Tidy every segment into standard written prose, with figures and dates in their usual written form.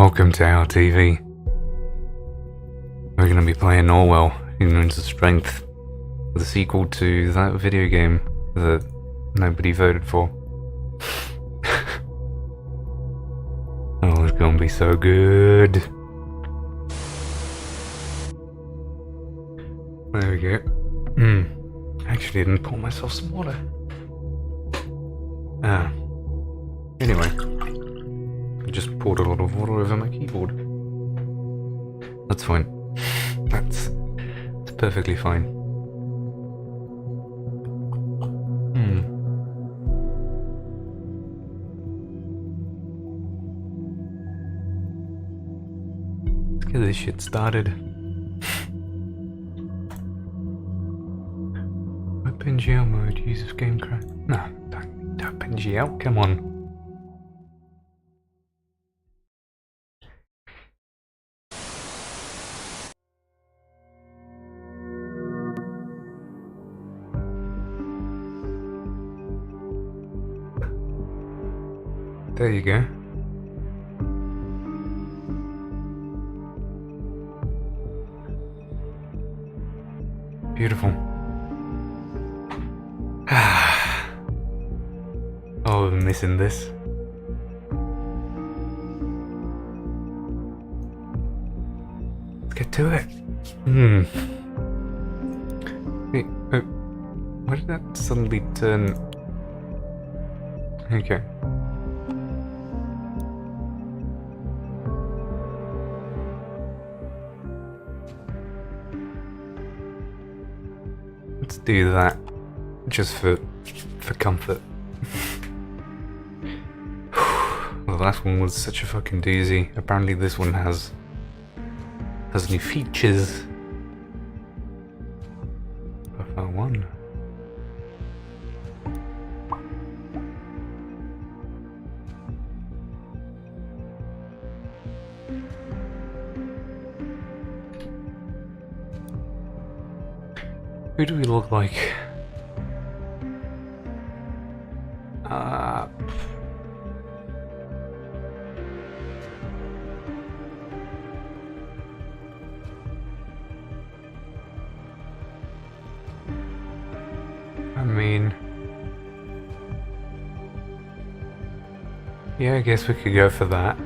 Welcome to Artv. We're going to be playing Orwell, Ignorance of Strength, the sequel to that video game that nobody voted for. Oh, it's going to be so good. There we go. Actually, I didn't pour myself some water. Anyway. I just poured a lot of water over my keyboard. That's fine. That's perfectly fine. Let's get this shit started. Open GL mode, uses game crash. No, don't open GL, come on. There you go. Beautiful. Oh, I'm missing this. Let's get to it. Hey, why did that suddenly turn? Okay. Let's do that, just for comfort. The last one was such a fucking doozy. Apparently this one has new features. Profile 1. Who do we look like? I mean, yeah, I guess we could go for that.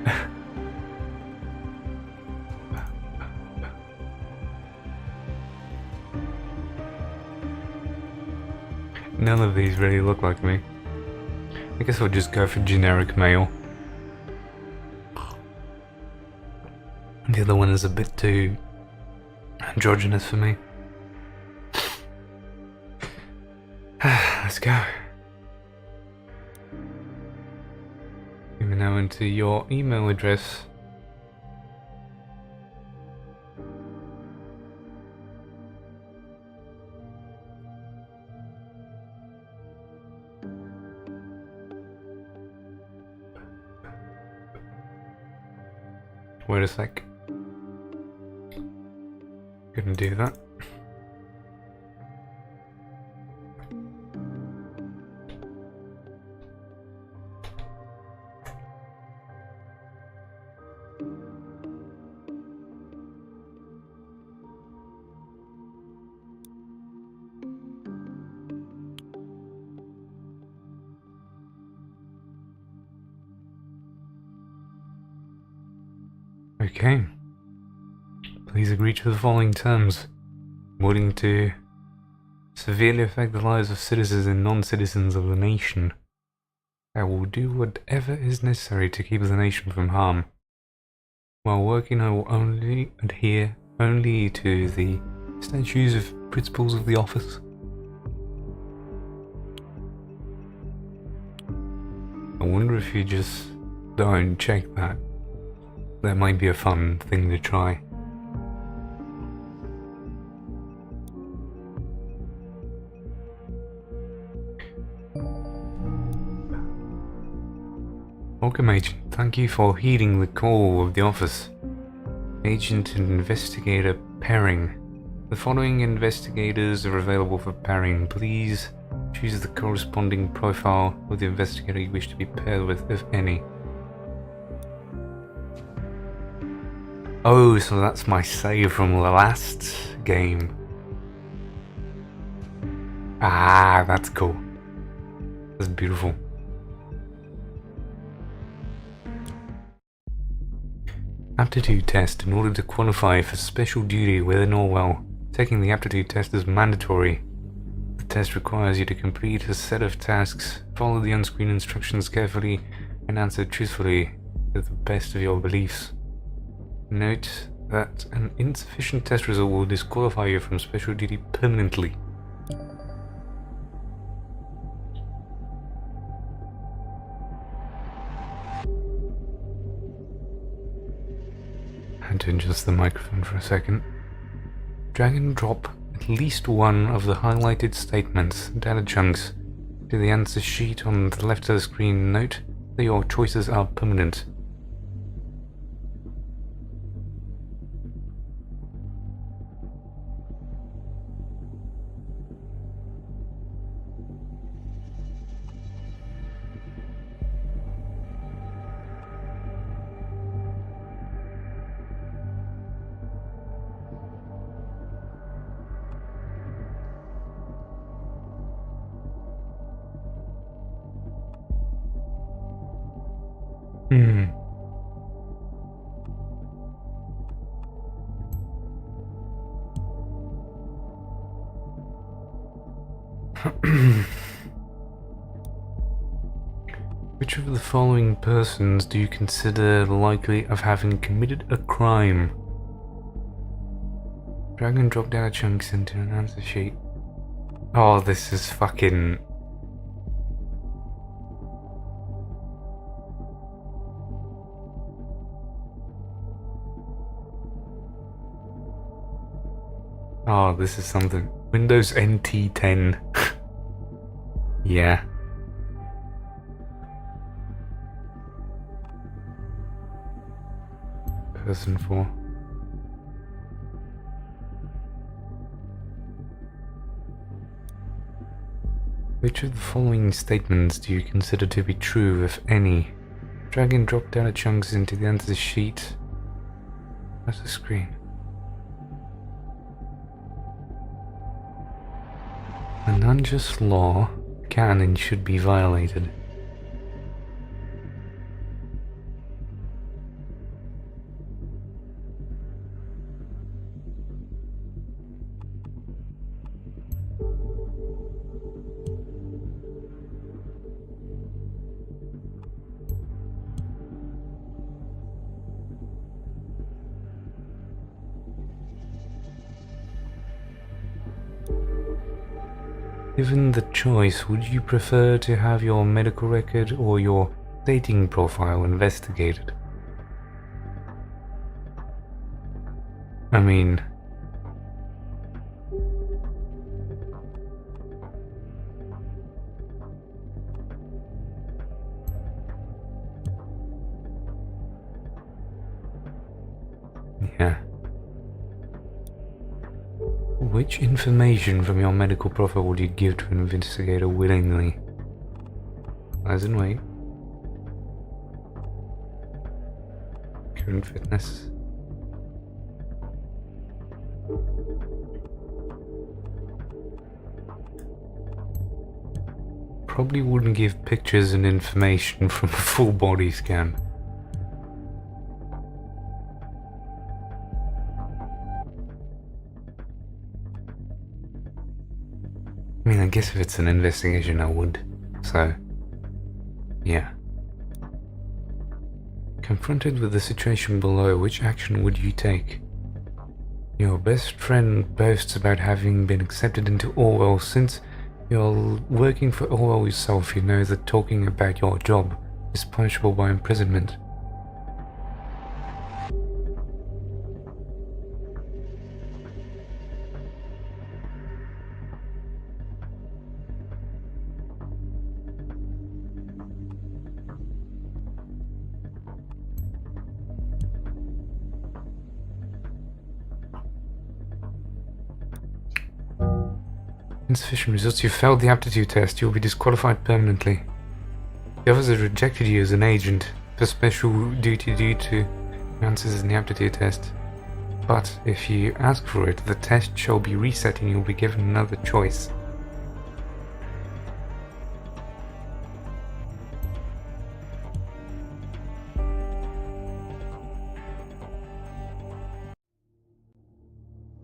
None of these really look like me. I guess I'll just go for generic male. The other one is a bit too androgynous for me. Let's go. Let me now enter your email address. Wait a sec. Couldn't do that. Okay. Please agree to the following terms. Willing to severely affect the lives of citizens and non-citizens of the nation. I will do whatever is necessary to keep the nation from harm. While working, I will only adhere to the statutes of principles of the office. I wonder if you just don't check that. That might be a fun thing to try. Welcome, Agent. Thank you for heeding the call of the office. Agent and Investigator pairing. The following investigators are available for pairing. Please choose the corresponding profile of the investigator you wish to be paired with, if any. Oh, so that's my save from the last game. Ah, that's cool. That's beautiful. Aptitude test. In order to qualify for special duty within Orwell, taking the aptitude test is mandatory. The test requires you to complete a set of tasks, follow the on-screen instructions carefully, and answer truthfully to the best of your beliefs. Note that an insufficient test result will disqualify you from special duty permanently. I had to adjust the microphone for a second. Drag and drop at least one of the highlighted statements, data chunks, to the answer sheet on the left of the screen. Note that your choices are permanent. Which of the following persons do you consider likely of having committed a crime? Drag and drop data chunks into an answer sheet. Oh, this is fucking... Oh, this is something. Windows NT 10. Yeah. Person 4. Which of the following statements do you consider to be true, if any? Drag and drop data chunks into the answer sheet. That's the screen. An unjust law can and should be violated. Given the choice, would you prefer to have your medical record or your dating profile investigated? I mean... yeah. Which information from your medical profile would you give to an investigator willingly? As in weight, current fitness, probably wouldn't give pictures and information from a full body scan. I mean, I guess if it's an investigation, I would. So, yeah. Confronted with the situation below, which action would you take? Your best friend boasts about having been accepted into Orwell. Since you're working for Orwell yourself, you know that talking about your job is punishable by imprisonment. Insufficient results. You failed the aptitude test. You will be disqualified permanently. The officer rejected you as an agent for special duty due to answers in the aptitude test. But if you ask for it, the test shall be reset and you'll be given another choice.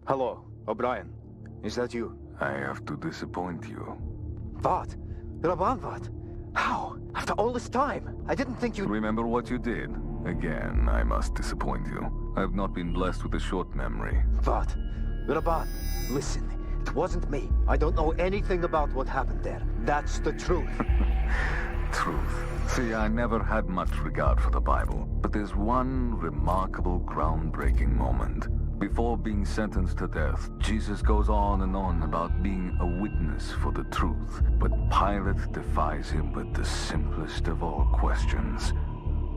Hello, O'Brien. Is that you? I have to disappoint you. What? Raban, what? How? After all this time? I didn't think you... Remember what you did? Again, I must disappoint you. I have not been blessed with a short memory. What? Raban, listen. It wasn't me. I don't know anything about what happened there. That's the truth. Truth. See, I never had much regard for the Bible, but there's one remarkable, groundbreaking moment. Before being sentenced to death, Jesus goes on and on about being a witness for the truth. But Pilate defies him with the simplest of all questions.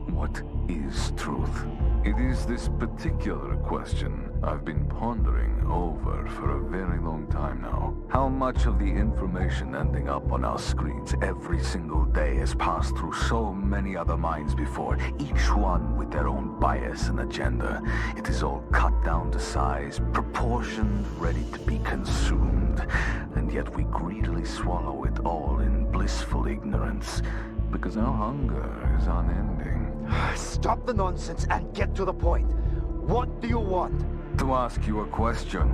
What is truth? It is this particular question I've been pondering over for a very long time now. How much of the information ending up on our screens every single day has passed through so many other minds before, each one with their own bias and agenda. It is all cut down to size, proportioned, ready to be consumed. And yet we greedily swallow it all in blissful ignorance, because our hunger is unending. Stop the nonsense and get to the point. What do you want? To ask you a question.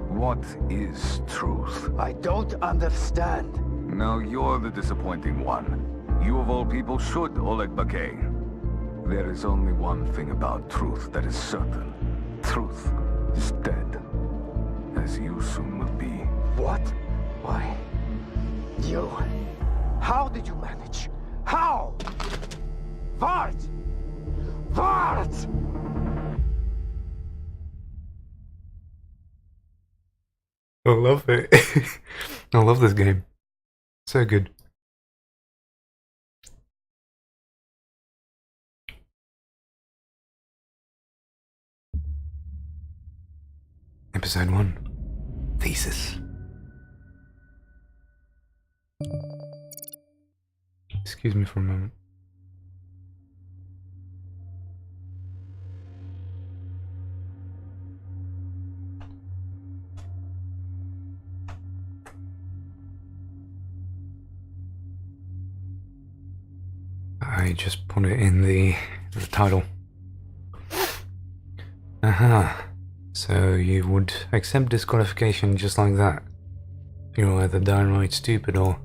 What is truth? I don't understand. Now you're the disappointing one. You of all people should, Oleg Bakay. There is only one thing about truth that is certain. Truth is dead. As you soon will be. What? Why? You? How did you manage? How? Vart! Vart! I love it. I love this game. So good. Episode 1. Thesis. Excuse me for a moment. I just put it in the title. Aha. So you would accept disqualification just like that. You're either downright stupid or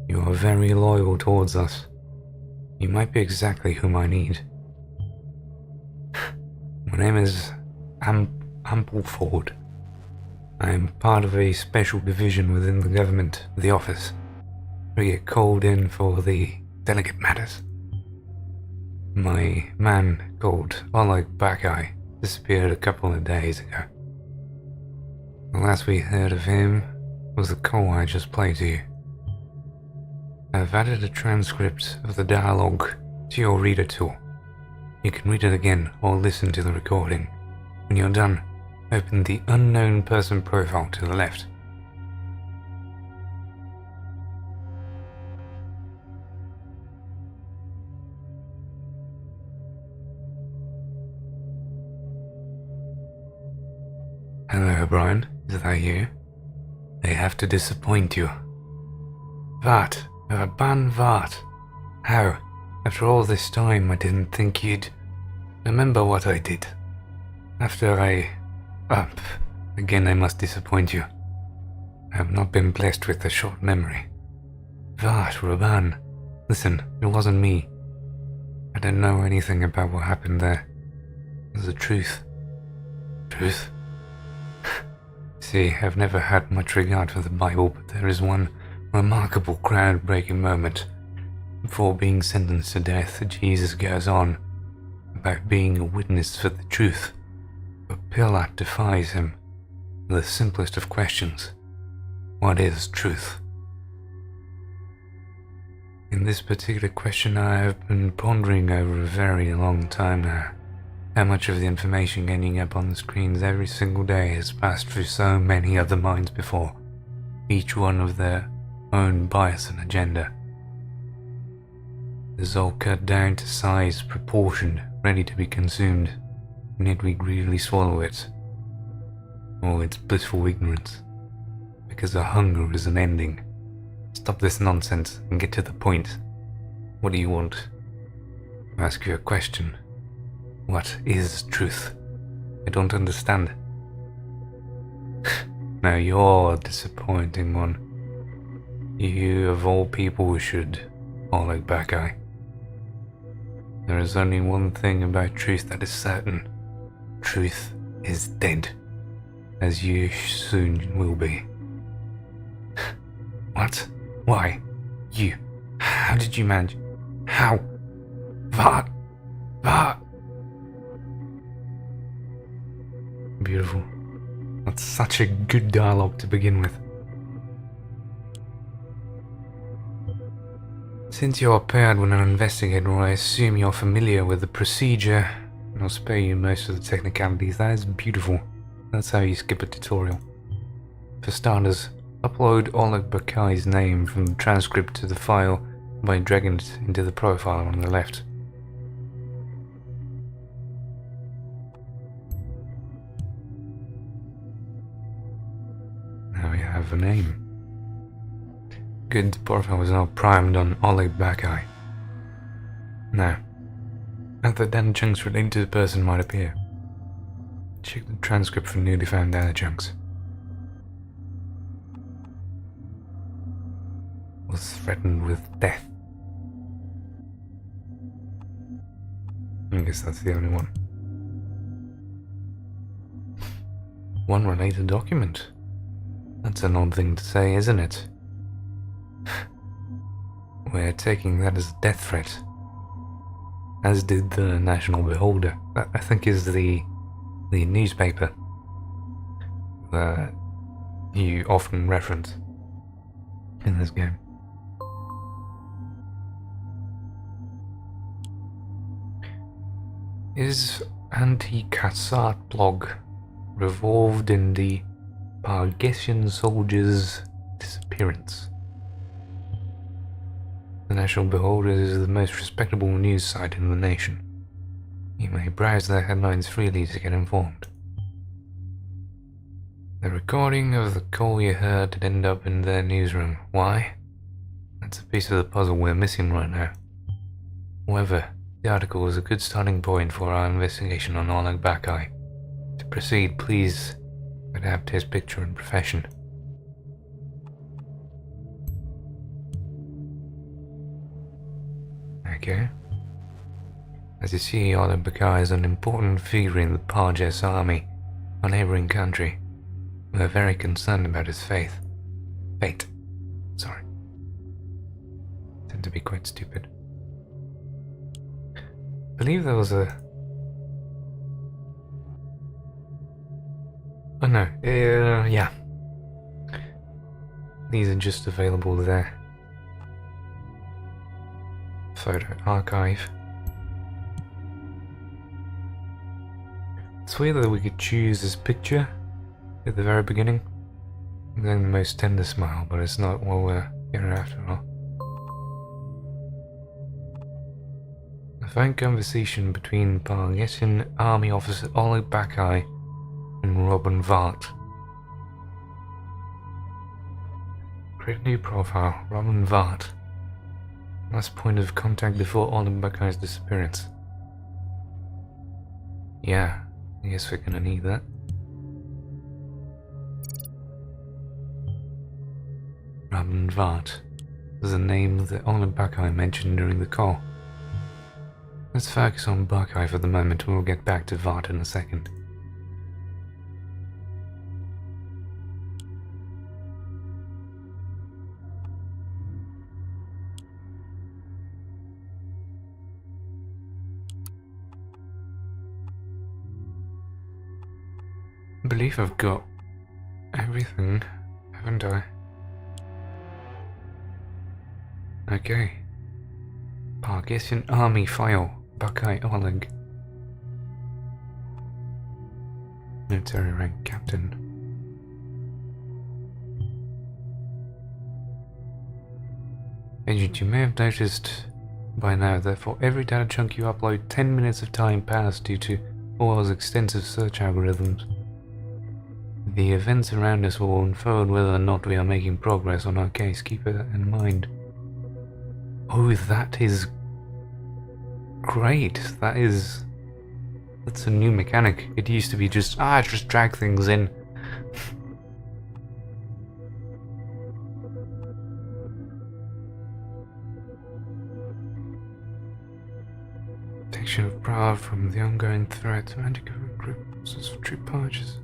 you are very loyal towards us. You might be exactly whom I need. My name is Ampleford. I am part of a special division within the government, the office. We get called in for the delicate matters. My man called Oleg Bakay disappeared a couple of days ago. The last we heard of him was the call I just played to you. I've added a transcript of the dialogue to your reader tool. You can read it again or listen to the recording. When you're done, open the unknown person profile to the left. Hello, O'Brien. Is that you? I have to disappoint you. What? Ban what? How? After all this time, I didn't think you'd remember what I did. After again I must disappoint you. I have not been blessed with a short memory. What, Raban? Listen, it wasn't me. I don't know anything about what happened there. It was the truth. Truth? See, I've never had much regard for the Bible, but there is one remarkable groundbreaking moment. Before being sentenced to death, Jesus goes on about being a witness for the truth. But Pilate defies him with the simplest of questions. What is truth? In this particular question I have been pondering over a very long time now. How much of the information ending up on the screens every single day has passed through so many other minds before, each one of their own bias and agenda. This is all cut down to size, proportioned, ready to be consumed, and yet we greedily swallow it. Oh, it's blissful ignorance. Because our hunger is unending. Stop this nonsense and get to the point. What do you want? I'll ask you a question. What is truth? I don't understand. Now you're a disappointing one. You, of all people, should all look back eye. There is only one thing about truth that is certain. Truth is dead, as you soon will be. What? Why? You? How did you manage? How? What? Beautiful. That's such a good dialogue to begin with. Since you're paired with an investigator, I assume you're familiar with the procedure, and I'll spare you most of the technicalities. That is beautiful. That's how you skip a tutorial. For starters, upload Oleg Bakai's name from the transcript to the file by dragging it into the profile on the left. Now we have a name. Good, the profile is now primed on Oleg Bakai. Now, other data chunks related to the person might appear. Check the transcript for newly found data chunks. Was threatened with death. I guess that's the only one. One related document. That's an odd thing to say, isn't it? We're taking that as a death threat. As did the National Beholder. That, I think, is the newspaper that you often reference in this game. Is anti-Kassat blog revolved in the Pargesian soldier's disappearance? The National Beholder is the most respectable news site in the nation. You may browse their headlines freely to get informed. The recording of the call you heard did end up in their newsroom. Why? That's a piece of the puzzle we're missing right now. However, the article is a good starting point for our investigation on Oleg Bakai. To proceed, please adapt his picture and profession. Okay. As you see, Oleg Bakai is an important figure in the Parges army, a neighboring country. We are very concerned about his fate. Sorry. Tend to be quite stupid. I believe there was a... Oh no, yeah. These are just available there. Photo archive. It's weird that we could choose this picture at the very beginning. I'm getting the most tender smile, but it's not what we're here after all. A phone conversation between Pargesian Army Officer Oleg Bakai and Robin Vart. Create new profile, Robin Vart. Last point of contact before Oleg Bakai's disappearance. Yeah, I guess we're gonna need that. Robin Vart was the name that Oleg Bakai mentioned during the call. Let's focus on Bakai for the moment, and we'll get back to Vart in a second. I believe I've got everything, haven't I? Okay. Pargesian Army file, Bakai Oleg. Military rank captain. Agent, you may have noticed by now, therefore every data chunk you upload 10 minutes of time passed due to Orwell's extensive search algorithms. The events around us will unfold whether or not we are making progress on our case. Keep it in mind. Oh, that is great. That's a new mechanic. It used to be just drag things in. Protection of power from the ongoing threat. Anti-government groups of troop purchase.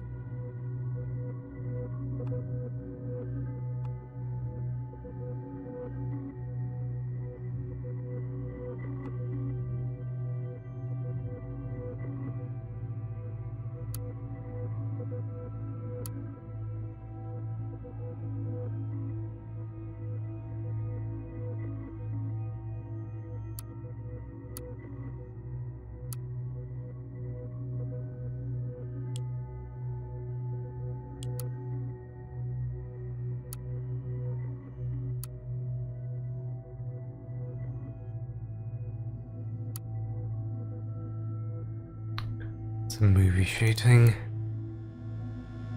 It's a movie shooting.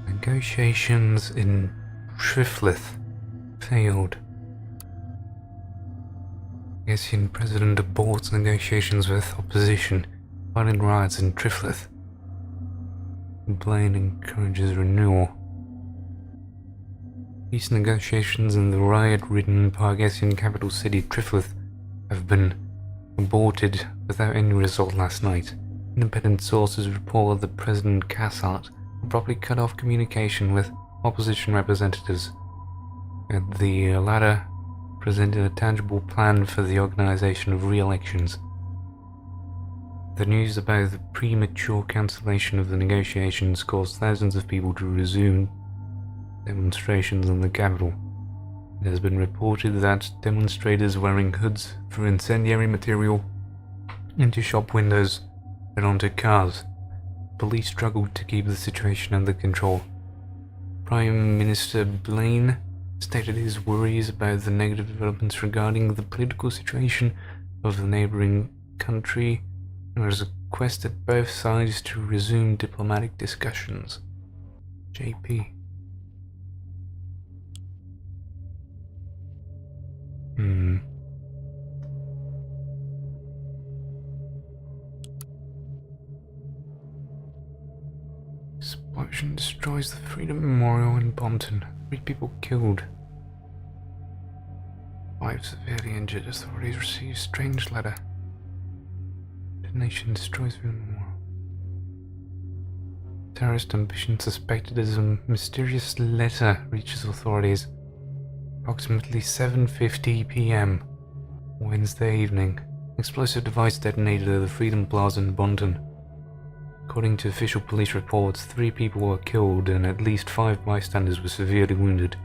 Negotiations in Triflith failed. Hessian president aborts negotiations with opposition, fighting riots in Triflith. Blaine encourages renewal. Peace negotiations in the riot-ridden Pargessian capital city Triflith have been aborted without any result last night. Independent sources report that President Cassart abruptly cut off communication with opposition representatives. The latter presented a tangible plan for the organization of re-elections. The news about the premature cancellation of the negotiations caused thousands of people to resume demonstrations in the capital. It has been reported that demonstrators wearing hoods for incendiary material into shop windows and onto cars. Police struggled to keep the situation under control. Prime Minister Blaine stated his worries about the negative developments regarding the political situation of the neighboring country and has requested both sides to resume diplomatic discussions. JP. Explosion destroys the Freedom Memorial in Bompton. 3 people killed. 5 severely injured. Authorities receive strange letter. Detonation destroys Freedom Memorial. Terrorist ambition suspected as a mysterious letter reaches authorities. Approximately 7:50 p.m. Wednesday evening. Explosive device detonated at the Freedom Plaza in Bompton. According to official police reports, 3 people were killed and at least 5 bystanders were severely wounded.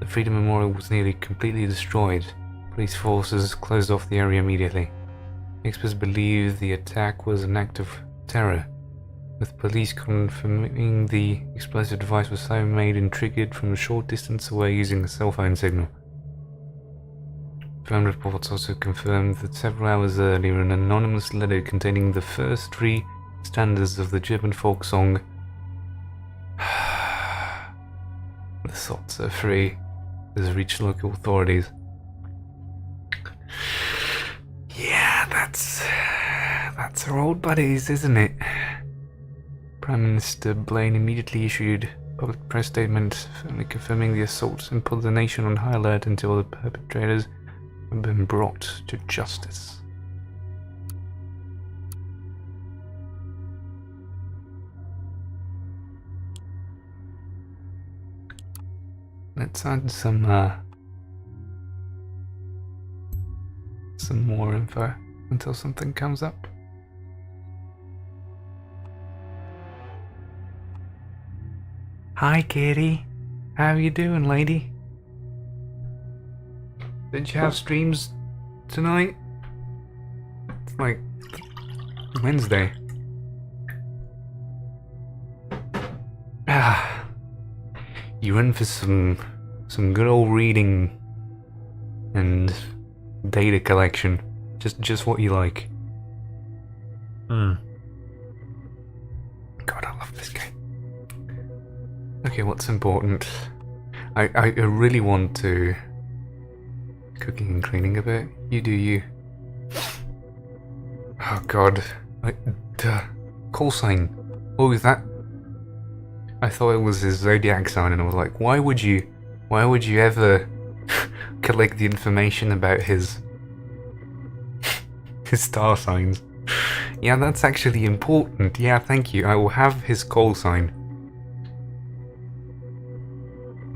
The Freedom Memorial was nearly completely destroyed. Police forces closed off the area immediately. Experts believe the attack was an act of terror, with police confirming the explosive device was made and triggered from a short distance away using a cell phone signal. Phone reports also confirmed that several hours earlier an anonymous letter containing the first 3 standards of the German folk song "The Thoughts Are Free" has reached local authorities. Yeah, that's our old buddies, isn't it? Prime Minister Blaine immediately issued a public press statement firmly confirming the assault and put the nation on high alert until the perpetrators have been brought to justice. Let's add some more info until something comes up. Hi, Kitty. How you doing, lady? Did you have streams tonight? It's like Wednesday. You in for some good old reading and data collection. Just what you like. God, I love this game. Okay, what's important? I really want to cooking and cleaning a bit. You do you. Oh god. Call sign. What was that? I thought it was his zodiac sign, and I was like, why would you ever collect the information about his star signs? Yeah, that's actually important. Yeah, thank you. I will have his call sign.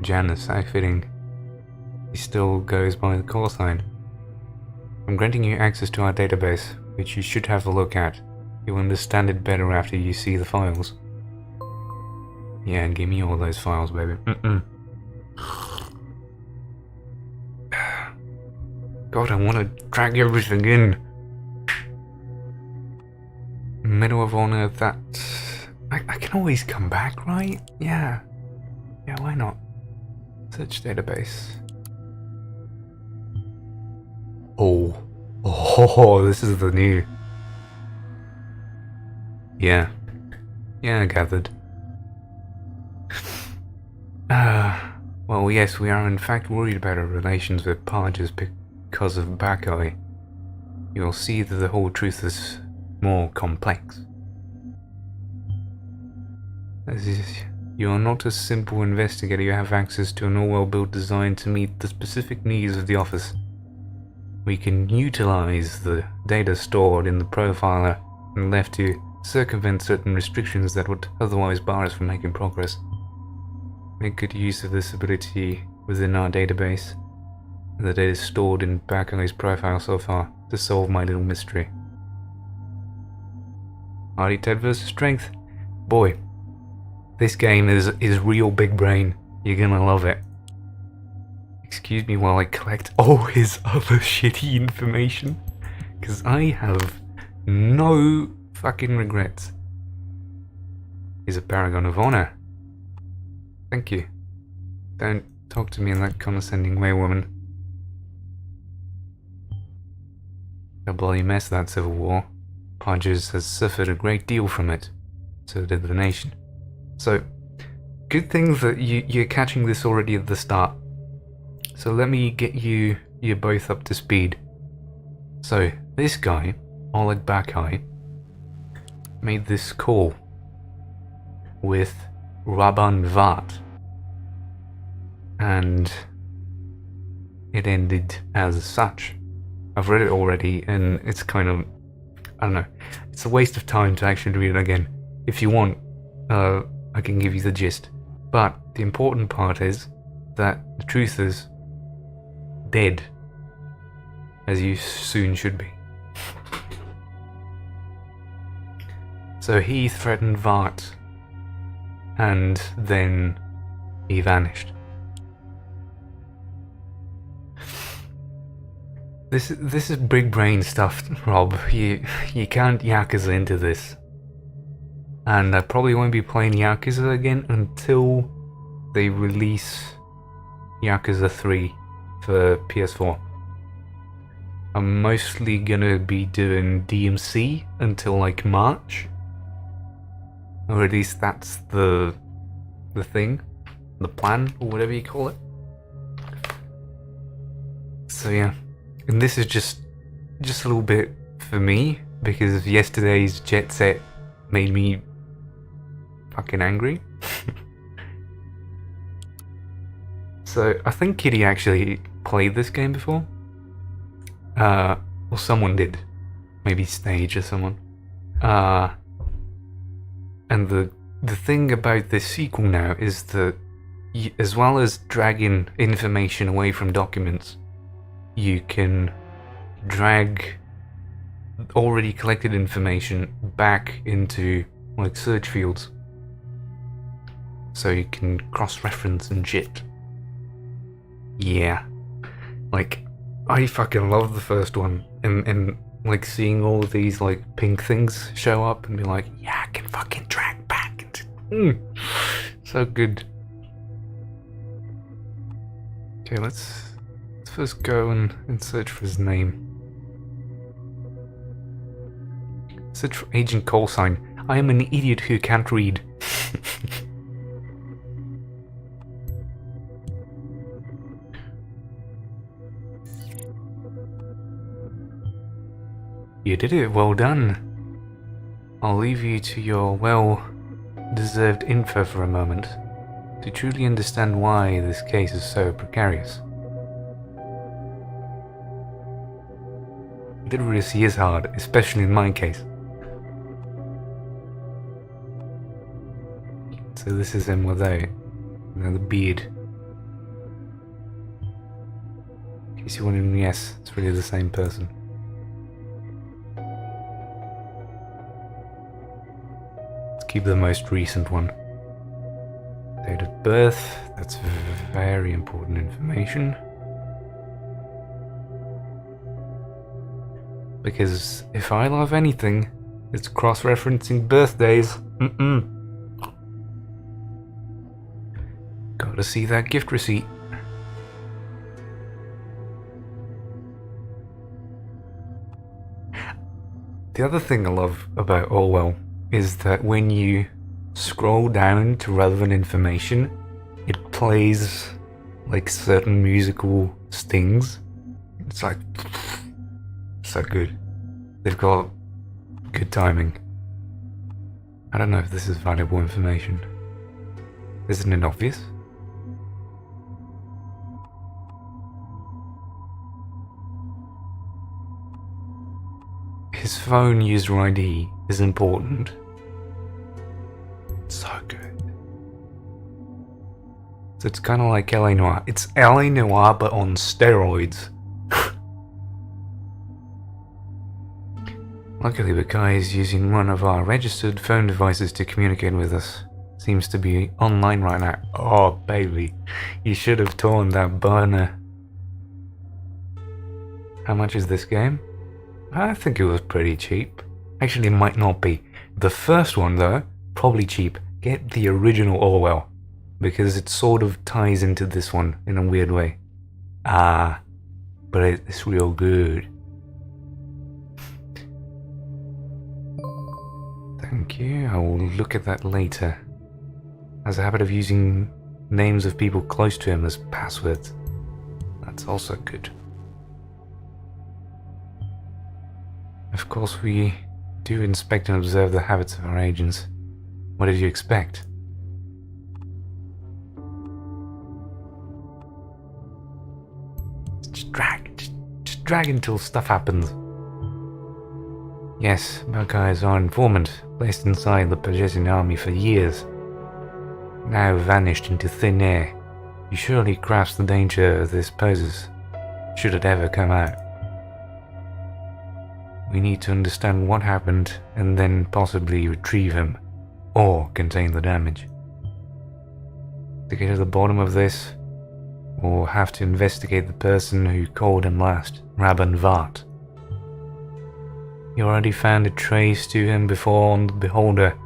Janus, how fitting. He still goes by the call sign. I'm granting you access to our database, which you should have a look at. You'll understand it better after you see the files. Yeah, and give me all those files, baby. God, I want to drag everything in. Medal of Honor, that... I can always come back, right? Yeah. Yeah, why not? Search database. Oh, this is the new... Yeah, I gathered. Well, yes, we are in fact worried about our relations with Parges because of Bacchae. You'll see that the whole truth is more complex. You are not a simple investigator, you have access to an Orwell built designed to meet the specific needs of the office. We can utilize the data stored in the profiler and left to circumvent certain restrictions that would otherwise bar us from making progress. Make good use of this ability within our database, and the data stored in Bacchae's profile so far, to solve my little mystery. Artv versus Strength. Boy, this game is real big brain. You're gonna love it. Excuse me while I collect all his other shitty information, because I have no fucking regrets. He's a paragon of honor. Thank you. Don't talk to me in that condescending way, woman. A bloody mess, that civil war. Parges has suffered a great deal from it. So did the nation. So, good thing that you're catching this already at the start. So let me get you both up to speed. So, this guy, Oleg Bacchae, made this call with Rabban Vat, and it ended as such. I've read it already, and it's kind of, I don't know, it's a waste of time to actually read it again. If you want, I can give you the gist. But the important part is that the truth is dead, as you soon should be. So he threatened Vart, and then he vanished. This is big brain stuff, Rob. You can't Yakuza into this. And I probably won't be playing Yakuza again until they release Yakuza 3 for PS4. I'm mostly gonna be doing DMC until like March. Or at least that's the thing, the plan, or whatever you call it. So yeah, and this is just a little bit for me, because yesterday's Jet Set made me fucking angry. So I think Kitty actually played this game before. Or someone did. Maybe Stage or someone. And the thing about this sequel now is that as well as dragging information away from documents, you can drag already collected information back into like search fields. So you can cross-reference and shit. Yeah. Like, I fucking love the first one. And like seeing all of these like pink things show up and be like, yeah, I can fucking drag back into so good. Okay, let's first go and search for his name. Search for Agent Callsign. I am an idiot who can't read. You did it, well done. I'll leave you to your well-deserved info for a moment to truly understand why this case is so precarious. Literacy is hard, especially in my case. So this is him without the beard. In case you're wondering, yes, it's really the same person. Let's keep the most recent one. Date of birth, that's very important information. Because if I love anything, it's cross-referencing birthdays. Gotta see that gift receipt. The other thing I love about Orwell is that when you scroll down to relevant information, it plays like certain musical stings. It's like so good. They've got good timing. I don't know if this is valuable information. Isn't it obvious? His phone user ID is important. So good. So it's kind of like LA Noire. It's LA Noire but on steroids. Luckily, the guy is using one of our registered phone devices to communicate with us. Seems to be online right now. Oh, baby. You should have torn that burner. How much is this game? I think it was pretty cheap. Actually, it might not be. The first one, though, probably cheap. Get the original Orwell, because it sort of ties into this one in a weird way. But it's real good. Thank you, I will look at that later. Has a habit of using names of people close to him as passwords. That's also good. Of course, we do inspect and observe the habits of our agents. What did you expect? Just drag until stuff happens. Yes, Buckeye is our informant, placed inside the Persian army for years. Now vanished into thin air. You surely grasp the danger this poses, should it ever come out. We need to understand what happened and then possibly retrieve him, or contain the damage. To get to the bottom of this, we'll have to investigate the person who called him last, Rabban Vart. You already found a trace to him before on the Beholder.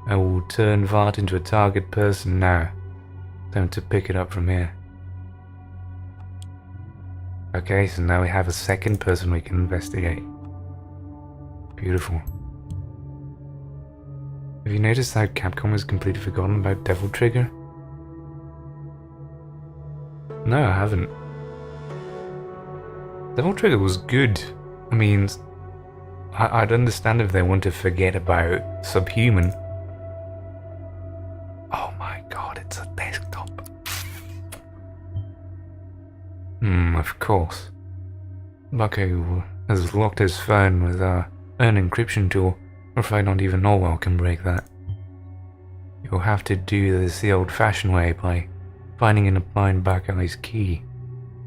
I will turn Vart into a target person now. Time to pick it up from here. Okay, so now we have a second person we can investigate. Beautiful. Have you noticed how Capcom has completely forgotten about Devil Trigger? No, I haven't. Devil Trigger was good. I mean, I'd understand if they want to forget about Subhuman. Oh my god, it's a desktop. Of course. Bucko has locked his phone with our own encryption tool. I'm afraid not even Orwell can break that. You'll have to do this the old-fashioned way by finding and applying Bucko's key.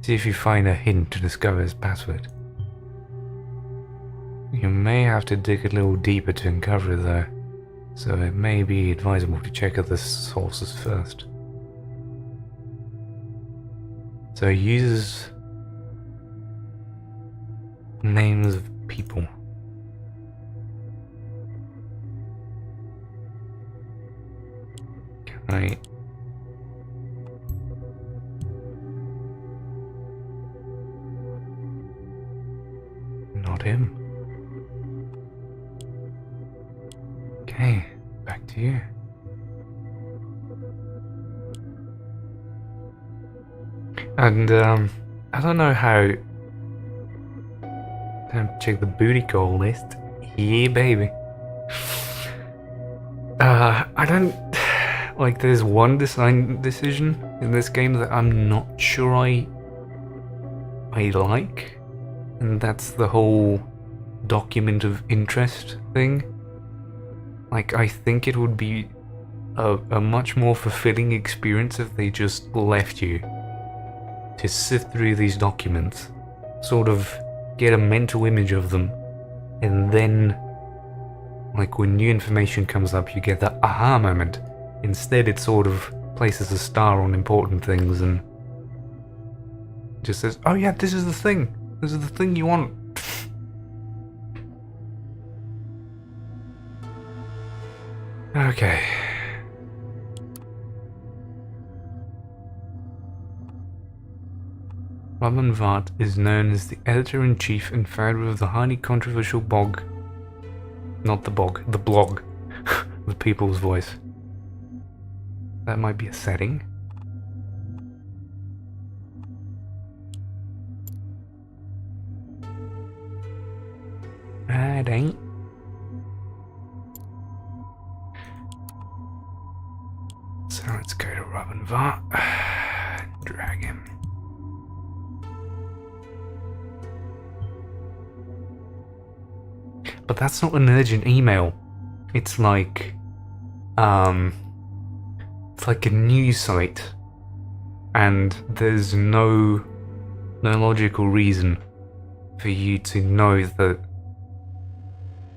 See if you find a hint to discover his password. You may have to dig a little deeper to uncover it though, so it may be advisable to check other sources first. So he uses names of people. Can I... Not him. Okay, back to you. And, I don't know how... Time to check the booty call list. Yeah, baby. I don't... Like, there's one design decision in this game that I'm not sure I like. And that's the whole document of interest thing. Like, I think it would be a much more fulfilling experience if they just left you to sift through these documents, sort of get a mental image of them, and then, like, when new information comes up, you get that aha moment. Instead, it sort of places a star on important things and just says, oh yeah, this is the thing. This is the thing you want. Okay. Robin Vart is known as the editor-in-chief and founder of the highly controversial blog. Not the blog, the blog. The People's Voice. That might be a setting. It ain't. So let's go to Robin Vart. Drag him. But that's not an urgent email. It's like, it's like a news site, and there's no logical reason for you to know that,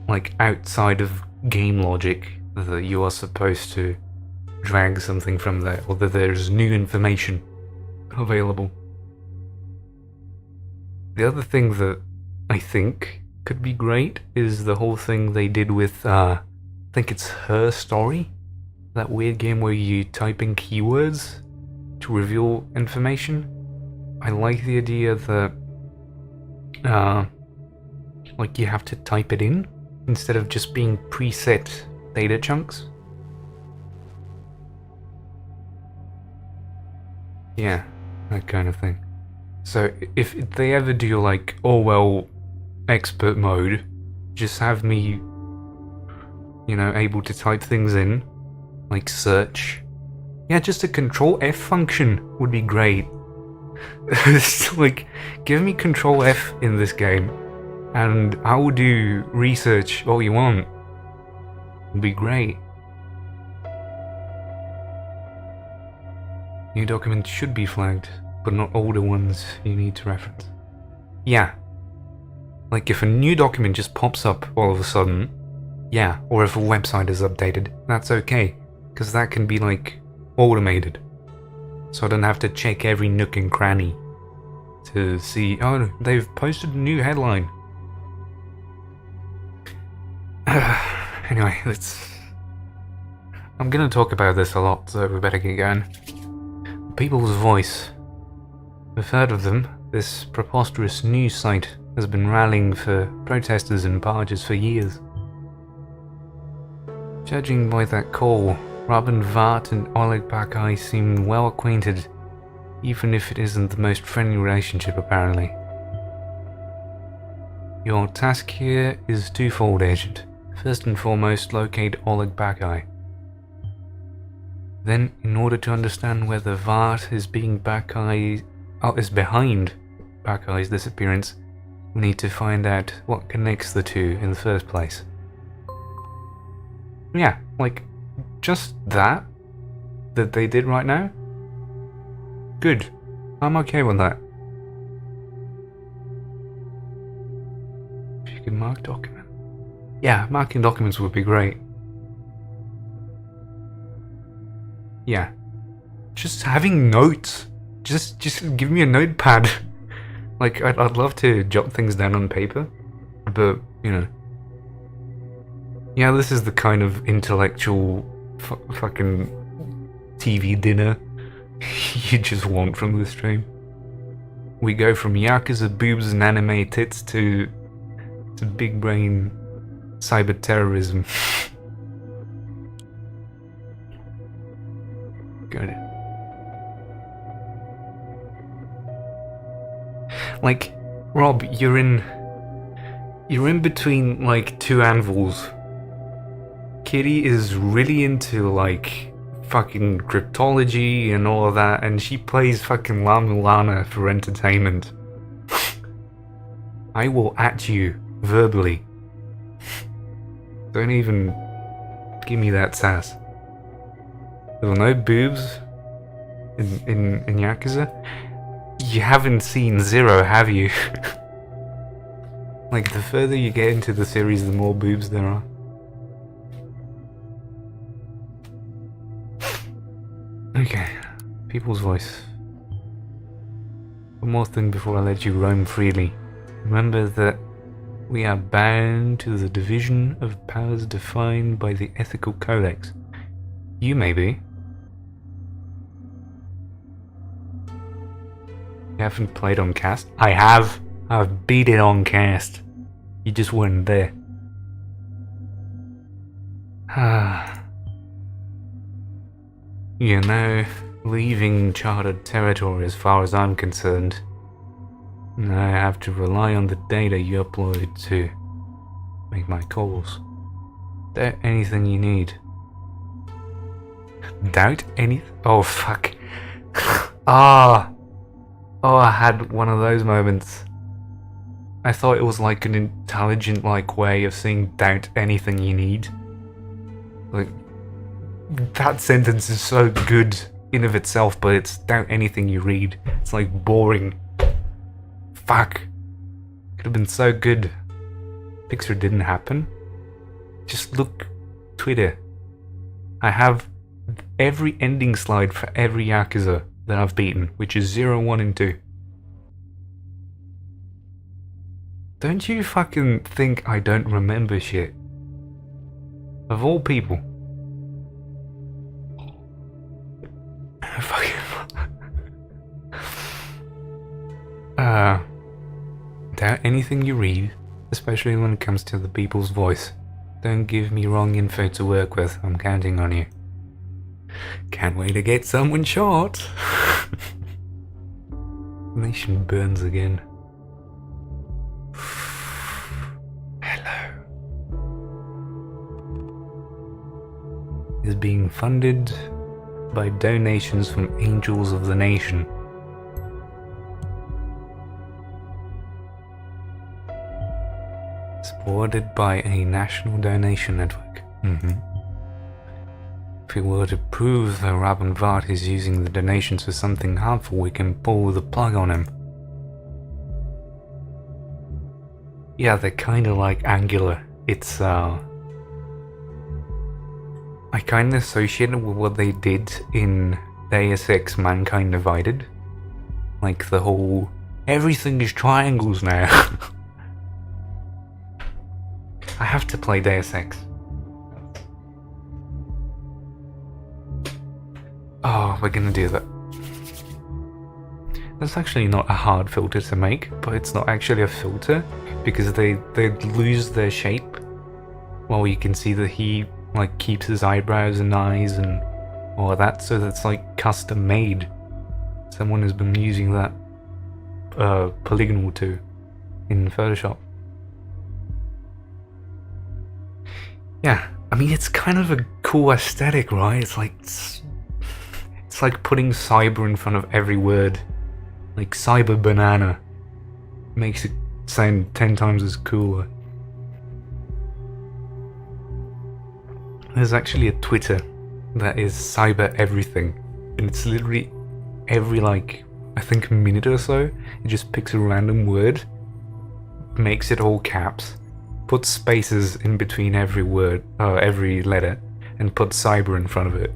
like, outside of game logic, that you are supposed to drag something from there, or that there's new information available. The other thing that I think could be great is the whole thing they did with, I think it's Her Story, that weird game where you type in keywords to reveal information. I like the idea that, like, you have to type it in instead of just being preset data chunks. Yeah, that kind of thing. So if they ever do like Orwell expert mode, just have me, you know, able to type things in, like search. Yeah, just a Control F function would be great. Like, give me Control F in this game, and I will do research all you want. It'd be great. New documents should be flagged, but not older ones you need to reference. Yeah. Like, if a new document just pops up all of a sudden, yeah, or if a website is updated, that's okay, because that can be, like, automated. So I don't have to check every nook and cranny to see, oh, they've posted a new headline. Anyway, I'm gonna talk about this a lot, so we better get going. People's Voice. We've heard of them. This preposterous news site has been rallying for protesters and barges for years. Judging by that call, Robin Vart and Oleg Bakai seem well acquainted, even if it isn't the most friendly relationship apparently. Your task here is twofold, Agent. First and foremost, locate Oleg Bakai. Then, in order to understand whether Vart is behind Bakai's disappearance, we need to find out what connects the two in the first place. Yeah, like, just that they did right now? Good. I'm okay with that. If you could mark document. Yeah, marking documents would be great. Yeah. Just having notes. Just give me a notepad. Like, I'd love to jot things down on paper, but, you know. Yeah, this is the kind of intellectual fucking TV dinner you just want from this stream. We go from Yakuza boobs and anime tits to big brain cyber terrorism. good. Like, Rob, you're in between like two anvils. Kitty is really into like fucking cryptology and all of that, and she plays fucking La Mulana for entertainment. I will at you verbally. Don't even give me that sass. There were no boobs in Yakuza? You haven't seen Zero, have you? Like, the further you get into the series, the more boobs there are. Okay, people's voice. One more thing before I let you roam freely. Remember that we are bound to the division of powers defined by the ethical codex. You may be. You haven't played on cast? I have. I've beat it on cast. You just weren't there. You're now leaving charted territory as far as I'm concerned. I have to rely on the data you upload to make my calls. Doubt anything you need. Doubt anything? Oh, fuck. Oh, I had one of those moments. I thought it was like an intelligent like way of saying doubt anything you need. Like, that sentence is so good in of itself, but it's doubt anything you read. It's like boring. Fuck. Could have been so good. Pixar didn't happen. Just look Twitter. I have every ending slide for every Yakuza that I've beaten, which is 0, 1, and 2. Don't you fucking think I don't remember shit? Of all people. Doubt anything you read, especially when it comes to the people's voice. Don't give me wrong info to work with. I'm counting on you. Can't wait to get someone shot. Nation burns again. Hello. Is being funded by donations from Angels of the Nation. Supported by a national donation network. If we were to prove that Rabban Vart is using the donations for something harmful, we can pull the plug on him. Yeah, they're kinda like angular. It's, I kinda associate it with what they did in Deus Ex Mankind Divided. Like the whole, everything is triangles now. I have to play Deus Ex. Oh, we're gonna do that. That's actually not a hard filter to make, but it's not actually a filter because they lose their shape. Well, you can see that he like keeps his eyebrows and eyes and all of that, so that's like custom made. Someone has been using that polygonal tool in Photoshop. Yeah, I mean it's kind of a cool aesthetic, right? It's like putting cyber in front of every word. Like cyber banana makes it sound 10 times as cooler. There's actually a Twitter that is cyber everything, and it's literally every like I think a minute or so it just picks a random word, makes it all caps, puts spaces in between every word, every letter, and puts cyber in front of it.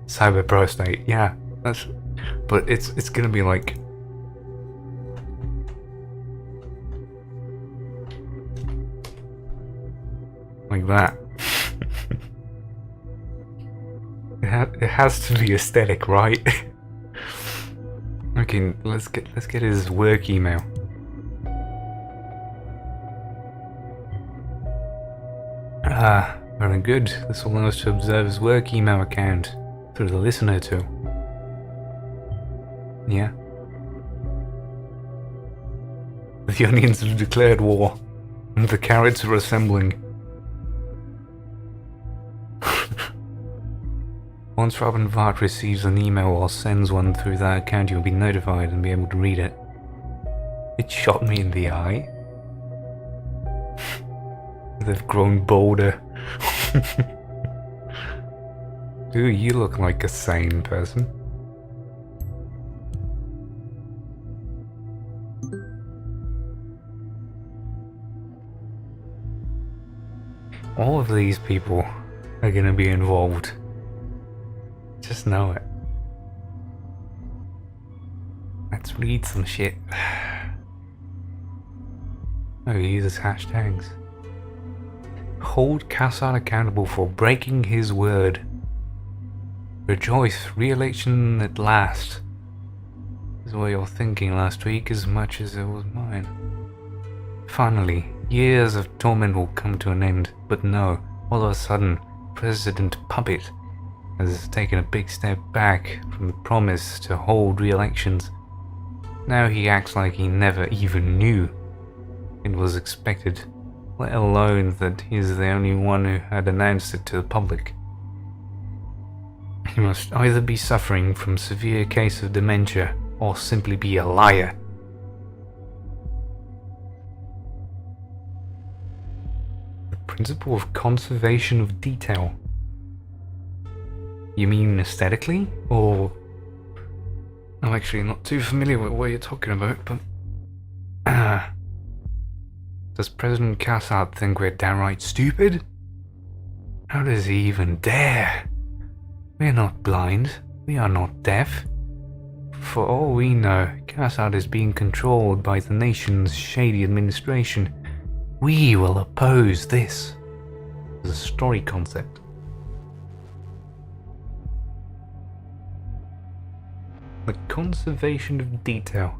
Cyber prostate, yeah, that's. But it's gonna be like. Like that. It has to be aesthetic, right? Okay, let's get his work email. Very good. This will allow us to observe his work email account through the listener tool. Yeah. The onions have declared war, and the carrots are assembling. Once Robin Vart receives an email or sends one through that account, you'll be notified and be able to read it. It shot me in the eye. They've grown bolder. Dude, you look like a sane person. All of these people are gonna be involved. Just know it. Let's read some shit. Oh, he uses hashtags. Hold Cassard accountable for breaking his word. Rejoice, re-election at last. Is what you're thinking last week as much as it was mine. Finally, years of torment will come to an end, but no, all of a sudden, President Puppet has taken a big step back from the promise to hold re-elections. Now he acts like he never even knew it was expected, let alone that he's the only one who had announced it to the public. He must either be suffering from a severe case of dementia or simply be a liar. The principle of conservation of detail. You mean aesthetically? Or... I'm actually not too familiar with what you're talking about, but... Does President Cassard think we're downright stupid? How does he even dare? We're not blind. We are not deaf. For all we know, Cassard is being controlled by the nation's shady administration. We will oppose this. As a story concept. The conservation of detail.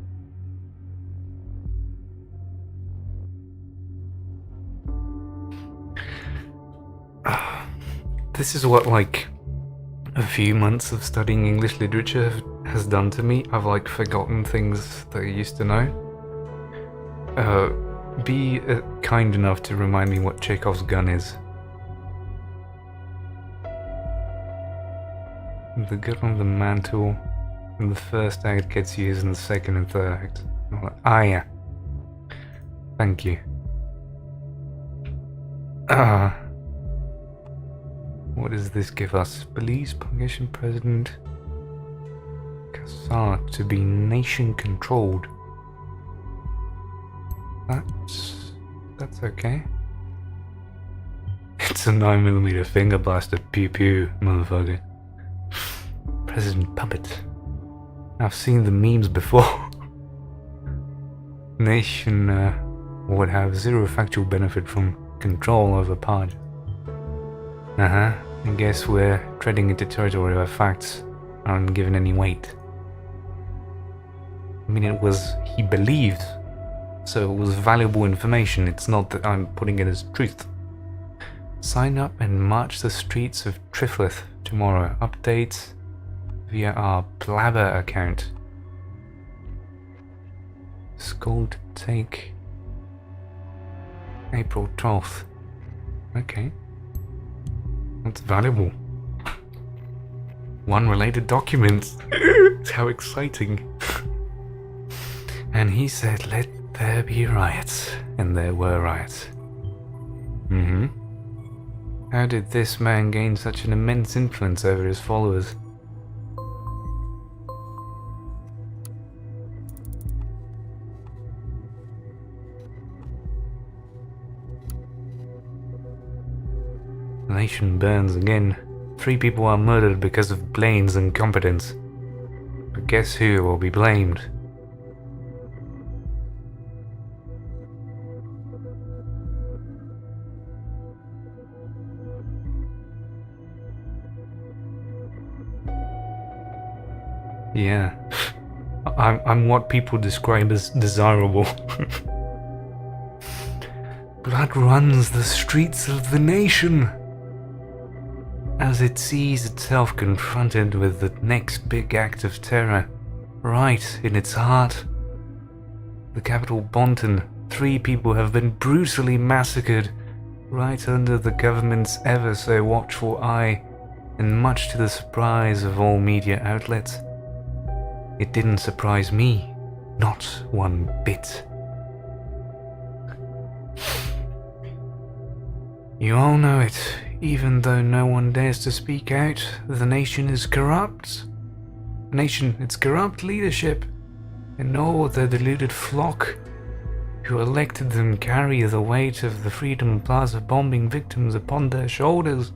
This is what, like, a few months of studying English literature has done to me. I've, like, forgotten things that I used to know. Be kind enough to remind me what Chekhov's gun is. The gun on the mantle in the first act gets used in the second and third act. Ah, yeah. Thank you. What does this give us? Believes Pungation President Cassard to be nation-controlled. That's okay. It's a 9mm finger blaster, pew pew, motherfucker. President Puppet. I've seen the memes before. Nation would have zero factual benefit from control over power. I guess we're treading into territory where facts aren't given any weight. I mean, it was he believed, so it was valuable information. It's not that I'm putting it as truth. Sign up and march the streets of Triflith tomorrow. Updates via our Blabber account. School to take April 12th. Okay. That's valuable. One related document. How exciting. And he said, let there be riots. And there were riots. How did this man gain such an immense influence over his followers? The nation burns again. 3 people are murdered because of Blaine's incompetence. But guess who will be blamed? Yeah. I'm what people describe as desirable. Blood runs the streets of the nation. as it sees itself confronted with the next big act of terror, right in its heart. The capital Bonton, 3 people have been brutally massacred right under the government's ever so watchful eye, and much to the surprise of all media outlets. It didn't surprise me, not one bit. You all know it, even though no one dares to speak out. The nation is corrupt. Its corrupt leadership, and all the deluded flock who elected them carry the weight of the Freedom Plaza bombing victims upon their shoulders.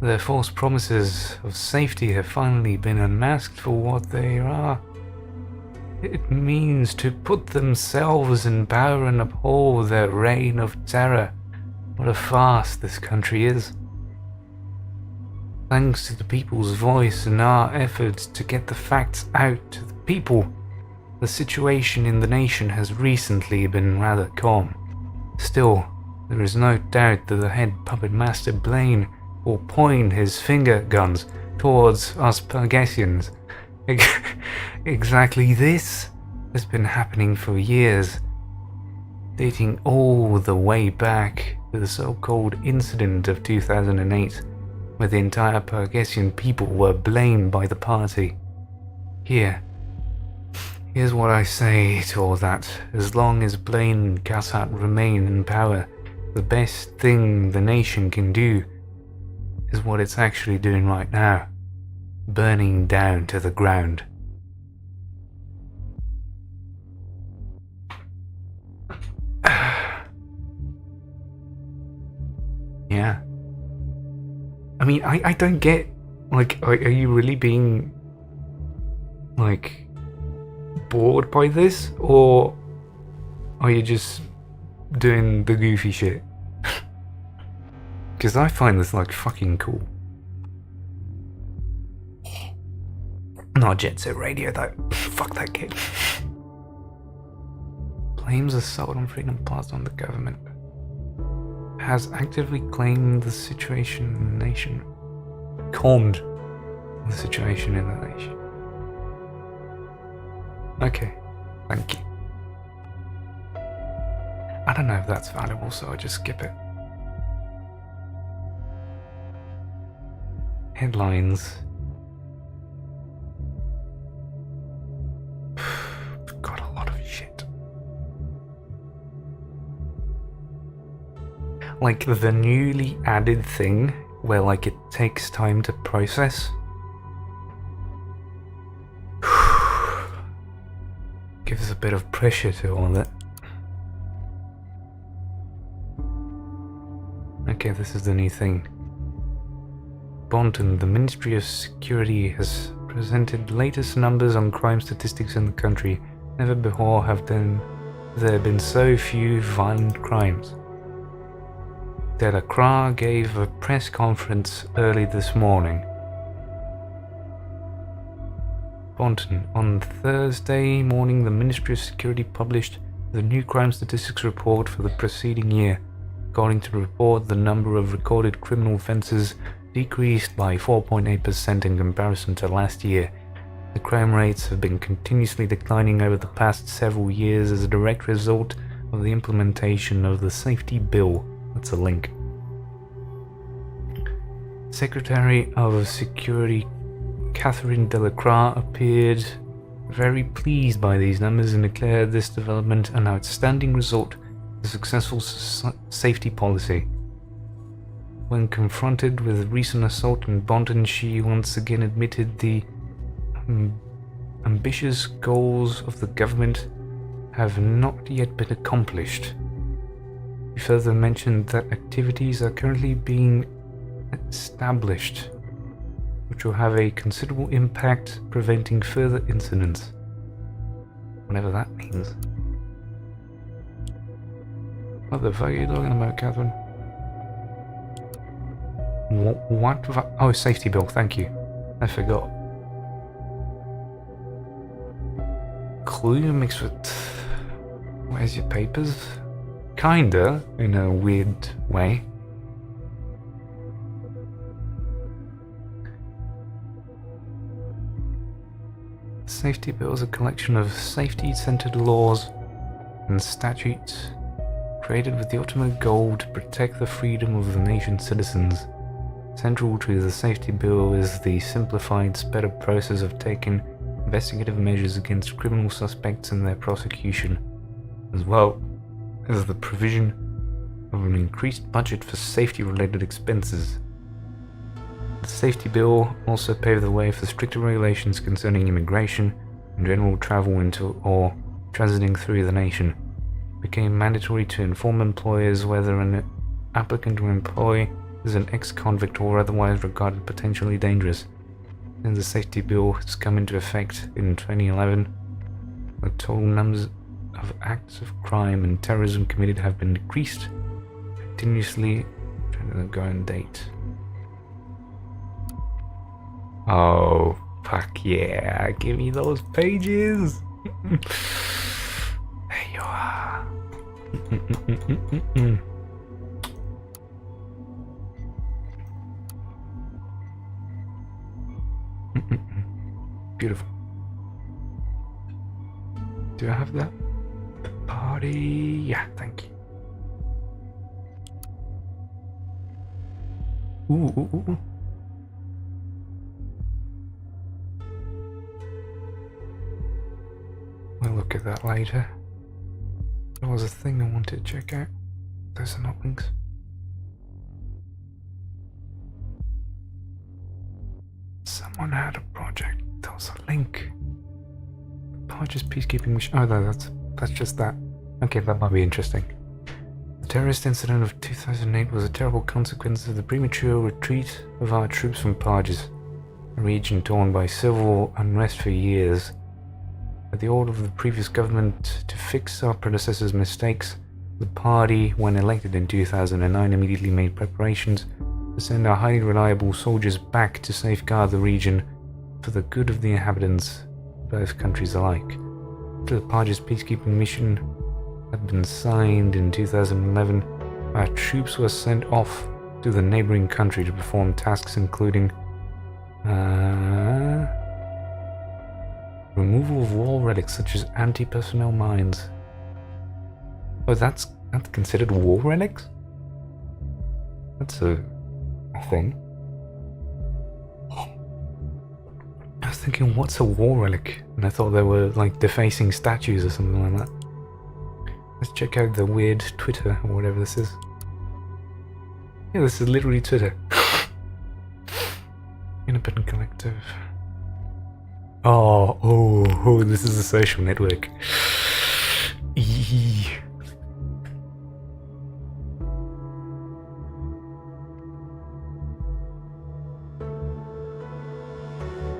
Their false promises of safety have finally been unmasked for what they are. It means to put themselves in power and uphold their reign of terror. What a farce this country is. Thanks to the people's voice and our efforts to get the facts out to the people, the situation in the nation has recently been rather calm. Still, there is no doubt that the head puppet master Blaine will point his finger guns towards us Purgessians. Exactly this has been happening for years, dating all the way back to the so-called incident of 2008, where the entire Purgessian people were blamed by the party. Here's what I say to all that. As long as Blaine and Cassat remain in power, the best thing the nation can do is what it's actually doing right now. Burning down to the ground. Yeah. I mean, I don't get, like, are you really being, like, bored by this? Or are you just doing the goofy shit? Because I find this, like, fucking cool. Not Jet Set Radio, though. Fuck that kid. Blames assault on Freedom Plaza on the government. Has actively claimed the situation in the nation. Calmed the situation in the nation. Okay, thank you. I don't know if that's valuable, so I just skip it. Headlines. Got a lot of shit. Like the newly added thing where like it takes time to process. Gives a bit of pressure to all that. Okay, this is the new thing. Bonton, the Ministry of Security has presented latest numbers on crime statistics in the country. Never before have there been so few violent crimes. Delacroix gave a press conference early this morning. Bonton, on Thursday morning, the Ministry of Security published the new crime statistics report for the preceding year. According to the report, the number of recorded criminal offences decreased by 4.8% in comparison to last year. The crime rates have been continuously declining over the past several years as a direct result of the implementation of the Safety Bill. That's a link. Secretary of Security Catherine Delacroix appeared very pleased by these numbers and declared this development an outstanding result of the successful safety policy. When confronted with recent assault in Bonton, she once again admitted the ambitious goals of the government have not yet been accomplished. She further mentioned that activities are currently being established which will have a considerable impact preventing further incidents. Whatever that means. What the fuck are you talking about, Catherine? What? Oh, safety bill, thank you. I forgot. Clue mixed with... Where's your papers? Kinda, in a weird way. Safety Bill is a collection of safety-centered laws and statutes created with the ultimate goal to protect the freedom of the nation's citizens. Central to the Safety Bill is the simplified, sped-up process of taking investigative measures against criminal suspects and their prosecution, as well as the provision of an increased budget for safety-related expenses. The Safety Bill also paved the way for stricter regulations concerning immigration and general travel into or transiting through the nation. It became mandatory to inform employers whether an applicant or employee is an ex-convict or otherwise regarded potentially dangerous. Since the Safety Bill has come into effect in 2011, the total numbers of acts of crime and terrorism committed have been decreased continuously to the current date. Oh, fuck yeah, give me those pages! There you are. Beautiful. Do I have that? The party? Yeah, thank you. Ooh. We'll look at that later. There was a thing I wanted to check out. Those are not links. Someone had a project. There was a link. Parge's peacekeeping mission. Oh no, that's just that. Okay, that might be interesting. The terrorist incident of 2008 was a terrible consequence of the premature retreat of our troops from Parges, a region torn by civil unrest for years. At the order of the previous government to fix our predecessors' mistakes, the party, when elected in 2009, immediately made preparations to send our highly reliable soldiers back to safeguard the region for the good of the inhabitants of both countries alike. After the Parge's peacekeeping mission had been signed in 2011, our troops were sent off to the neighboring country to perform tasks including removal of war relics such as anti-personnel mines. Oh, that's considered war relics? That's a thing. I was thinking, what's a war relic? And I thought they were like defacing statues or something like that. Let's check out the weird Twitter or whatever this is. Yeah, this is literally Twitter. Independent Collective. Oh, this is a social network. Eee.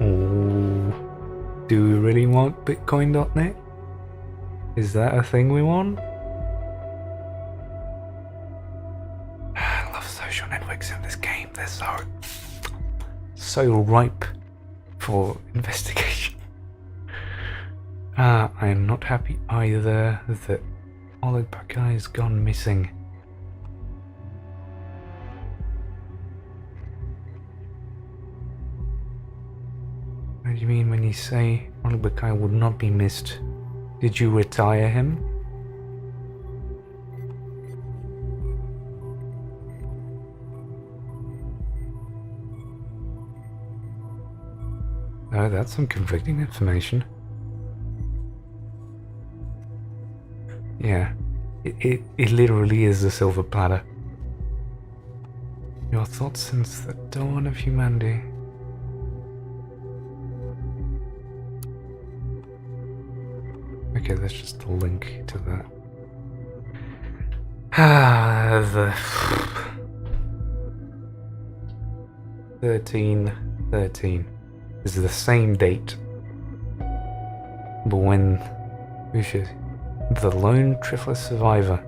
Oh, do we really want Bitcoin.net? Is that a thing we want? I love social networks in this game. They're so ripe for investigation. I am not happy either that Oliver has gone missing. What do you mean when you say Oliver would not be missed? Did you retire him? Oh, that's some conflicting information. Yeah, it literally is a silver platter. Your thoughts since the dawn of humanity. Okay, that's just a link to that. The 13. This is the same date. But when the lone Trifler survivor.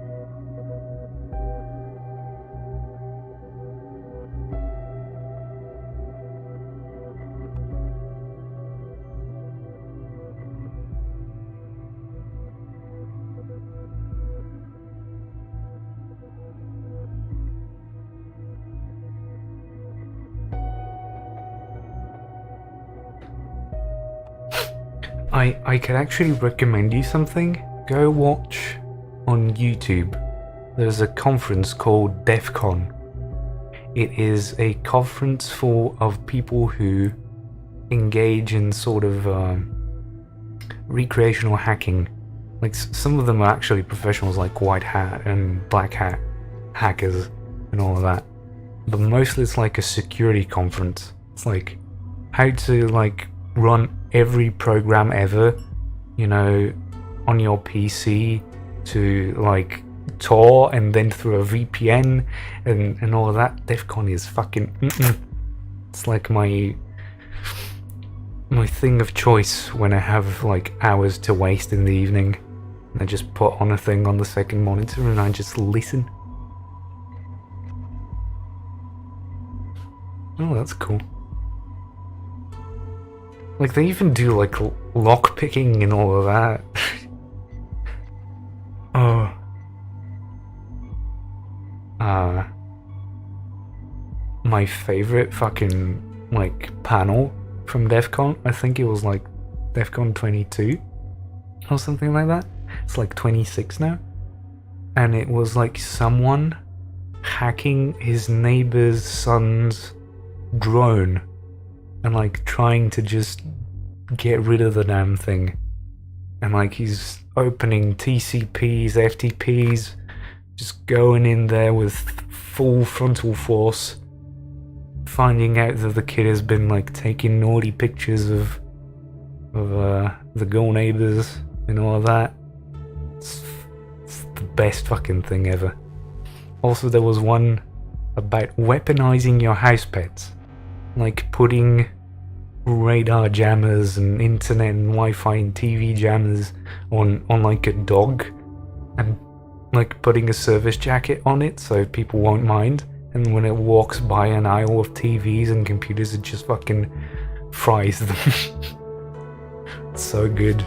I could actually recommend you something. Go watch on YouTube. There's a conference called DEF CON. It is a conference full of people who engage in sort of recreational hacking. Like some of them are actually professionals, like white hat and black hat hackers and all of that. But mostly it's like a security conference. It's like how to like run every program ever, you know, on your PC to like Tor and then through a VPN and all of that. DEF CON is fucking It's like my thing of choice when I have like hours to waste in the evening. I just put on a thing on the second monitor and I just listen. Oh, that's cool. Like they even do like lock picking and all of that. Oh. My favorite fucking like panel from DEF CON, I think it was like DEF CON 22 or something like that. It's like 26 now. And it was like someone hacking his neighbor's son's drone and like trying to just get rid of the damn thing. And like he's opening TCPs, FTPs, just going in there with full frontal force, finding out that the kid has been like taking naughty pictures of the girl neighbors and all of that. It's the best fucking thing ever. Also, there was one about weaponizing your house pets, like putting radar jammers and internet and Wi-Fi and TV jammers on like a dog, and like putting a service jacket on it so people won't mind, and when it walks by an aisle of TVs and computers it just fucking fries them. It's so good.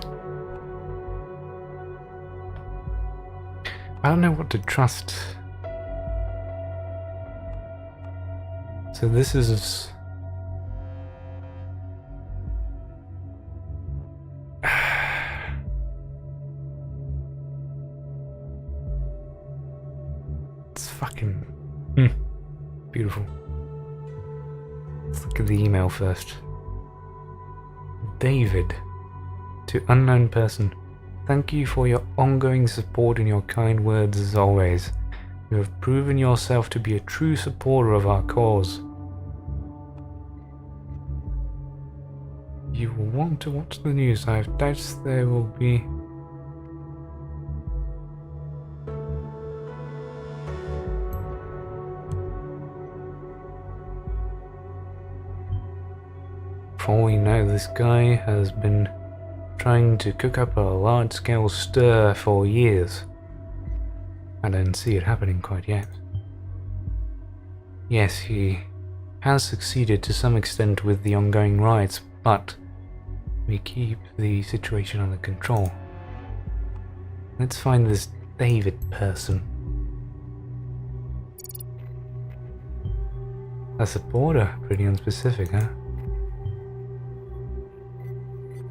I don't know what to trust. So this is it's fucking beautiful. Let's look at the email first. David, to unknown person, thank you for your ongoing support and your kind words as always. You have proven yourself to be a true supporter of our cause. You will want to watch the news. I have doubts there will be... For all we know, this guy has been trying to cook up a large-scale stir for years. I don't see it happening quite yet. Yes, he has succeeded to some extent with the ongoing riots, but we keep the situation under control. Let's find this David person. A supporter? Pretty unspecific, huh?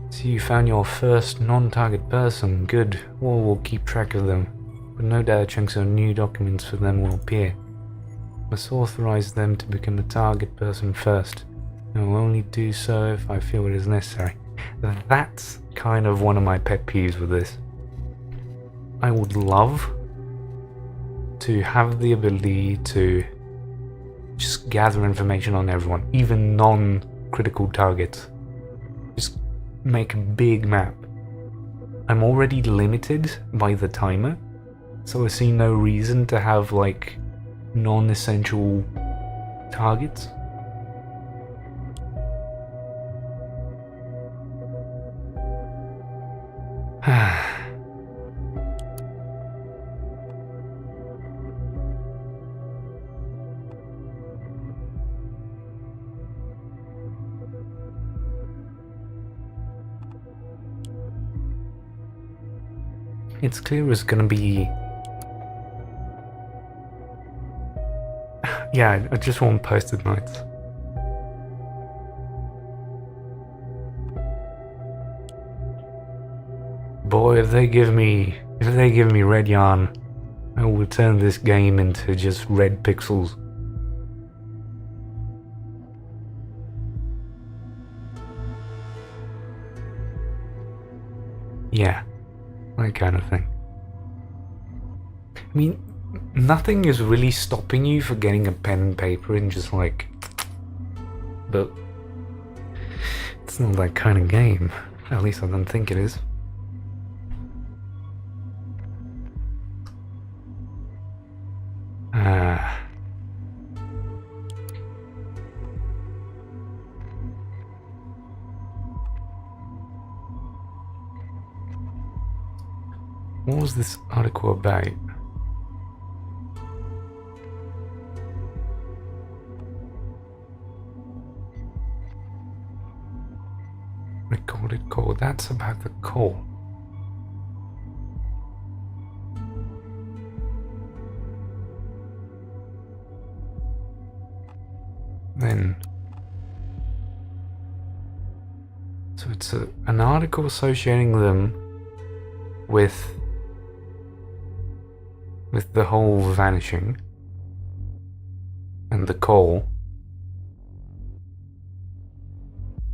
So you found your first non-target person. Good. Well, we'll keep track of them. But no data chunks or new documents for them will appear. Must authorize them to become a target person first. I will only do so if I feel it is necessary. That's kind of one of my pet peeves with this. I would love to have the ability to just gather information on everyone, even non-critical targets. Just make a big map. I'm already limited by the timer, so I see no reason to have like non-essential targets. It's clear it's gonna be... Yeah, I just want post-it notes. Boy, if they give me red yarn, I will turn this game into just red pixels. Yeah, that kind of thing. I mean, nothing is really stopping you for getting a pen and paper and just like... But it's not that kind of game. At least I don't think it is. What was this article about? Recorded call. That's about the call. Then, so it's an article associating them with the whole vanishing and the call.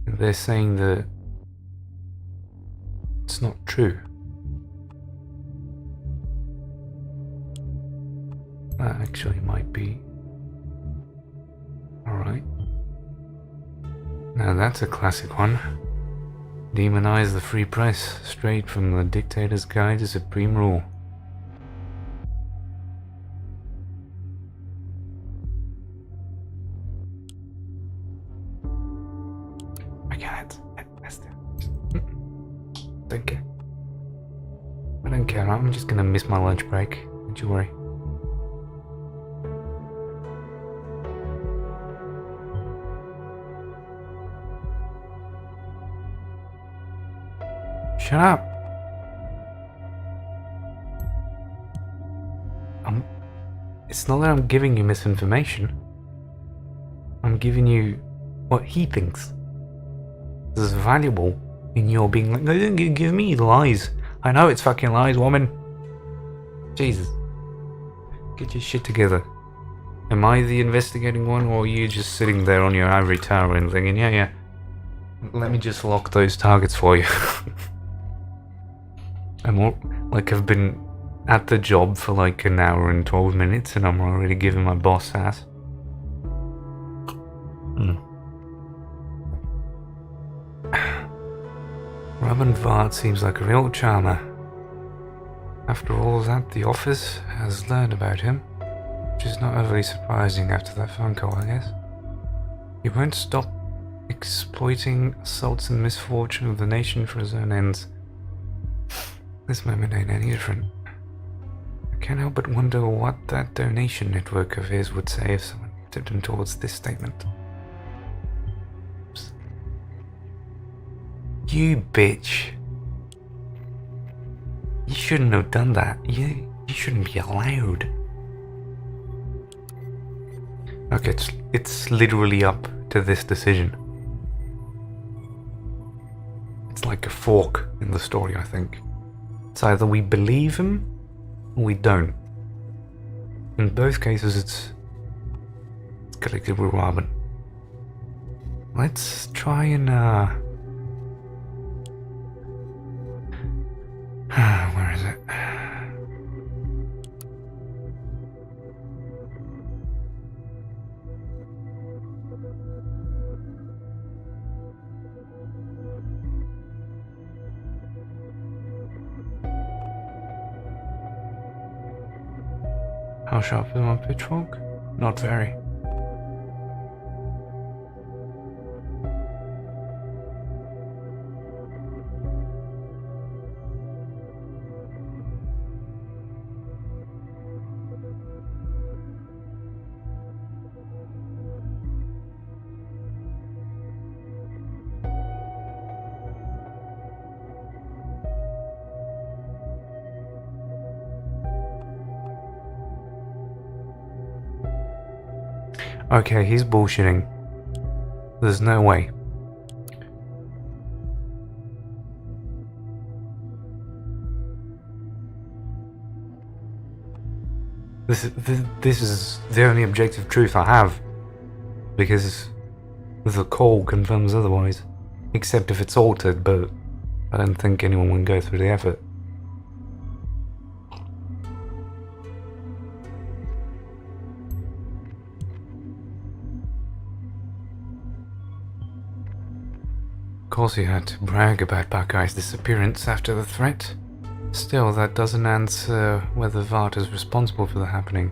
And they're saying that it's not true. That actually might be alright. Now that's a classic one. Demonize the free press, straight from the dictator's guide to supreme rule. I can't. Don't care. I don't care. I'm just gonna miss my lunch break. Don't you worry. Shut up. It's not that I'm giving you misinformation. I'm giving you what he thinks is valuable in your being like, no, don't give me lies. I know it's fucking lies, woman. Jesus. Get your shit together. Am I the investigating one, or are you just sitting there on your ivory tower and thinking, yeah, let me just lock those targets for you? I've been at the job for like an hour and 12 minutes and I'm already giving my boss sass. Robin Vart seems like a real charmer. After all that the office has learned about him, which is not overly surprising after that phone call, I guess. He won't stop exploiting assaults and misfortune of the nation for his own ends. This moment ain't any different. I can't help but wonder what that donation network of his would say if someone tipped him towards this statement. Oops. You bitch. You shouldn't have done that. You shouldn't be allowed. Okay, it's literally up to this decision. It's like a fork in the story, I think. It's either we believe him or we don't. In both cases, it's connected with Robin. Let's try and where is it? How sharp is my pitchfork? Not very. Okay, he's bullshitting. There's no way. This is the only objective truth I have, because the call confirms otherwise, except if it's altered, but I don't think anyone would go through the effort. Of course he had to brag about Buckeye's disappearance after the threat. Still, that doesn't answer whether Vart is responsible for the happening.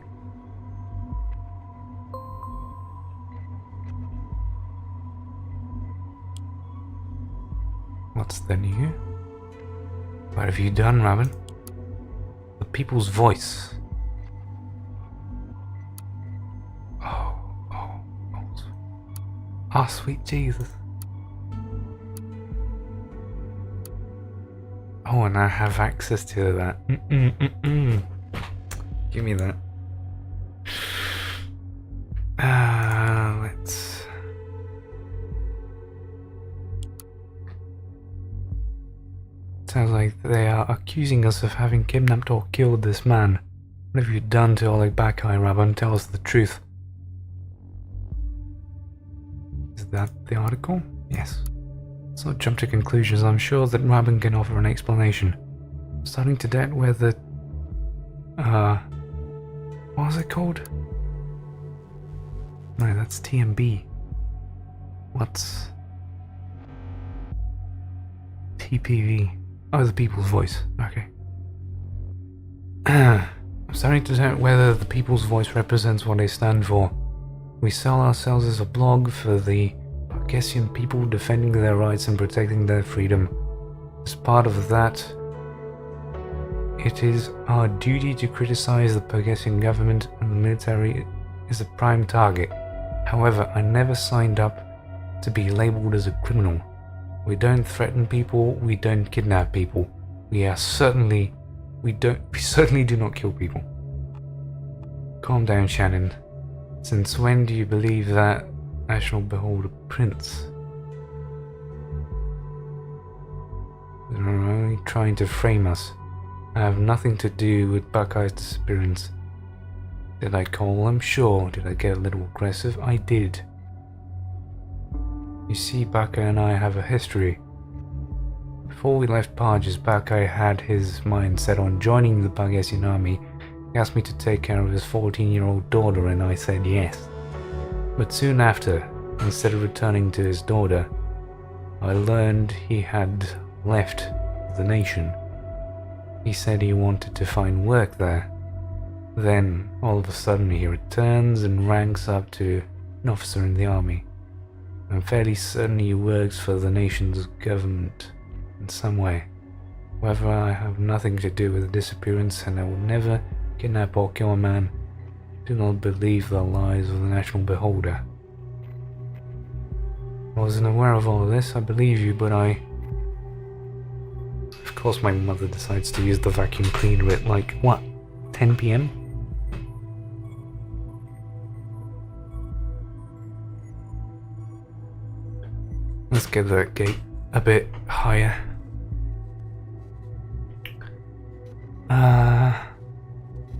What's the new? What have you done, Robin? The people's voice. Oh, sweet Jesus. Oh, and I have access to that. Give me that. Let's... Sounds like they are accusing us of having kidnapped or killed this man. What have you done to Oleg Buckeye, Rabban? Tell us the truth. Is that the article? Yes. Let's not jump to conclusions. I'm sure that Rabban can offer an explanation. I'm starting to doubt whether... what was it called? No, that's TMB. What's... TPV? Oh, the people's voice. Okay. I'm starting to doubt whether the people's voice represents what they stand for. We sell ourselves as a blog for the Parkesian people defending their rights and protecting their freedom. As part of that, it is our duty to criticize the Parkesian government, and the military is a prime target. However, I never signed up to be labeled as a criminal. We don't threaten people, we don't kidnap people. We certainly do not kill people. Calm down, Shannon. Since when do you believe that I shall behold a prince? They're only trying to frame us. I have nothing to do with Buckeye's disappearance. Did I call him? Sure. Did I get a little aggressive? I did. You see, Buckeye and I have a history. Before we left Parges, Buckeye had his mind set on joining the Parkesian army. He asked me to take care of his 14-year-old daughter, and I said yes. But soon after, instead of returning to his daughter, I learned he had left the nation. He said he wanted to find work there. Then, all of a sudden, he returns and ranks up to an officer in the army. I'm fairly certain he works for the nation's government in some way. However, I have nothing to do with the disappearance, and I will never kidnap or kill a man. Do not believe the lies of the National Beholder. I wasn't aware of all of this, I believe you, but I... Of course my mother decides to use the vacuum cleaner at like, what, 10 PM? Let's get that gate a bit higher.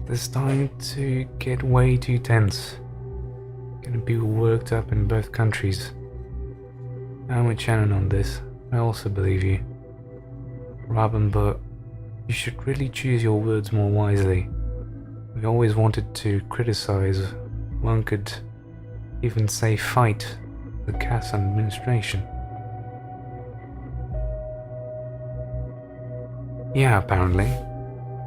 They're starting to get way too tense. Getting people worked up in both countries. I'm with Shannon on this. I also believe you, Robin, but you should really choose your words more wisely. We always wanted to criticize. One could even say fight the Cass administration. Yeah, apparently.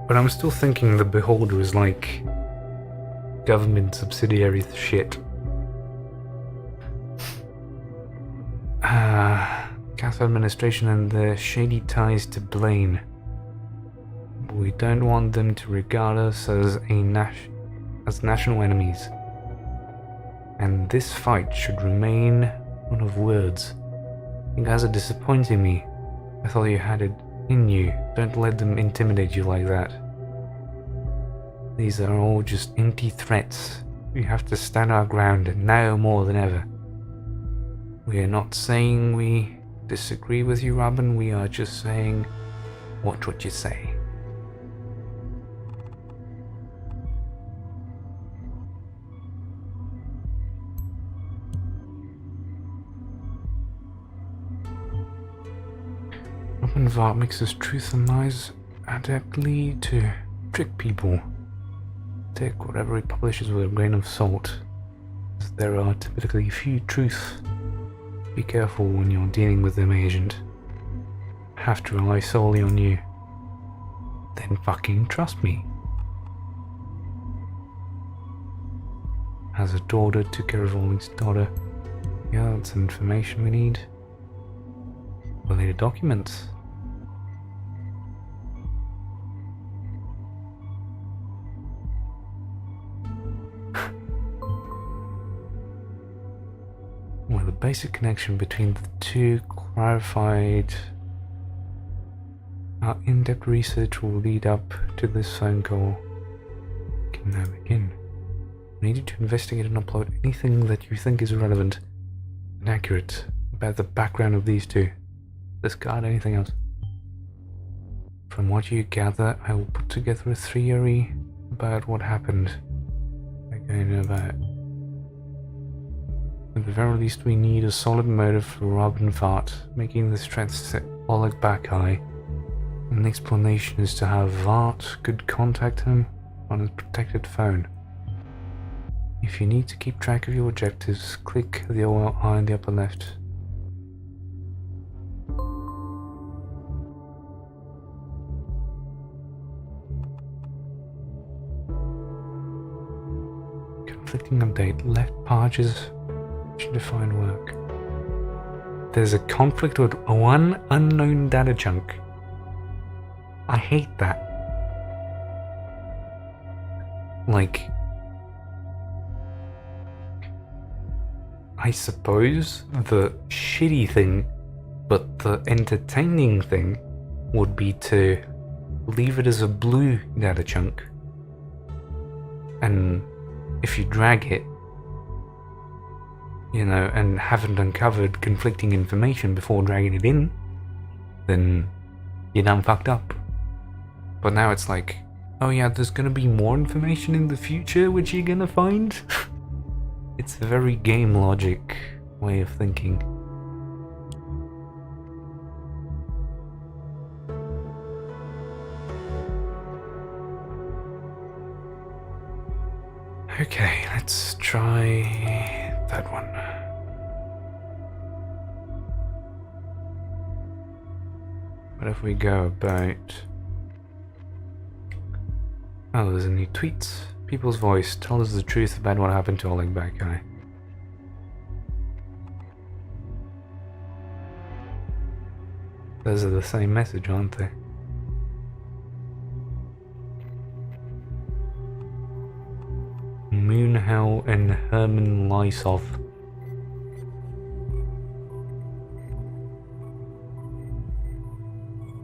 But I'm still thinking the Beholder is like government subsidiary shit. Cass administration and their shady ties to Blaine. We don't want them to regard us as national enemies. And this fight should remain one of words. You guys are disappointing me. I thought you had it in you. Don't let them intimidate you like that. These are all just empty threats. We have to stand our ground now more than ever. We are not saying we disagree with you, Robin. We are just saying, watch what you say. And Vart mixes truth and lies adeptly to trick people. Take whatever he publishes with a grain of salt, as there are typically few truths. Be careful when you're dealing with them, agent. Have to rely solely on you. Then fucking trust me. Has a daughter, took care of Ollie's daughter. Yeah, that's information we need. Related documents. Well, the basic connection between the two clarified. Our in-depth research will lead up to this phone call. We can now begin. I need you to investigate and upload anything that you think is relevant and accurate about the background of these two. Discard anything else. From what you gather, I will put together a theory about what happened. At the very least, we need a solid motive for Rob and Vart, making this set Oleg Bakai. An explanation is to how Vart could contact him on his protected phone. If you need to keep track of your objectives, click the Orwell eye in the upper left. Conflicting update. Left pages should define work. There's a conflict with one unknown data chunk. I hate that. Like, I suppose the shitty thing, but the entertaining thing would be to leave it as a blue data chunk. And if you drag it, you know, and haven't uncovered conflicting information before dragging it in, then you're done fucked up. But now it's like, oh yeah, there's gonna be more information in the future which you're gonna find? It's a very game logic way of thinking. Okay, let's try that one. What if we go about... Oh, there's a new tweet. People's voice. Tell us the truth about what happened to Oleg Bakai. Those are the same message, aren't they? Moonhell and Herman Lysov.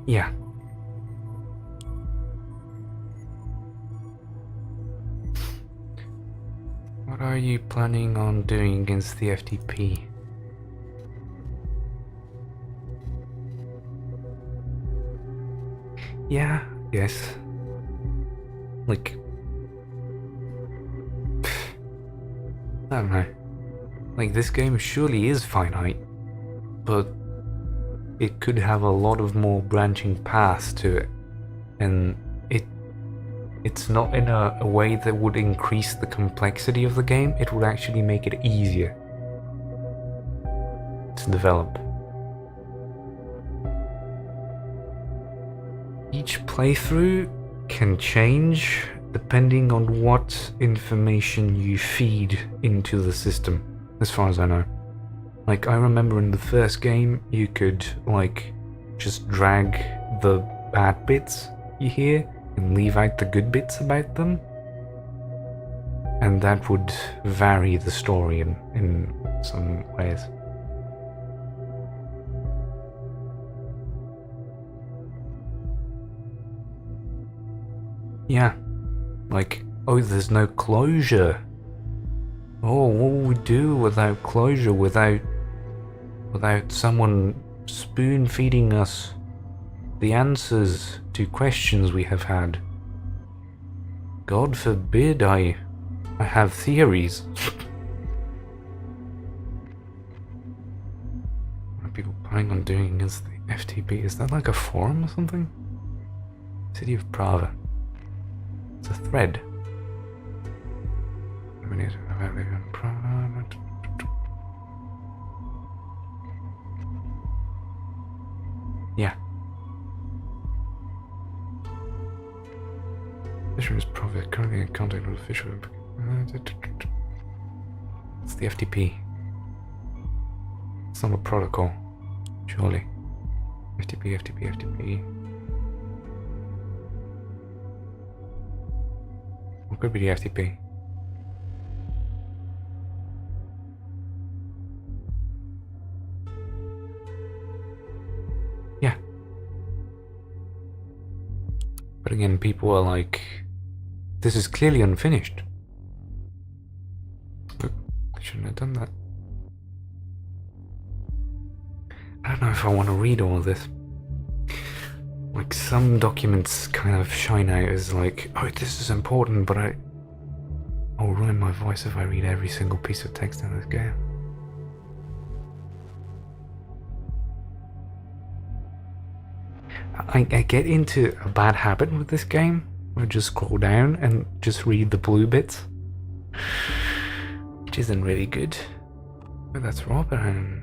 Yeah. What are you planning on doing against the FTP? Yeah, yes. Like... I don't know. Like, this game surely is finite, but it could have a lot of more branching paths to it, and it's not in a way that would increase the complexity of the game. It would actually make it easier to develop. Each playthrough can change depending on what information you feed into the system, as far as I know. Like, I remember in the first game, you could, like, just drag the bad bits you hear and leave out the good bits about them. And that would vary the story in some ways. Yeah. Like, oh, there's no closure. Oh, what will we do without closure, without someone spoon-feeding us the answers to questions we have had? God forbid I have theories. People planning on doing against the FTP? Is that like a forum or something? City of Prava. It's a thread. Yeah. Fisherman's Prophet currently in contact with fishermen. It's the FTP. It's not a protocol, surely. FTP, FTP, FTP. What could be the FTP? Yeah. But again, people are like, this is clearly unfinished. Look, I shouldn't have done that. I don't know if I want to read all of this. Like, some documents kind of shine out as like, oh, this is important, but I'll ruin my voice if I read every single piece of text in this game. I get into a bad habit with this game, where I just scroll down and just read the blue bits, which isn't really good. But that's Robin.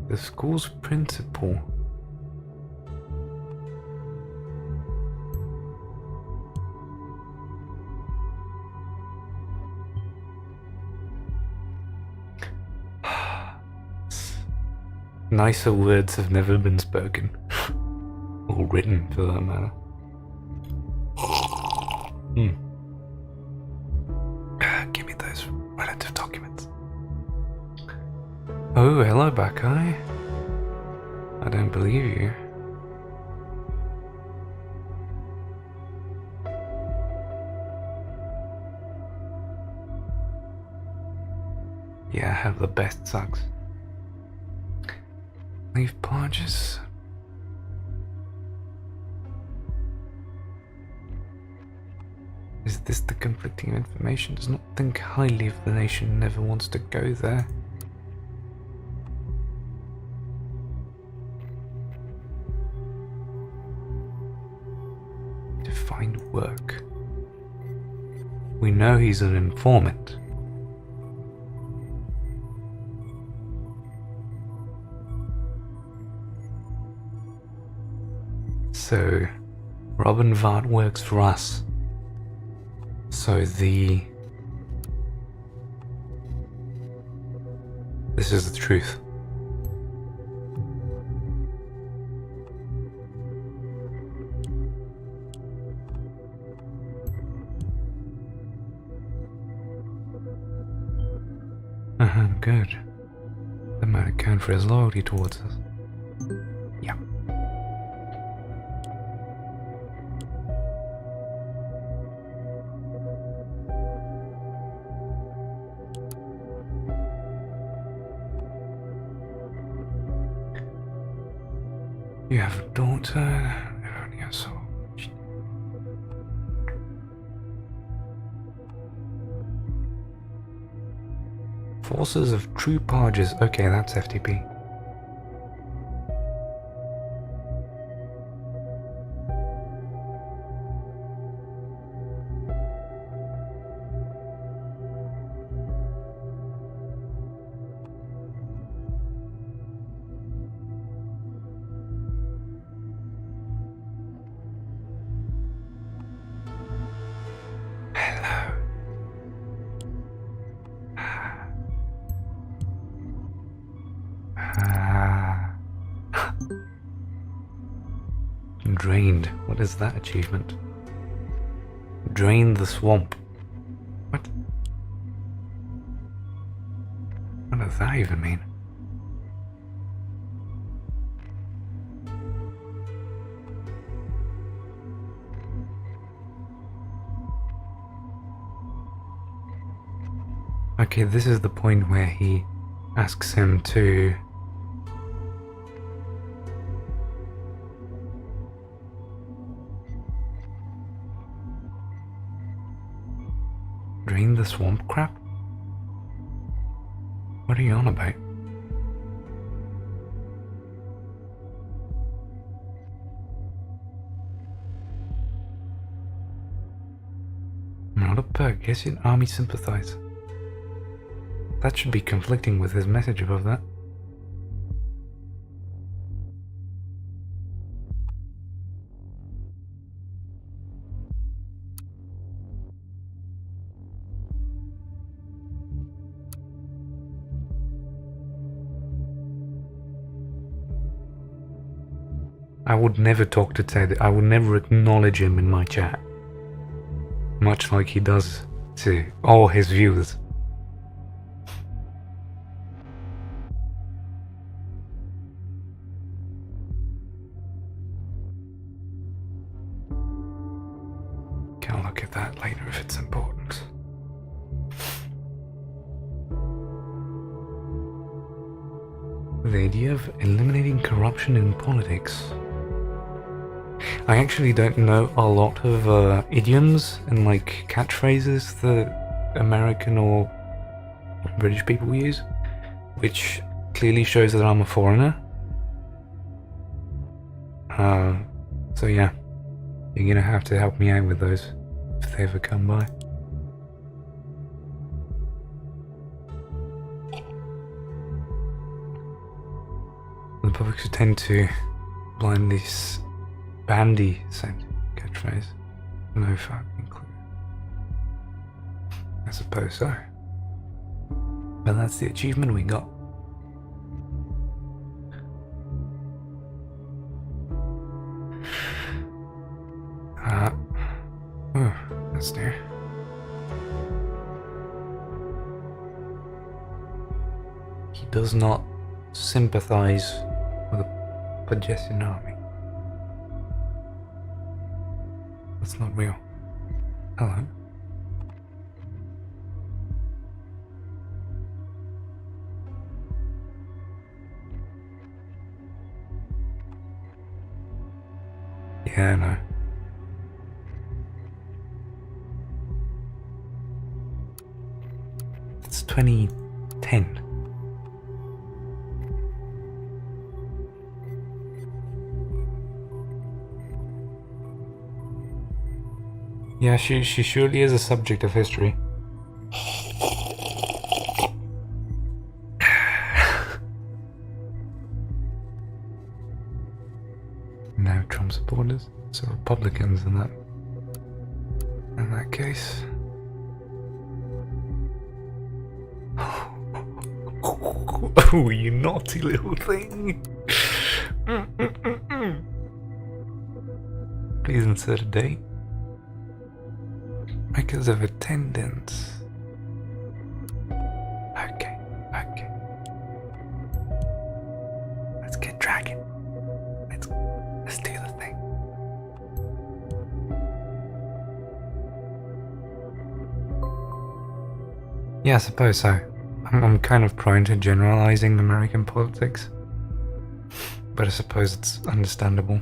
The school's principal. Nicer words have never been spoken. Or written, for that matter. Give me those relative documents. Oh, hello, Bakai. I don't believe you. Yeah, I have the best socks. Leaf Podges. Is this the conflicting information? Does not think highly of the nation, never wants to go there. To find work. We know he's an informant. So, Robin Vart works for us. So this is the truth. Good. That might account for his loyalty towards us. Yeah. You have a daughter, only a soul. Forces of True Podges. Okay, that's FTP. Drained. What is that achievement? Drain the swamp. What? What does that even mean? Okay, this is the point where he asks him to drain the swamp crap? What are you on about? Not a Burgessian army sympathizer. That should be conflicting with his message above that. I would never talk to Ted. I would never acknowledge him in my chat. Much like he does to all his viewers. Can look at that later if it's important. The idea of eliminating corruption in politics. I actually don't know a lot of idioms and like catchphrases that American or British people use, which clearly shows that I'm a foreigner. So yeah, you're gonna have to help me out with those if they ever come by. The public should tend to blindly bandy said catchphrase. No fucking clue. I suppose so. But that's the achievement we got. Oh, that's new. He does not sympathize with the Burgessian army. That's not real. Hello. Yeah, I know. It's 2010. Yeah, she surely is a subject of history. No Trump supporters, so Republicans in that case. Oh, you naughty little thing. Please insert a date. Records of attendance. Okay. Let's get dragging. Let's do the thing. Yeah, I suppose so. I'm kind of prone to generalizing American politics, but I suppose it's understandable.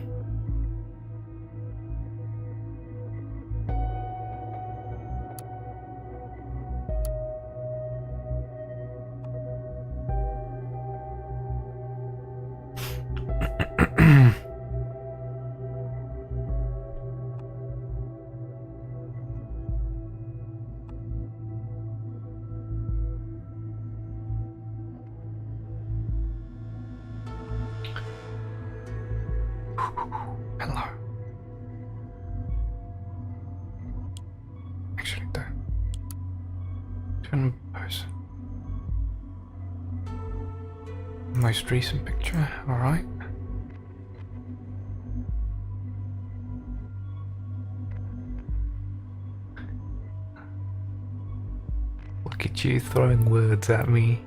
Hello. Actually, don't. Different person. Most recent picture, alright. Look at you throwing words at me.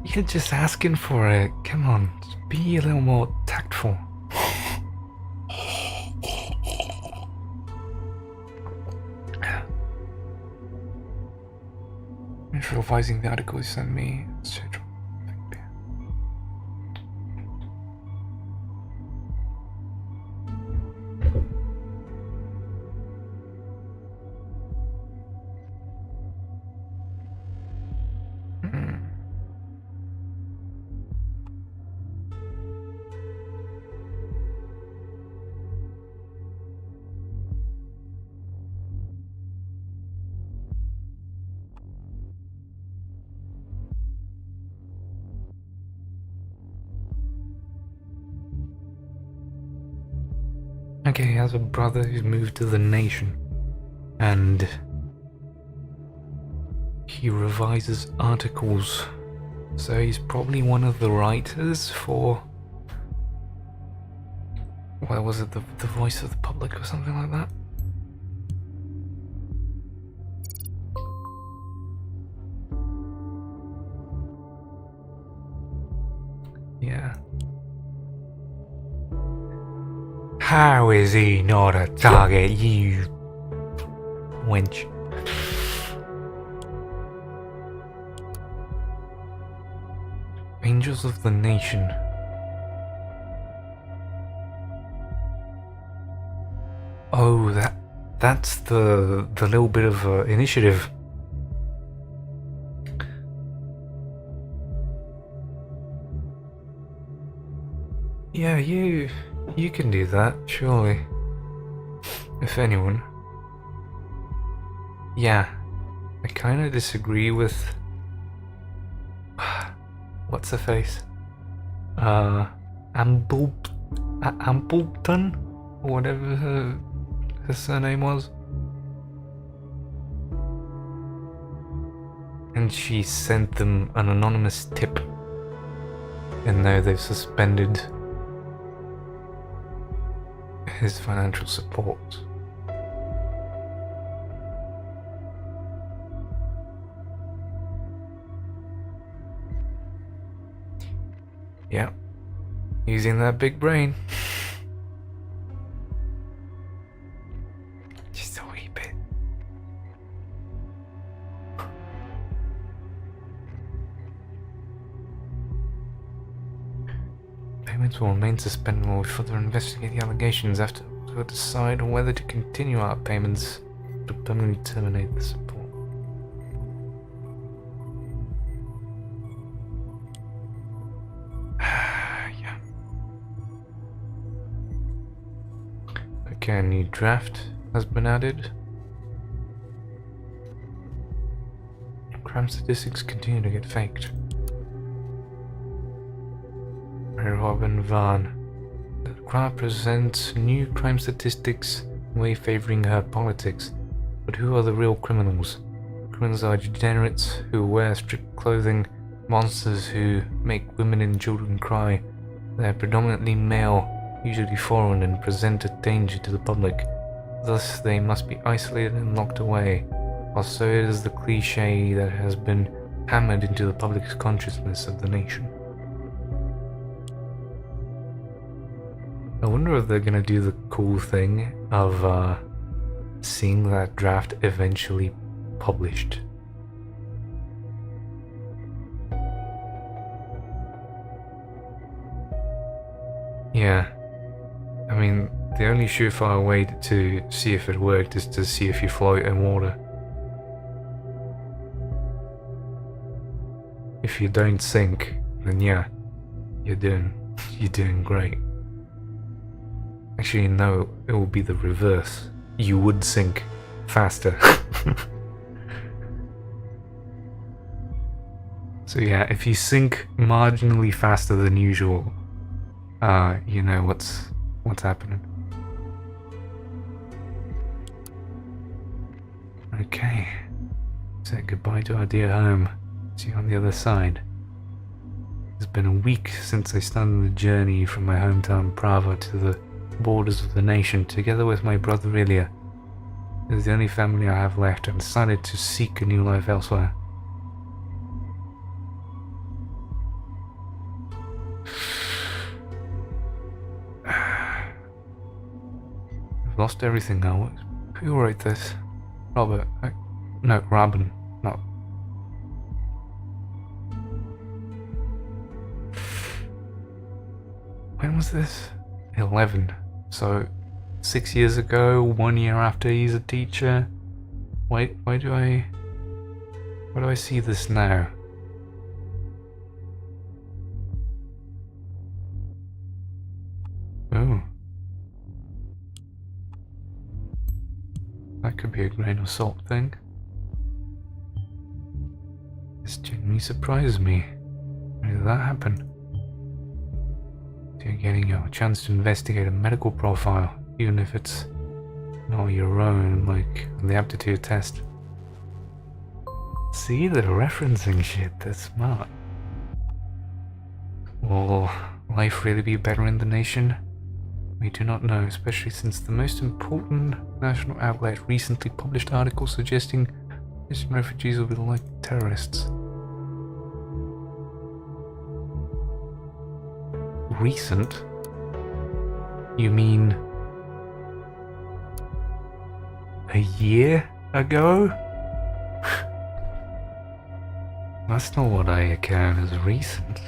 You're just asking for it. Come on, just be a little more tactful. Finish revising the article you sent me, etc. Okay, he has a brother who's moved to the nation, and he revises articles, so he's probably one of the writers for, what was it, the Voice of the Public or something like that? Yeah. How is he not a target, you wench? Angels of the Nation. Oh, that's the little bit of initiative. Yeah, you can do that, surely. If anyone. Yeah, I kind of disagree with what's her face? Ambleton? Or whatever her surname was. And she sent them an anonymous tip. And now they've suspended his financial support. Yeah, using that big brain. Just a wee bit. Payments will remain suspended while we further investigate the allegations. After we'll decide on whether to continue our payments or permanently terminate the support. Yeah. Okay, a new draft has been added. Crime statistics continue to get faked. Robin Van. The crowd presents new crime statistics in a way favoring her politics. But who are the real criminals? Criminals are degenerates who wear strict clothing, monsters who make women and children cry. They are predominantly male, usually foreign, and present a danger to the public. Thus, they must be isolated and locked away. Also, it is the cliché that has been hammered into the public's consciousness of the nation. I wonder if they're gonna do the cool thing of seeing that draft eventually published. Yeah, I mean, the only surefire way to see if it worked is to see if you float in water. If you don't sink, then yeah, you're doing great. Actually, no, it will be the reverse. You would sink faster. So yeah, if you sink marginally faster than usual, you know what's happening. Okay, say goodbye to our dear home. See you on the other side. It's been a week since I started the journey from my hometown Prava to the borders of the nation, together with my brother Ilya. It is the only family I have left, and decided to seek a new life elsewhere. I've lost everything now. Who wrote this? Robert. No, Robin. Not. When was this? 11. So 6 years ago, 1 year after he's a teacher. Why do I see this now? Oh. That could be a grain of salt thing. This genuinely surprises me. How did that happen? You're getting a chance to investigate a medical profile, even if it's not your own, like the aptitude test. See, they're referencing shit, they're smart. Will life really be better in the nation? We do not know, especially since the most important national outlet recently published articles suggesting Christian refugees will be like terrorists. Recent? You mean a year ago? That's not what I account as recent.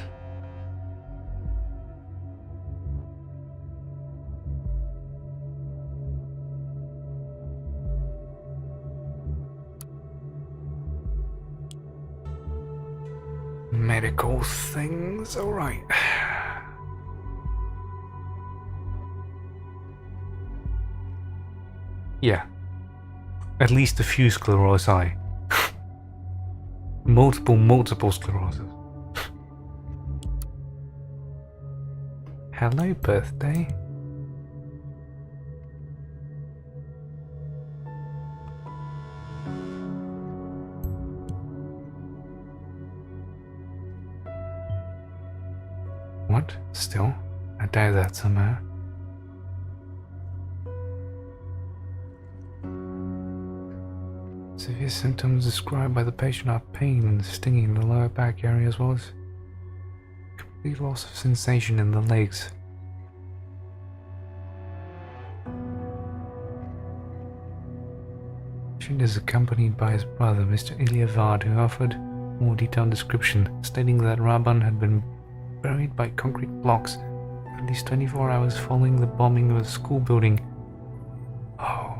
Medical things, alright. Yeah. At least a few sclerosi. multiple sclerosis. Hello, birthday. What? Still? I doubt that somehow. Severe symptoms described by the patient are pain and stinging in the lower back area as well as complete loss of sensation in the legs. Patient is accompanied by his brother, Mr. Ilyavad, who offered more detailed description, stating that Raban had been buried by concrete blocks for at least 24 hours following the bombing of a school building. Oh.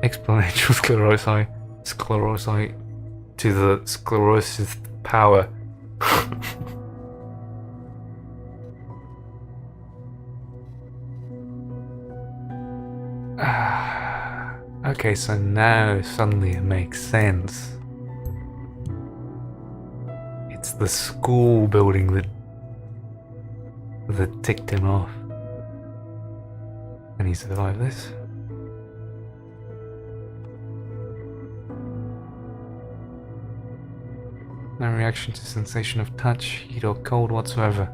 Exponential sclerosi to the sclerosis power. Okay, so now suddenly it makes sense. It's the school building that ticked him off. And he survived this. No reaction to sensation of touch, heat or cold whatsoever.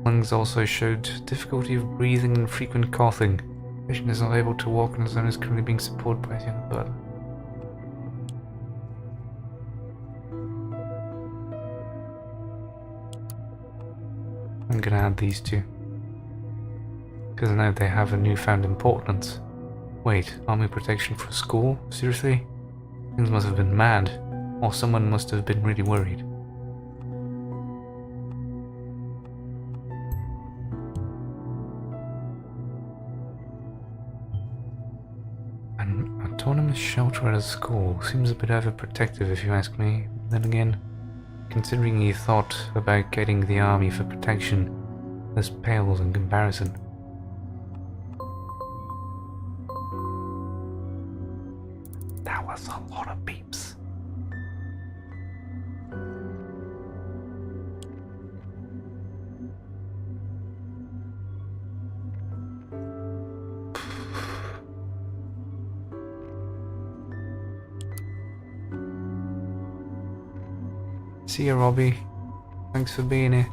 Lungs also showed difficulty of breathing and frequent coughing. Patient is not able to walk on his own, is currently being supported by his younger brother. I'm gonna add these two, because I know they have a newfound importance. Wait, army protection for school? Seriously? Things must have been mad. Or someone must have been really worried. An autonomous shelter at a school seems a bit overprotective if you ask me. Then again, considering he thought about getting the army for protection, this pales in comparison. That was a lot of beeps. See ya, Robbie. Thanks for being here.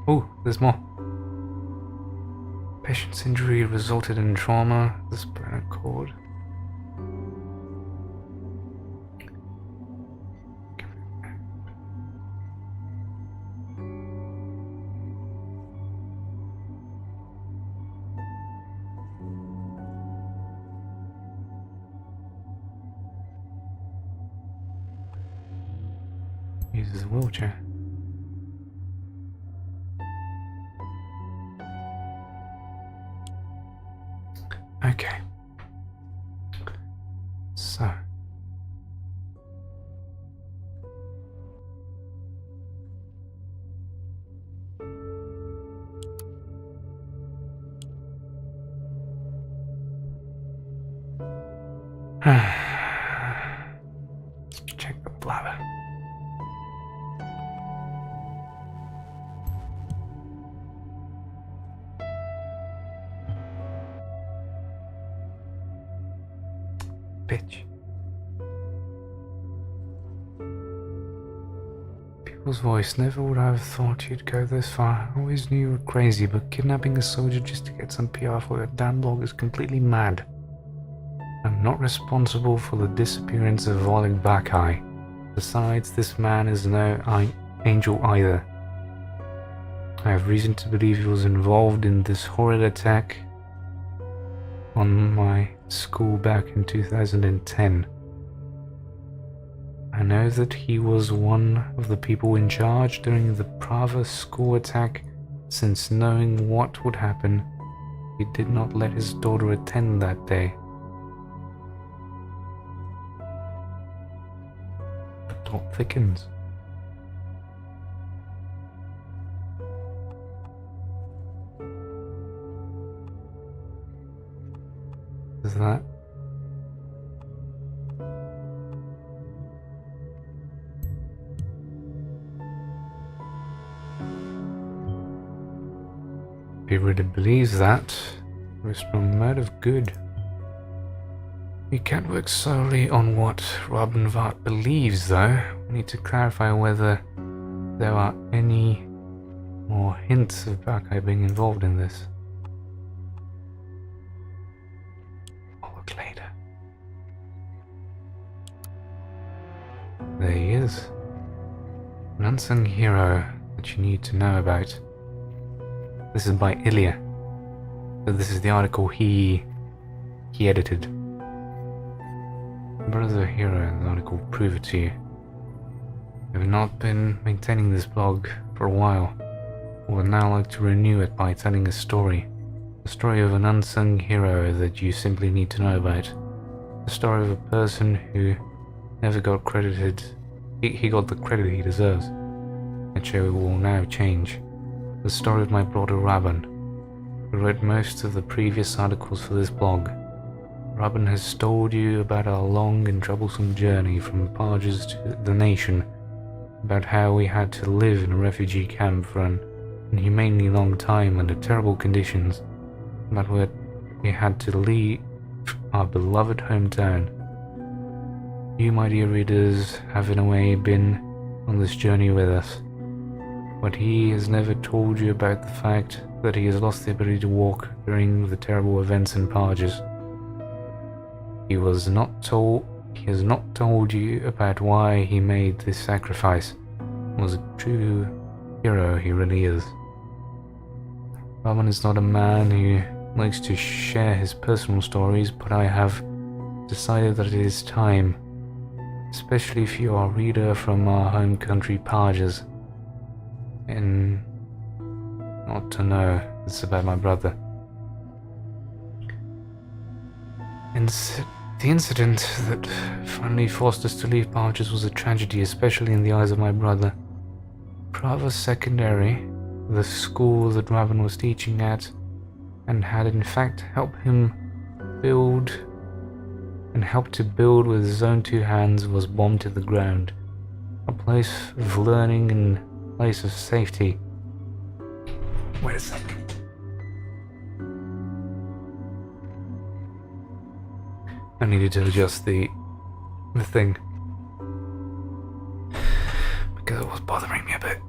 Oh, there's more. Patient's injury resulted in trauma, the spinal cord. Uses a wheelchair. So. Let's check the bladder. Bitch. People's voice. Never would I have thought you'd go this far. I always knew you were crazy, but kidnapping a soldier just to get some PR for your damn blog is completely mad. I'm not responsible for the disappearance of Oleg Bakai. Besides, this man is no angel either. I have reason to believe he was involved in this horrid attack on my school back in 2010. I know that he was one of the people in charge during the Prava school attack, since knowing what would happen, he did not let his daughter attend that day. The plot thickens. Is that? If he really believes that, there is no motive good. We can't work solely on what Robin Vart believes, though. We need to clarify whether there are any more hints of Bakai being involved in this. I'll look later. There he is. An unsung hero that you need to know about. This is by Ilya. So this is the article he edited. Brother Hero, the article prove it to you. I have not been maintaining this blog for a while. I would now like to renew it by telling a story. The story of an unsung hero that you simply need to know about. The story of a person who never got credited. He got the credit he deserves. Which will now change. The story of my brother Rabban, who wrote most of the previous articles for this blog. Rabban has told you about our long and troublesome journey from Parges to the nation, about how we had to live in a refugee camp for an inhumanely long time under terrible conditions, about what we had to leave our beloved hometown. You, my dear readers, have in a way been on this journey with us. But he has never told you about the fact that he has lost the ability to walk during the terrible events in Parges. He has not told you about why he made this sacrifice. Was a true hero he really is. Robin is not a man who likes to share his personal stories, but I have decided that it is time, especially if you are a reader from our home country Parges, and not to know this about my brother. The incident that finally forced us to leave Parges was a tragedy, especially in the eyes of my brother. Prava Secondary, the school that Rabin was teaching at, and had in fact helped him build and helped to build with his own two hands, was bombed to the ground. A place of learning and place of safety. Wait a second. I needed to adjust the thing because it was bothering me a bit.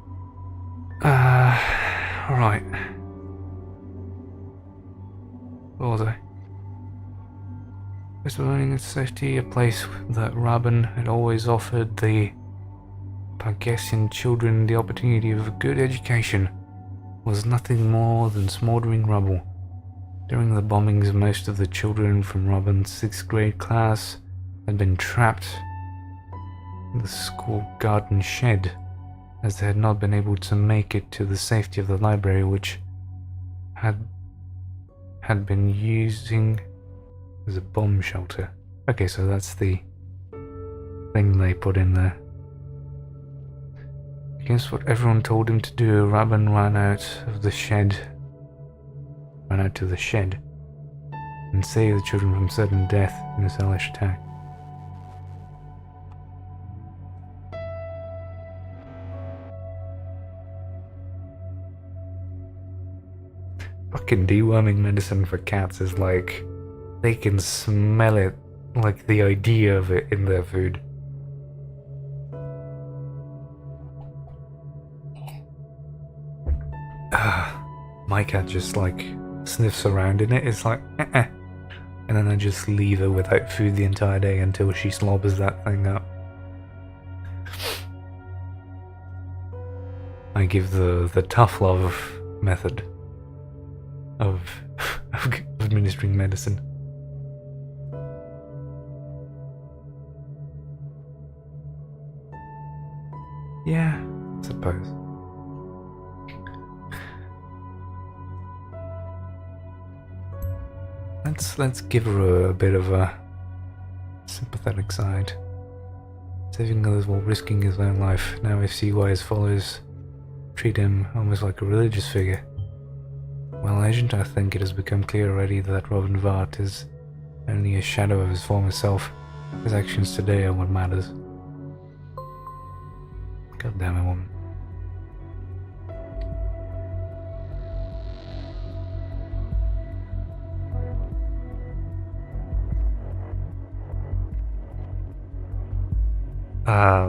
Alright. What was I? Place of learning and safety, a place that Rabin had always offered the Pargesian children the opportunity of a good education, was nothing more than smouldering rubble. During the bombings, most of the children from Robin's 6th grade class had been trapped in the school garden shed, as they had not been able to make it to the safety of the library, which had been using as a bomb shelter. Okay, so that's the thing they put in there. Against what everyone told him to do, Rabban ran out to the shed and saved the children from certain death in this hellish attack. Fucking deworming medicine for cats is like, they can smell it, like the idea of it in their food. My cat just like sniffs around in it. It's like, and then I just leave her without food the entire day until she slobbers that thing up. I give the tough love method of administering medicine. Yeah, I suppose. Let's give her a bit of a sympathetic side. Saving others while risking his own life. Now I see why his followers treat him almost like a religious figure. Well, Agent, I think it has become clear already that Robin Vart is only a shadow of his former self. His actions today are what matters. God damn it, woman.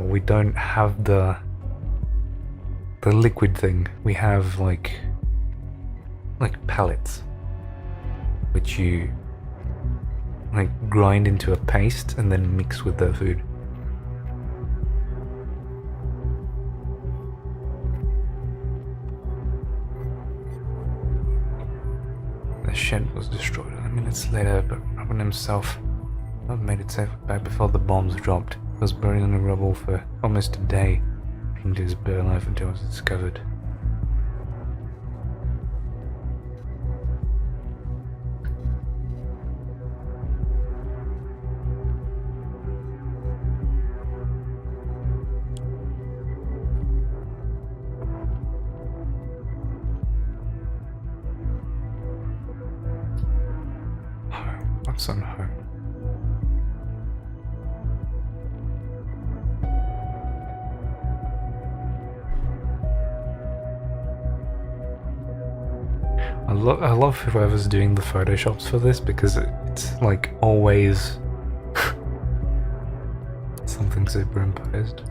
We don't have the liquid thing. We have like pellets, which you like grind into a paste and then mix with the food. The shed was destroyed 11 minutes later, but Robin himself had made it safe back before the bombs dropped. He was buried in the rubble for almost a day, into his bare life until it was discovered. Home. What's on home? I love whoever's doing the photoshops for this, because it's like always something superimposed.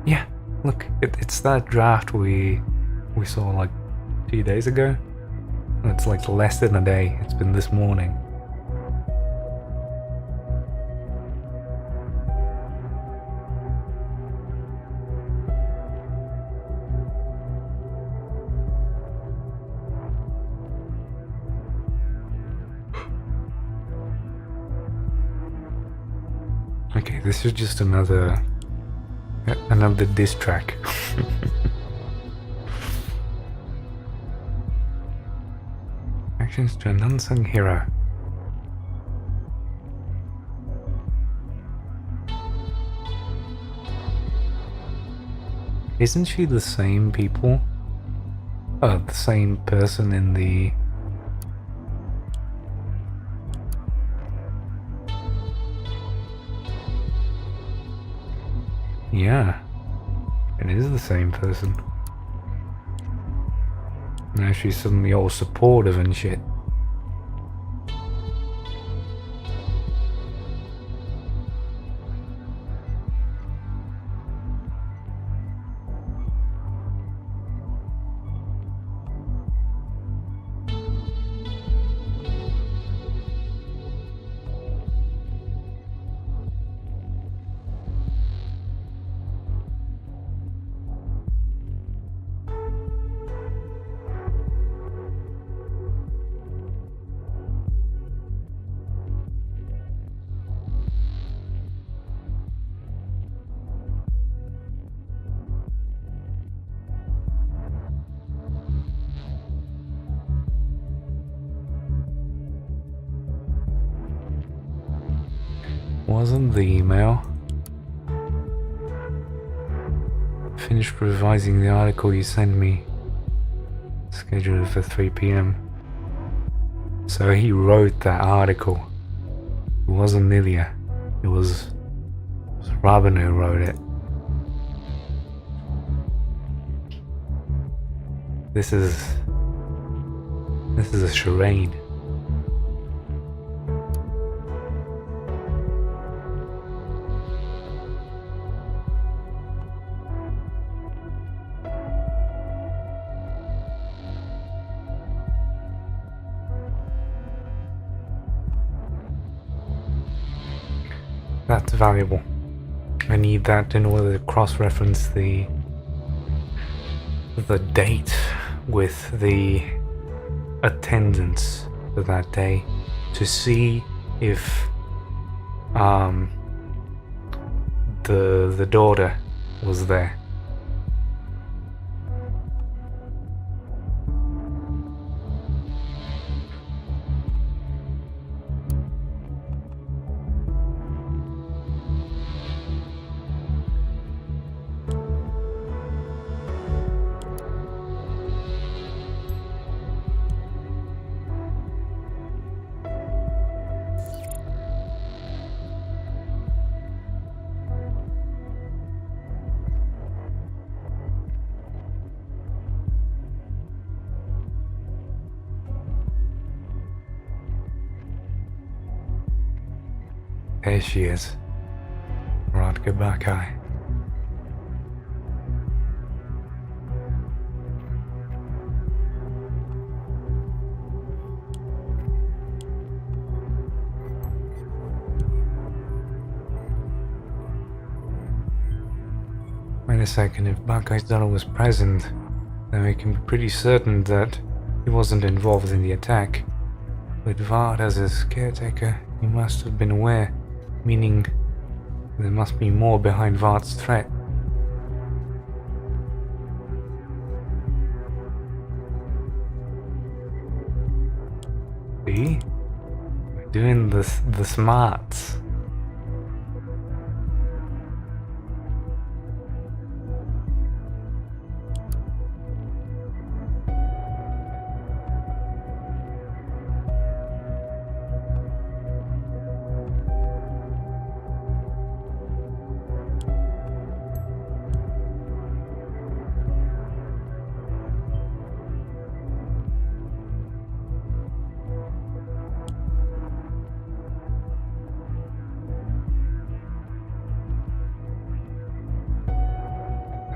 Yeah, look, it's that draft we saw like a few days ago. It's like less than a day. It's been this morning. Okay, this is just another diss track. Actions to an unsung hero. Isn't she the same people? Oh, the same person in the... Yeah, it is the same person. Now she's suddenly all supportive and shit. wasn't the email. Finished revising the article you sent me. Scheduled for 3 p.m. So he wrote that article. It wasn't Lilia. It was Robin who wrote it. This is a charade. That's valuable. I need that in order to cross-reference the date with the attendance for that day to see if the daughter was there. There she is. Right, go back, I. Wait a second, if Buckeye's daughter was present, then we can be pretty certain that he wasn't involved in the attack. With Vard as his caretaker, he must have been aware, meaning there must be more behind Vard's threat. See? We're doing the smarts.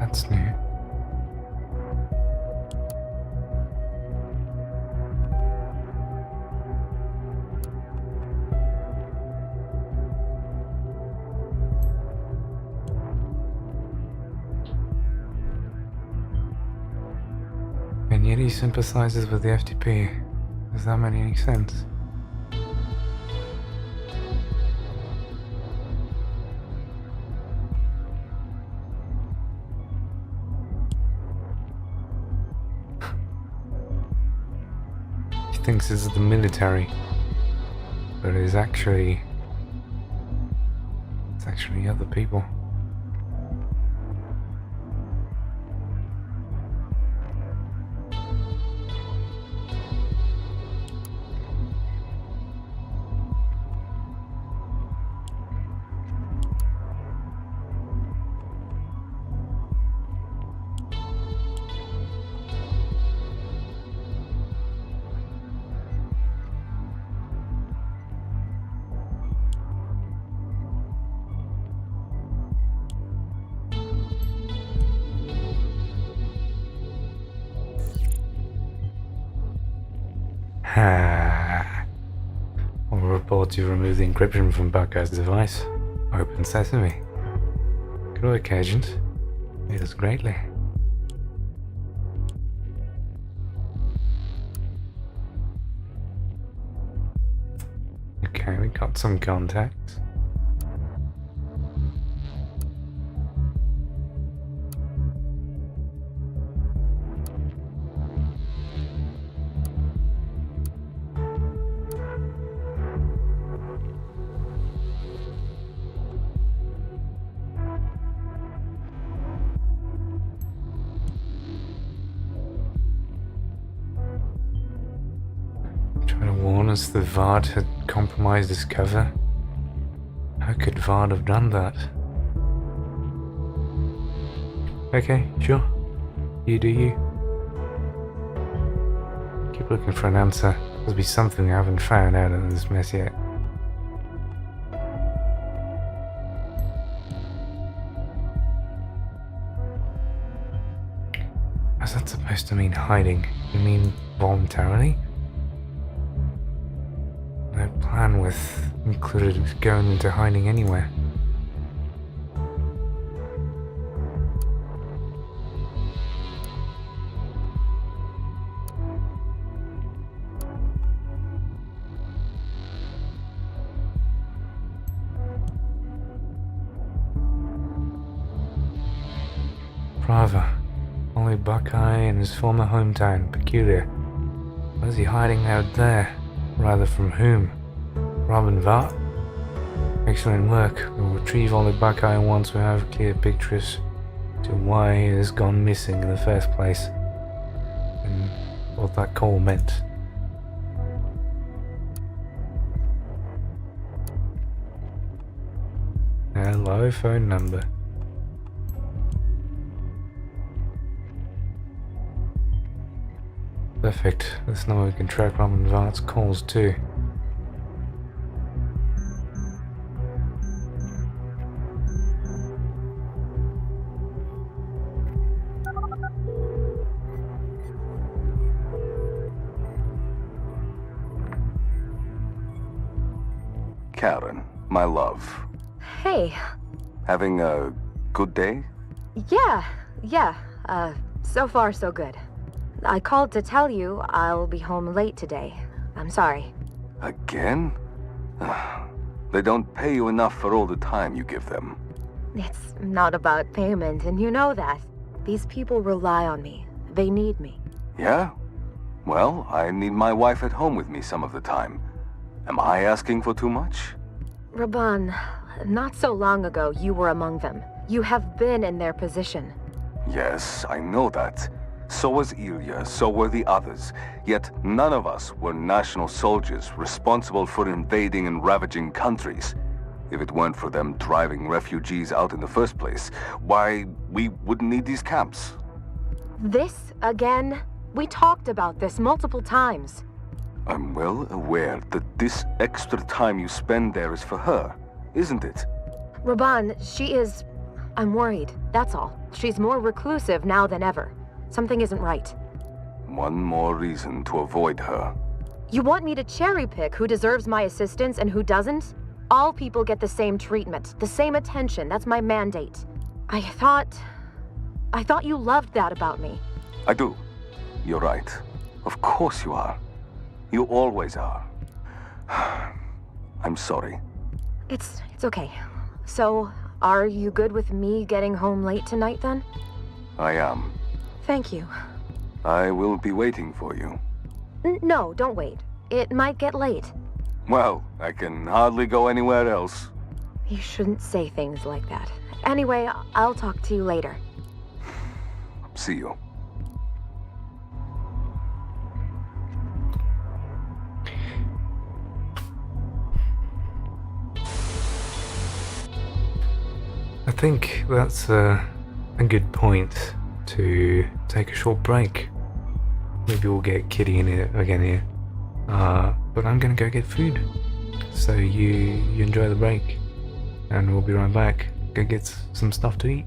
That's new. And yet he sympathizes with the FTP. Does that make any sense? Thinks it's the military, but it's actually other people. I'll report you remove the encryption from Buckeye's device. Open sesame. Good work, Agent. Aid us greatly. Okay, we got some contacts. chance that Vard had compromised his cover? How could Vard have done that? Okay, sure. You do you. Keep looking for an answer. There'll be something I haven't found out of this mess yet. What's that supposed to mean, hiding? You mean voluntarily? No plan with included going into hiding anywhere. Brava. Only Buckeye in his former hometown, Peculiar. What is he hiding out there? Rather, from whom? Robin Vart? Excellent work. We'll retrieve all the Buckeye once we have clear pictures to why he has gone missing in the first place. And what that call meant. Hello, phone number. Perfect. This now we can track Robin Vart's calls too. Karen, my love. Hey. Having a good day? Yeah. So far so good. I called to tell you I'll be home late today. I'm sorry. Again? They don't pay you enough for all the time you give them. It's not about payment, and you know that. These people rely on me. They need me. Yeah? Well, I need my wife at home with me some of the time. Am I asking for too much? Raban, not so long ago you were among them. You have been in their position. Yes, I know that. So was Ilya, so were the others. Yet none of us were national soldiers responsible for invading and ravaging countries. If it weren't for them driving refugees out in the first place, why, we wouldn't need these camps. This again? We talked about this multiple times. I'm well aware that this extra time you spend there is for her, isn't it? Raban, she is... I'm worried, that's all. She's more reclusive now than ever. Something isn't right. One more reason to avoid her. You want me to cherry pick who deserves my assistance and who doesn't? All people get the same treatment, the same attention. That's my mandate. I thought you loved that about me. I do. You're right. Of course you are. You always are. I'm sorry. It's okay. So, are you good with me getting home late tonight then? I am. Thank you. I will be waiting for you. No, don't wait. It might get late. Well, I can hardly go anywhere else. You shouldn't say things like that. Anyway, I'll talk to you later. See you. I think that's a good point to take a short break. Maybe we'll get Kitty in here again here. But I'm gonna go get food. So you enjoy the break, and we'll be right back. Go get some stuff to eat.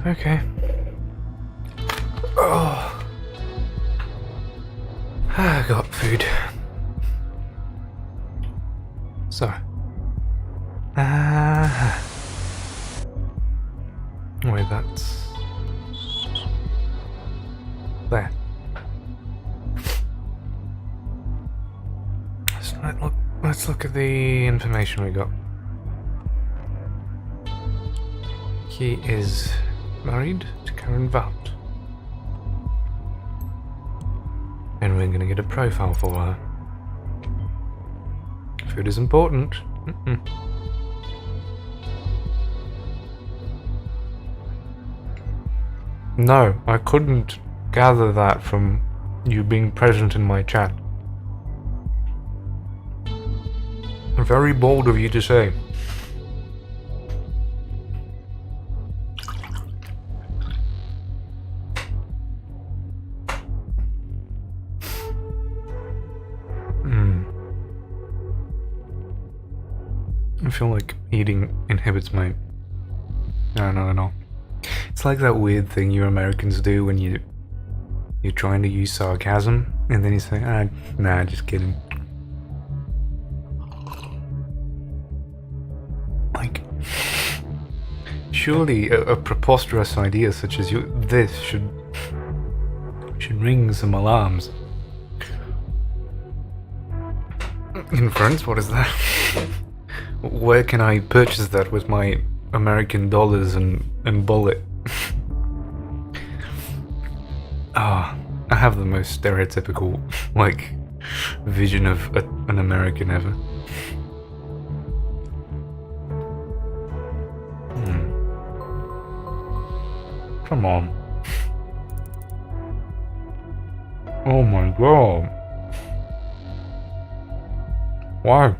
Okay. Oh. I got food. So. Wait, that's... there. Let's look at the information we got. He is married to Karen Vout. And we're gonna get a profile for her. Food is important. No, I couldn't gather that from you being present in my chat. Very bold of you to say. I feel like eating inhibits my... No. It's like that weird thing you Americans do when you're trying to use sarcasm, and then you say, nah, just kidding. Like, surely a preposterous idea such as this should ring some alarms. Inference? What is that? Where can I purchase that with my American dollars and bullet? I have the most stereotypical, like, vision of an American ever. Come on. Oh my god. Why?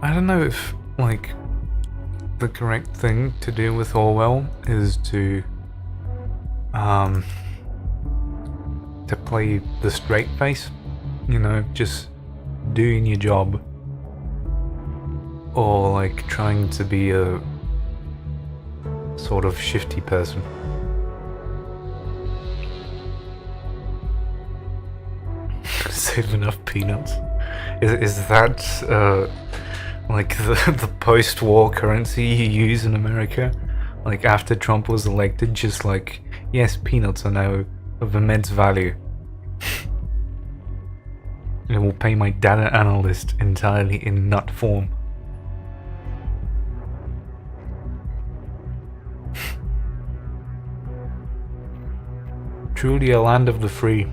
I don't know if, like, the correct thing to do with Orwell is to play the straight face, you know, just doing your job, or like trying to be a sort of shifty person. Save enough peanuts. Is that like the post-war currency you use in America? Like after Trump was elected, just like, yes, peanuts are now of immense value. And it will pay my data analyst entirely in nut form. Truly a land of the free.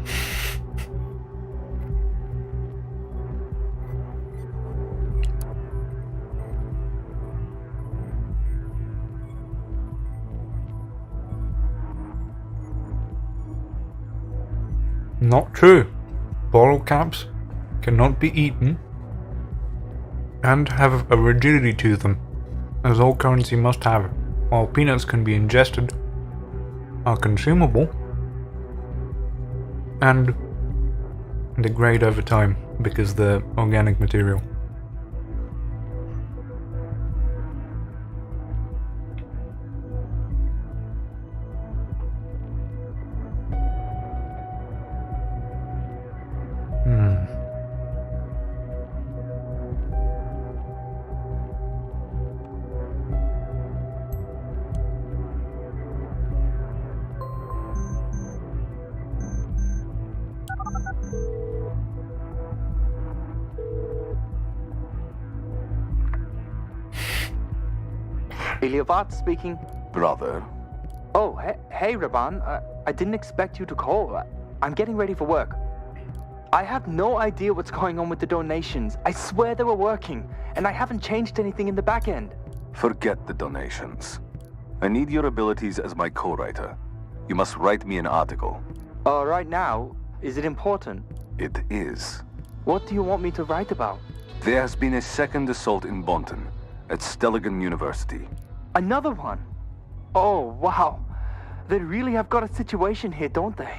Not true. Bottle caps cannot be eaten and have a rigidity to them, as all currency must have, while peanuts can be ingested, are consumable, and degrade over time because they're organic material. Ilyavat speaking. Brother. Oh, hey, Raban. I didn't expect you to call. I'm getting ready for work. I have no idea what's going on with the donations. I swear they were working, and I haven't changed anything in the back end. Forget the donations. I need your abilities as my co-writer. You must write me an article. Right now? Is it important? It is. What do you want me to write about? There has been a second assault in Bonton. at Stelligan University. Another one? Oh, wow. They really have got a situation here, don't they?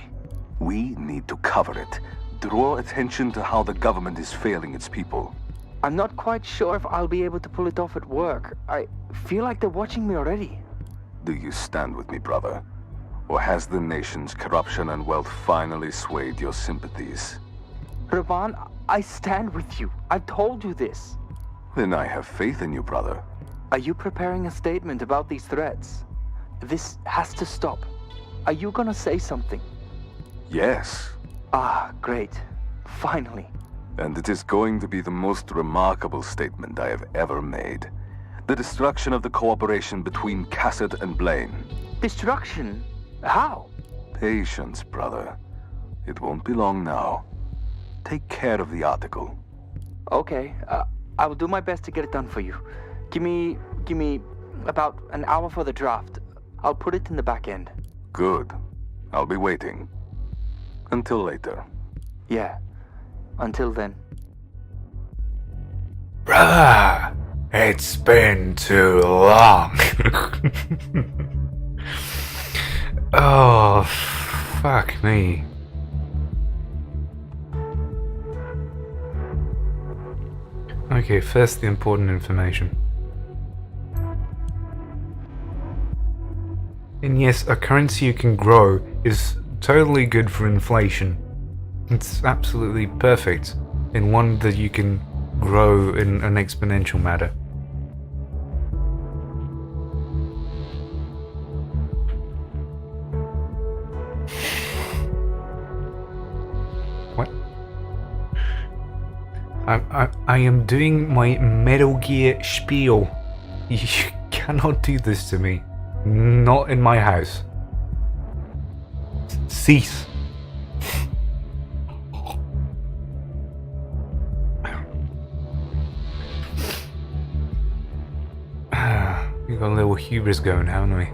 We need to cover it. Draw attention to how the government is failing its people. I'm not quite sure if I'll be able to pull it off at work. I feel like they're watching me already. Do you stand with me, brother? Or has the nation's corruption and wealth finally swayed your sympathies? Raban, I stand with you. I've told you this. Then I have faith in you, brother. Are you preparing a statement about these threats? This has to stop. Are you gonna say something? Yes. Ah, great. Finally. And it is going to be the most remarkable statement I have ever made. The destruction of the cooperation between Cassett and Blaine. Destruction? How? Patience, brother. It won't be long now. Take care of the article. Okay, I will do my best to get it done for you. Give me about an hour for the draft. I'll put it in the back end. Good. I'll be waiting. Until later. Yeah. Until then. Bruh, it's been too long. Oh, fuck me. Okay, first the important information. And yes, a currency you can grow is totally good for inflation. It's absolutely perfect, and one that you can grow in an exponential manner. What? I am doing my Metal Gear spiel. You cannot do this to me. Not in my house. Cease. We've got a little hubris going, haven't we?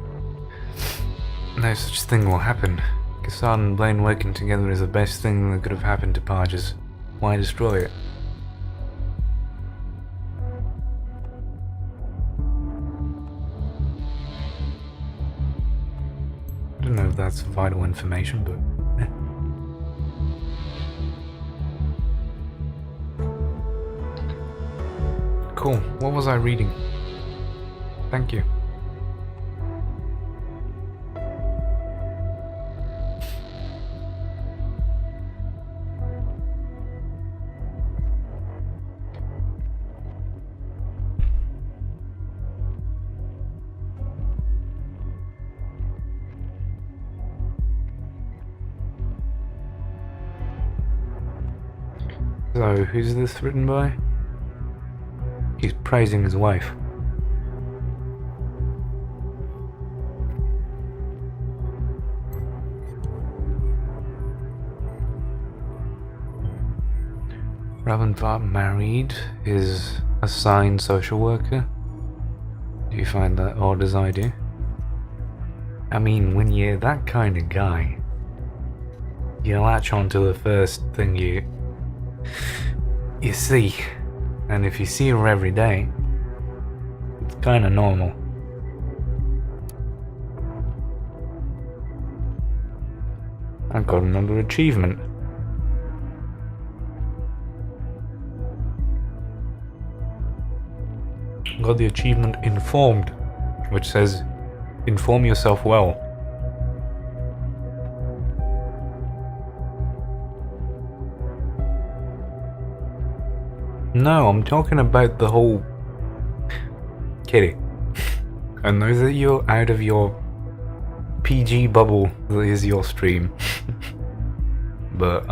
No such thing will happen. Cassard and Blaine working together is the best thing that could have happened to Parges. Why destroy it? I don't know if that's vital information, but... Cool. What was I reading? Thank you. So, who's this written by? He's praising his wife. Ravenpart married, is assigned social worker. Do you find that odd as I do? I mean, when you're that kind of guy, you latch onto the first thing you see, and if you see her every day, it's kind of normal. I've got another achievement. Got the achievement Informed, which says inform yourself well. No, I'm talking about the whole kitty. I know that you're out of your PG bubble that is your stream. But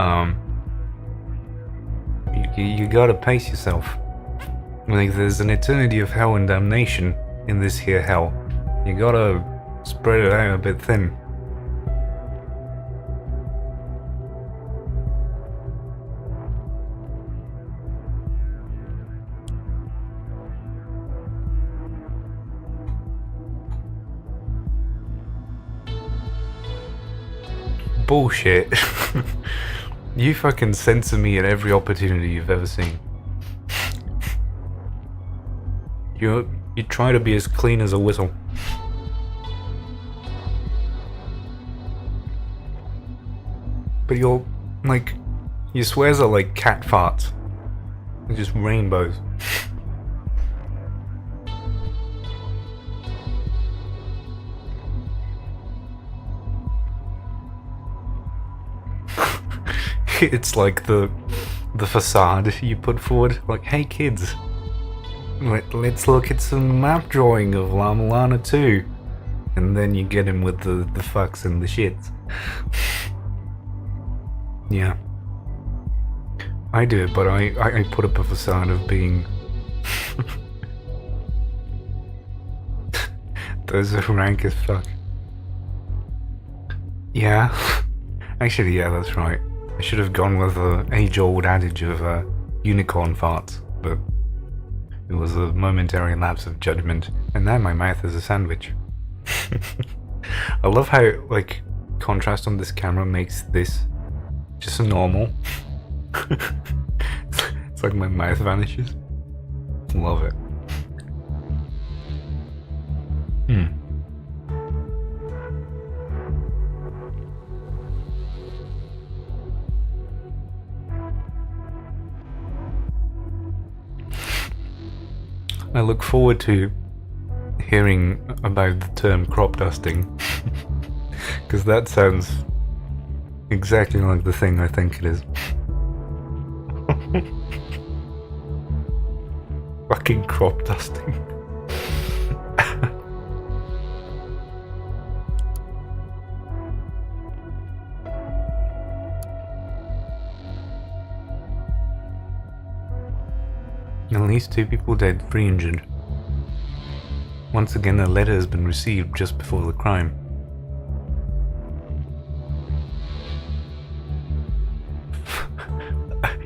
you gotta pace yourself. Like, there's an eternity of hell and damnation in this here hell. You gotta spread it out a bit thin. Bullshit. You fucking censor me at every opportunity you've ever seen. You try to be as clean as a whistle. But your swears are like cat farts. They're just rainbows. It's like the facade you put forward. Like, hey kids, let's look at some map drawing of La Milana 2. And then you get him with the fucks and the shits. Yeah. I do it, but I put up a facade of being... Those are rank as fuck. Yeah. Actually, yeah, that's right. I should have gone with the age-old adage of unicorn farts, but it was a momentary lapse of judgment, and now my mouth is a sandwich. I love how, contrast on this camera makes this just normal. It's like my mouth vanishes. Love it. I look forward to hearing about the term crop dusting, because that sounds exactly like the thing I think it is. Fucking crop dusting. At least 2 people dead, 3 injured. Once again, a letter has been received just before the crime.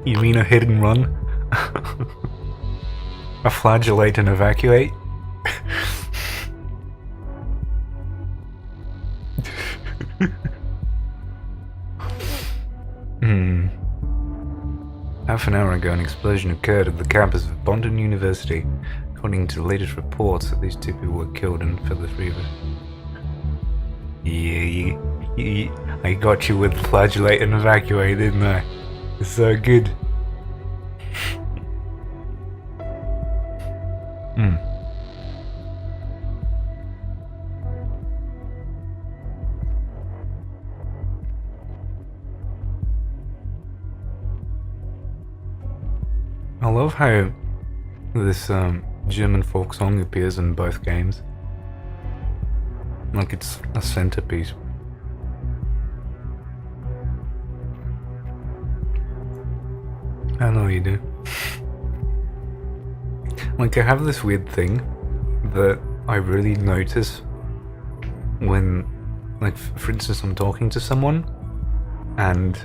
You mean a hit and run? A flagellate and evacuate? Half an hour ago, an explosion occurred at the campus of Bondon University. According to the latest reports, at least 2 people were killed and further 3 of us. Yeah, I got you with flagellate and evacuate, didn't I? It's so good. I love how this German folk song appears in both games. Like it's a centerpiece. I know you do. Like I have this weird thing that I really notice when, for instance, I'm talking to someone and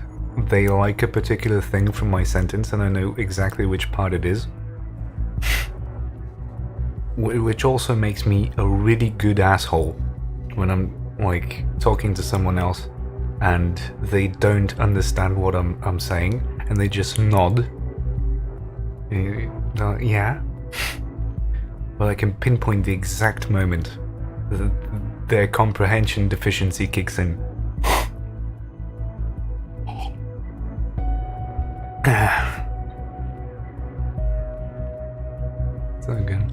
they like a particular thing from my sentence and I know exactly which part it is. Which also makes me a really good asshole when I'm talking to someone else and they don't understand what I'm saying and they just nod. Yeah. But I can pinpoint the exact moment that their comprehension deficiency kicks in. So good.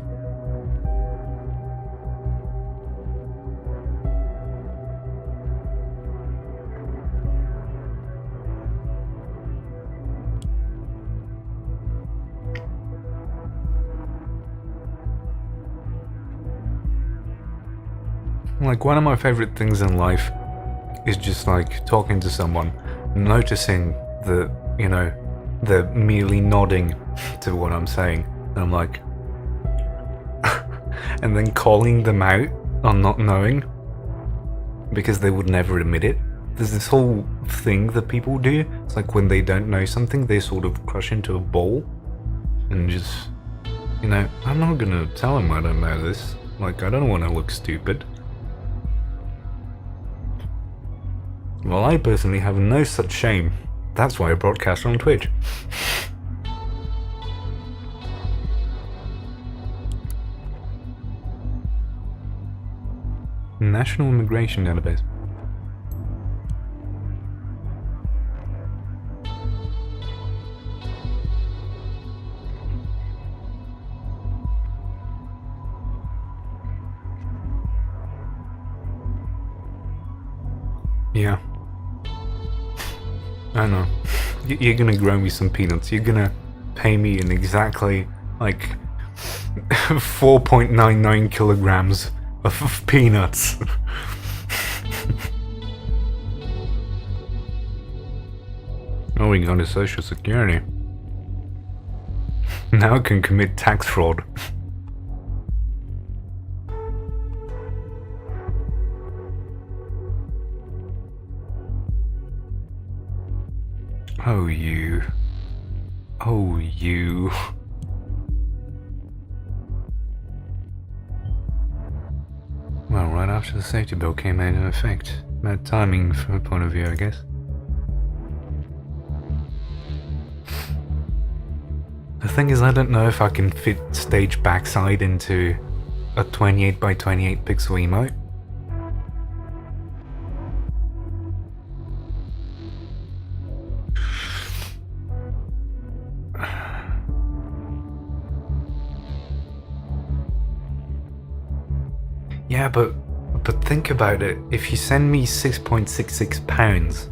One of my favorite things in life is just talking to someone, noticing that, they're merely nodding to what I'm saying, and I'm like, and then calling them out on not knowing because they would never admit it. There's this whole thing that people do. It's like when they don't know something, they sort of crush into a ball and just, I'm not gonna tell them I don't know this. I don't want to look stupid. Well, I personally have no such shame. That's why I broadcast on Twitch. National Immigration Database. Yeah. I know. You're gonna grow me some peanuts. You're gonna pay me in exactly, like, 4.99 kilograms of peanuts. Oh, we got his social security. Now I can commit tax fraud. Oh, you. Oh, you. Well, right after the safety bill came into effect. Bad timing from a point of view, I guess. The thing is, I don't know if I can fit stage backside into a 28 by 28 pixel emote. Yeah, but think about it. If you send me 6.66 pounds,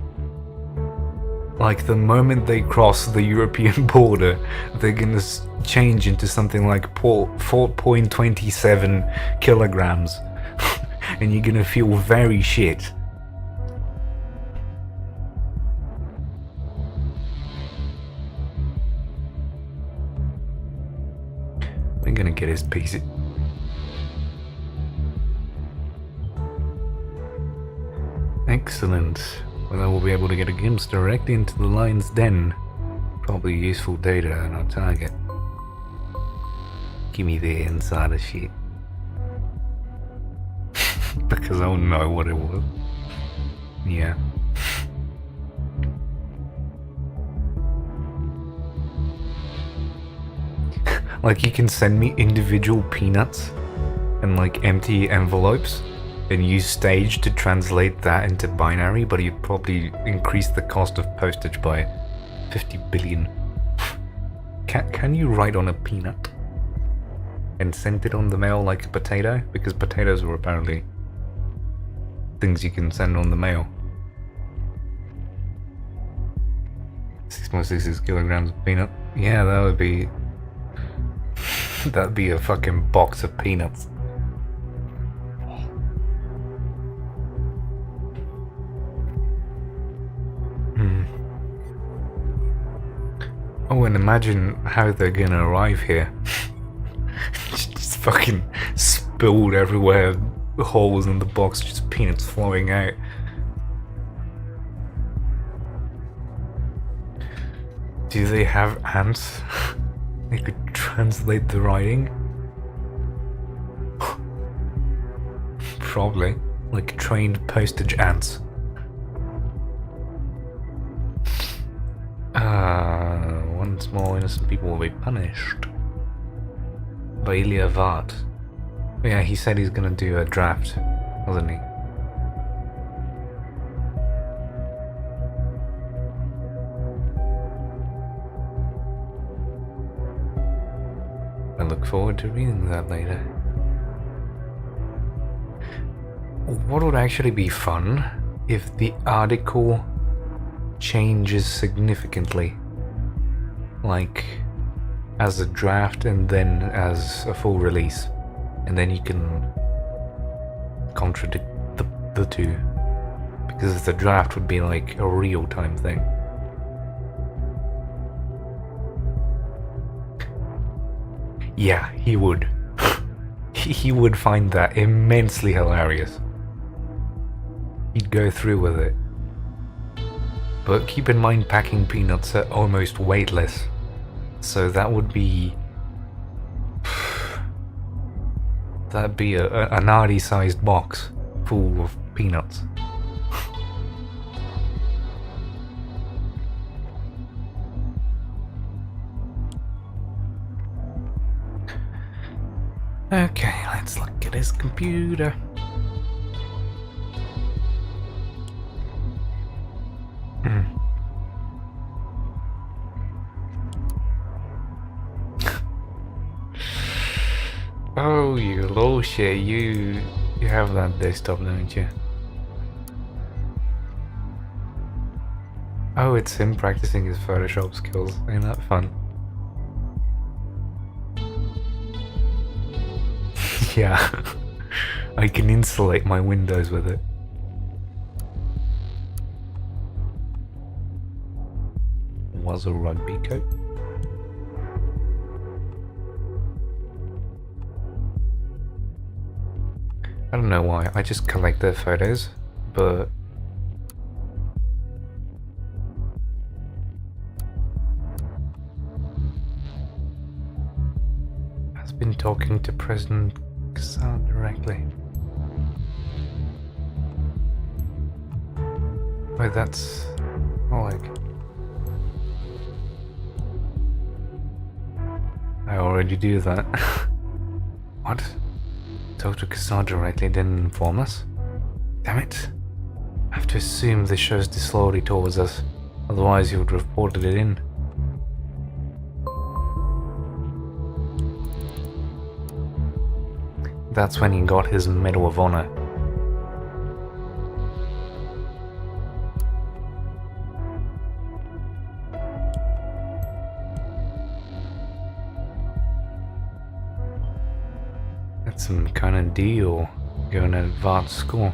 like the moment they cross the European border, they're gonna change into something like 4.27 kilograms, and you're gonna feel very shit. We're gonna get his piece. Excellent. Well, I will be able to get a glimpse directly into the lion's den. Probably useful data on our target. Give me the insider shit. Because I'll know what it was. Yeah. Like, you can send me individual peanuts and like empty envelopes and use Stage to translate that into binary, but you'd probably increase the cost of postage by 50 billion. Can you write on a peanut and send it on the mail like a potato? Because potatoes are apparently things you can send on the mail. 6.66 kilograms of peanut. Yeah, that would be... that'd be a fucking box of peanuts. Oh, and imagine how they're gonna arrive here. Just fucking spilled everywhere, holes in the box, just peanuts flowing out. Do they have ants? They could translate the writing? Probably. Like trained postage ants. Once more innocent people will be punished. Bailey Vart. Yeah, he said he's gonna do a draft, wasn't he? I look forward to reading that later. What would actually be fun if the article changes significantly, like as a draft and then as a full release, and then you can contradict the two, because the draft would be like a real-time thing. Yeah, he would. He would find that immensely hilarious. He'd go through with it. But keep in mind, packing peanuts are almost weightless, so that would be... that'd be an Arty-sized box full of peanuts. Okay, let's look at his computer. Oh, you little shit, you have that desktop, don't you? Oh, it's him practicing his Photoshop skills. Ain't that fun? Yeah. I can insulate my windows with it. Was a rugby coat? I don't know why, I just collect their photos, but has been talking to President Xan directly. Wait, that's Oleg. I already do that. What? Talk to Xan directly, didn't inform us? Damn it. I have to assume this shows disloyalty towards us, otherwise he would have reported it in. That's when he got his Medal of Honor. That's some kind of deal, going to advanced school.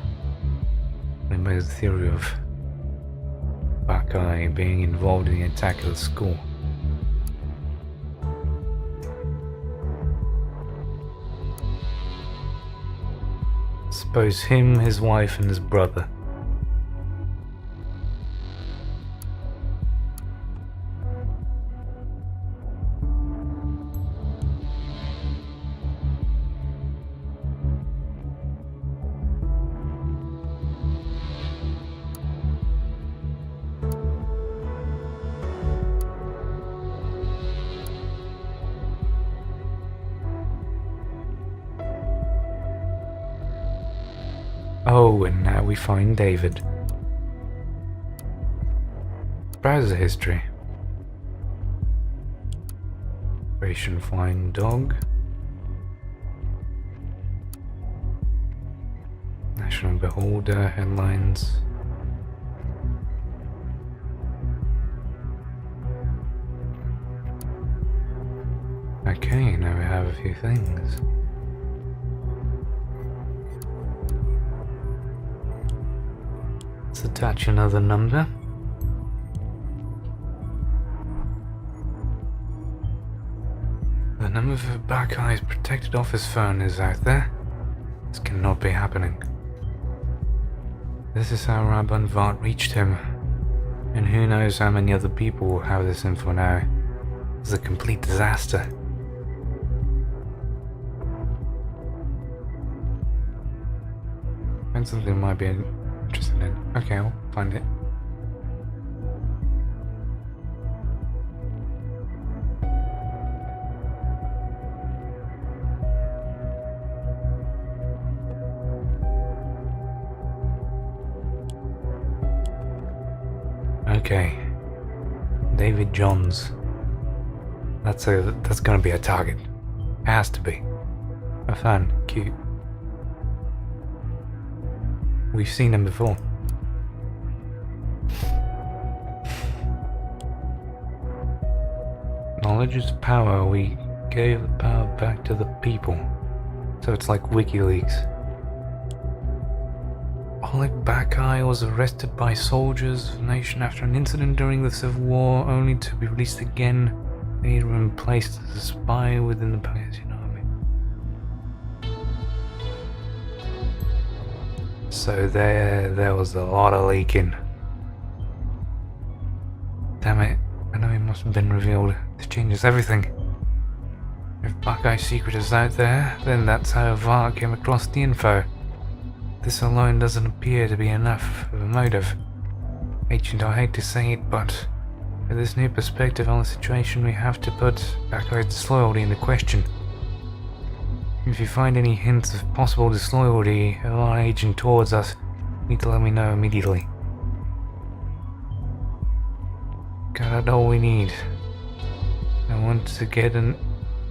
Anybody's theory of Bacchae being involved in the attack of the school. Suppose him, his wife, and his brother. Oh, and now we find David. Browser history. Operation Flying Dog. National Beholder headlines. Okay, now we have a few things. Let's attach another number. The number for Bacchae's protected office phone is out there. This cannot be happening. This is how Rabban Vart reached him. And who knows how many other people will have this info now. It's a complete disaster. Find something might be interested in. Okay, I'll find it. Okay, David Johns. That's gonna be a target. Has to be. A fan, cute. We've seen him before. Knowledge is power. We gave the power back to the people. So it's like WikiLeaks. Oleg Bacchae was arrested by soldiers of the nation after an incident during the Civil War, only to be released again, later and placed as a spy within the Palestinian army. So there was a lot of leaking. Damn it, I know it must have been revealed. This changes everything. If Bacchae's secret is out there, then that's how Vart came across the info. This alone doesn't appear to be enough of a motive. Agent, I hate to say it, but with this new perspective on the situation, we have to put Bacchae's disloyalty into question. If you find any hints of possible disloyalty of our agent towards us, you need to let me know immediately. God, that's all we need. I want to get an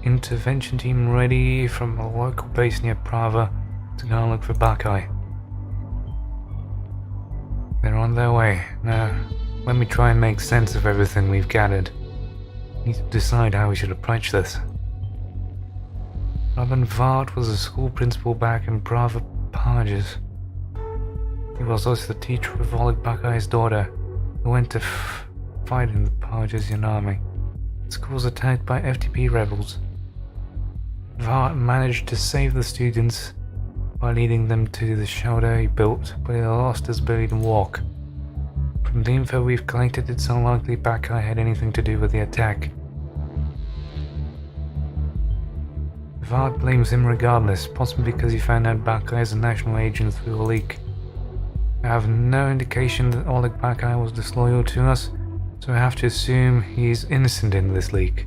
intervention team ready from a local base near Prava to go and look for Bacchae. They're on their way. Now, let me try and make sense of everything we've gathered. We need to decide how we should approach this. Robin Vart was a school principal back in Prava Pages. He was also the teacher of Oleg Bacchae's daughter, who went to fight in the Pagesian army. The school was attacked by FTP rebels. Vart managed to save the students by leading them to the shelter he built, but he lost his ability to walk. From the info we've collected, it's unlikely Bacchae had anything to do with the attack. Vart blames him regardless, possibly because he found out Bacchae is a national agent through a leak. I have no indication that Oleg Bacchae was disloyal to us, so I have to assume he's innocent in this leak.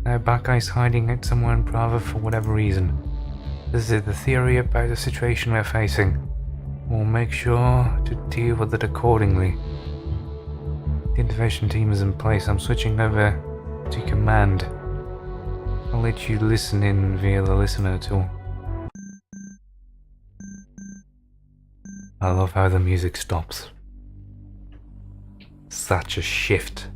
Now Bacchae's hiding out somewhere in Prava for whatever reason. This is the theory about the situation we're facing. We'll make sure to deal with it accordingly. The intervention team is in place. I'm switching over to command. I'll let you listen in via the listener tool. I love how the music stops. Such a shift.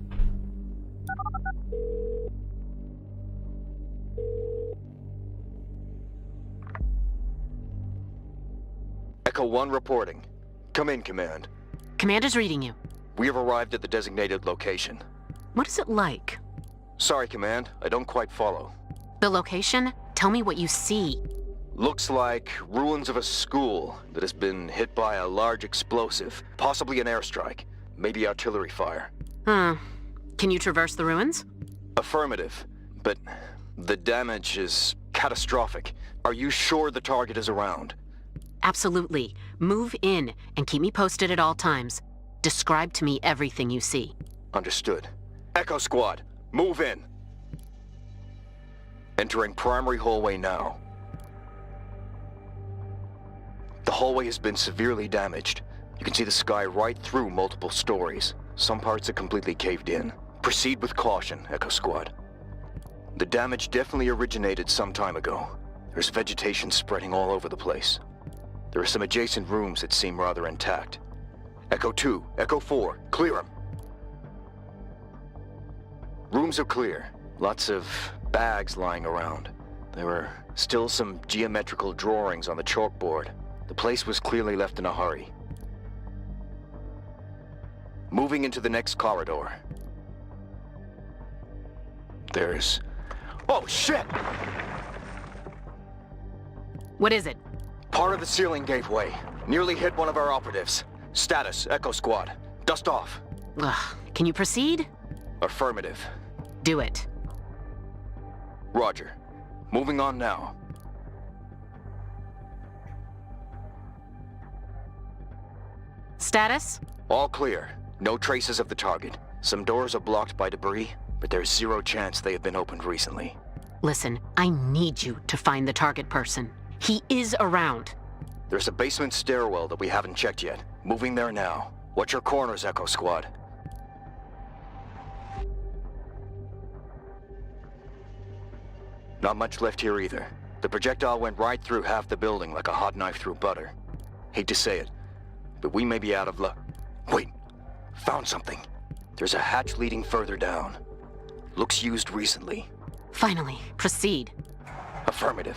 Echo 1 reporting. Come in, Command. Commander's reading you. We have arrived at the designated location. What is it like? Sorry, Command. I don't quite follow. The location? Tell me what you see. Looks like ruins of a school that has been hit by a large explosive. Possibly an airstrike. Maybe artillery fire. Can you traverse the ruins? Affirmative. But the damage is catastrophic. Are you sure the target is around? Absolutely. Move in and keep me posted at all times. Describe to me everything you see. Understood. Echo Squad, move in. Entering primary hallway now. The hallway has been severely damaged. You can see the sky right through multiple stories. Some parts are completely caved in. Proceed with caution, Echo Squad. The damage definitely originated some time ago. There's vegetation spreading all over the place. There are some adjacent rooms that seem rather intact. Echo 2, Echo 4, clear them. Rooms are clear. Lots of bags lying around. There were still some geometrical drawings on the chalkboard. The place was clearly left in a hurry. Moving into the next corridor. There's... Oh, shit! What is it? Part of the ceiling gave way. Nearly hit one of our operatives. Status, Echo Squad. Dust off. Ugh. Can you proceed? Affirmative. Do it. Roger. Moving on now. Status? All clear. No traces of the target. Some doors are blocked by debris, but there's zero chance they have been opened recently. Listen, I need you to find the target person. He is around. There's a basement stairwell that we haven't checked yet. Moving there now. Watch your corners, Echo Squad. Not much left here either. The projectile went right through half the building like a hot knife through butter. Hate to say it, but we may be out of luck. Wait, found something. There's a hatch leading further down. Looks used recently. Finally, proceed. Affirmative.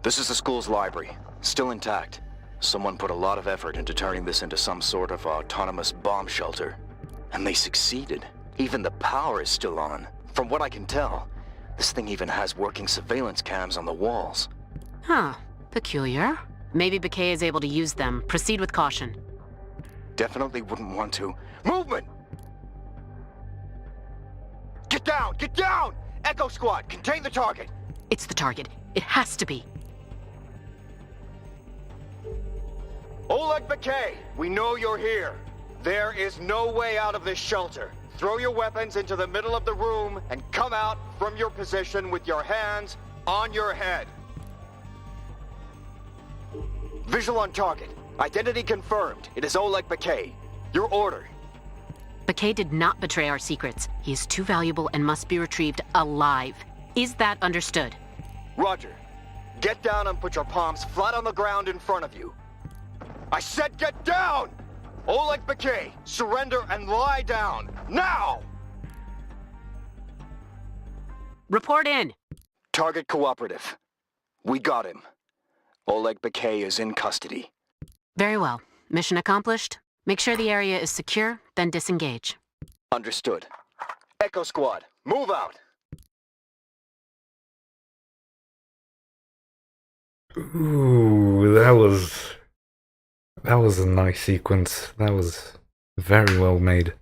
This is the school's library, still intact. Someone put a lot of effort into turning this into some sort of autonomous bomb shelter. And they succeeded. Even the power is still on. From what I can tell, this thing even has working surveillance cams on the walls. Huh. Peculiar. Maybe Bacchae is able to use them. Proceed with caution. Definitely wouldn't want to. Movement! Get down! Get down! Echo Squad, contain the target! It's the target. It has to be. Oleg Bacchae, we know you're here. There is no way out of this shelter. Throw your weapons into the middle of the room and come out from your position with your hands on your head. Visual on target. Identity confirmed. It is Oleg Bacchae. Your order. Bakay did not betray our secrets. He is too valuable and must be retrieved alive. Is that understood? Roger. Get down and put your palms flat on the ground in front of you. I said get down! Oleg Bakay, surrender and lie down, now! Report in. Target cooperative. We got him. Oleg Bakay is in custody. Very well. Mission accomplished. Make sure the area is secure, then disengage. Understood. Echo Squad, move out! Ooh, that was a nice sequence. That was very well made.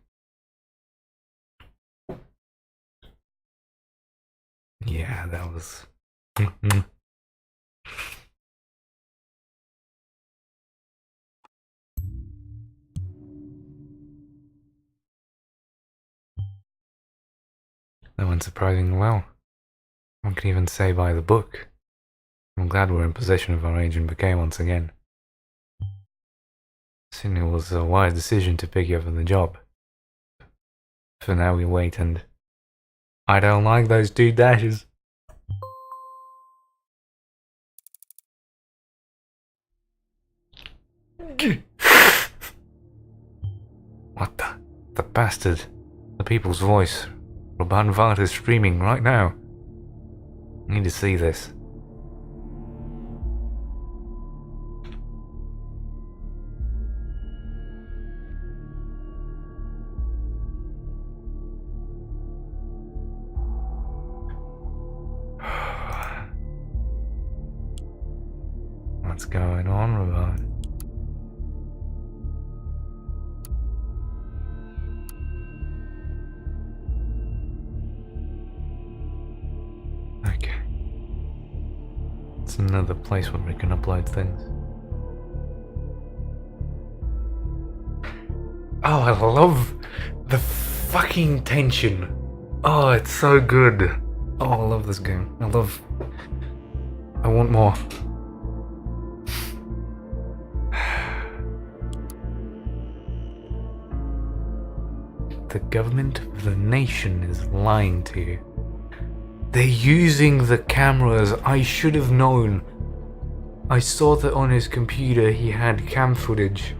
Yeah, that was. That went surprisingly well. One can even say by the book. I'm glad we're in possession of our agent Bakay once again. Soon it was a wise decision to pick you up on the job. For now we wait, and I don't like those 2 dashes. What the bastard? The people's voice. Robban Vart is streaming right now. I need to see this. What's going on, Robban? Okay. It's another place where we can upload things. Oh, I love the fucking tension. Oh, it's so good. Oh, I love this game. I want more. The government of the nation is lying to you. They're using the cameras. I should have known. I saw that on his computer he had cam footage.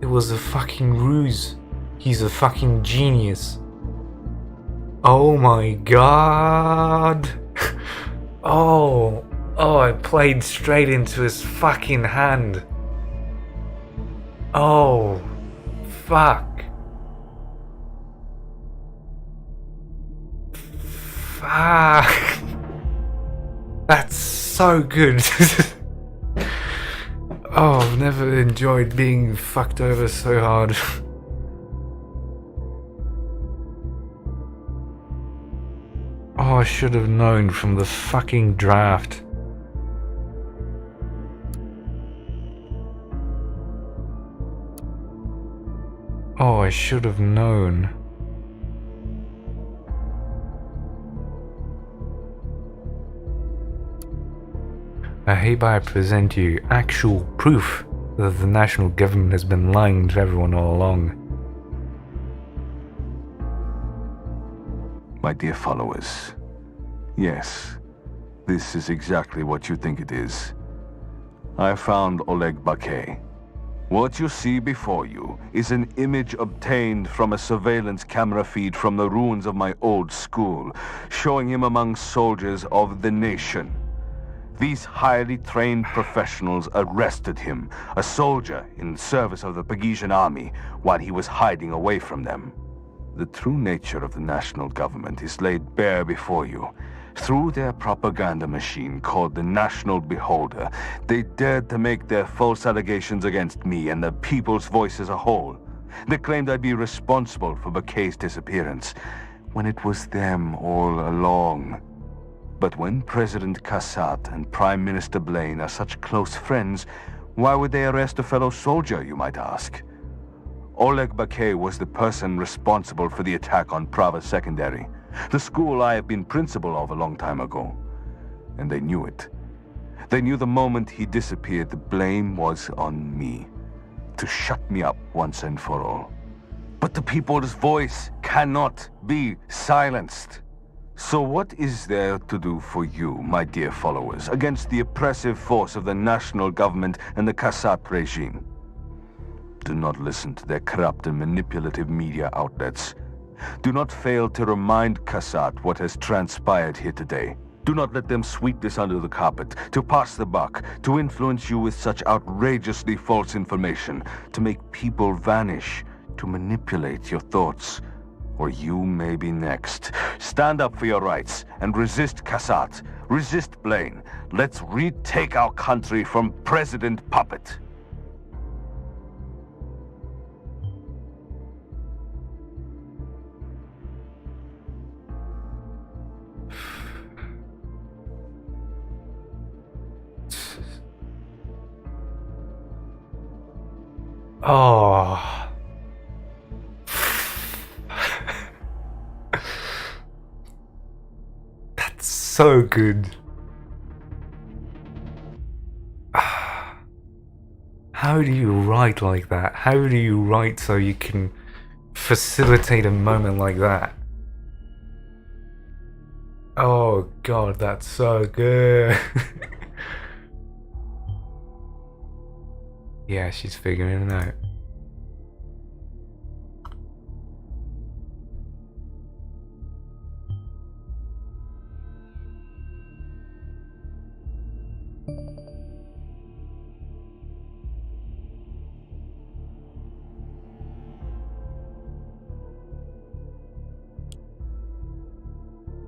It was a fucking ruse. He's a fucking genius. Oh my god. Oh, I played straight into his fucking hand. Oh, fuck. Fuck. That's so good. Oh, I've never enjoyed being fucked over so hard. Oh, I should have known from the fucking draft. Oh, I should have known. I hereby present you actual proof that the national government has been lying to everyone all along. My dear followers, yes, this is exactly what you think it is. I found Oleg Bakay. What you see before you is an image obtained from a surveillance camera feed from the ruins of my old school, showing him among soldiers of the nation. These highly trained professionals arrested him, a soldier in service of the Pagesian army, while he was hiding away from them. The true nature of the national government is laid bare before you. Through their propaganda machine called the National Beholder, they dared to make their false allegations against me and the people's voice as a whole. They claimed I'd be responsible for Bakay's disappearance, when it was them all along. But when President Kassat and Prime Minister Blaine are such close friends, why would they arrest a fellow soldier, you might ask? Oleg Bakay was the person responsible for the attack on Prava Secondary, the school I have been principal of a long time ago. And they knew it. They knew the moment he disappeared, the blame was on me. To shut me up once and for all. But the people's voice cannot be silenced. So what is there to do for you, my dear followers, against the oppressive force of the national government and the Kassat regime? Do not listen to their corrupt and manipulative media outlets. Do not fail to remind Kassat what has transpired here today. Do not let them sweep this under the carpet, to pass the buck, to influence you with such outrageously false information, to make people vanish, to manipulate your thoughts. Or you may be next. Stand up for your rights and resist Kassat. Resist Blaine. Let's retake our country from President Puppet. Oh. That's so good. How do you write like that? How do you write so you can facilitate a moment like that? Oh god, that's so good. Yeah, she's figuring it out.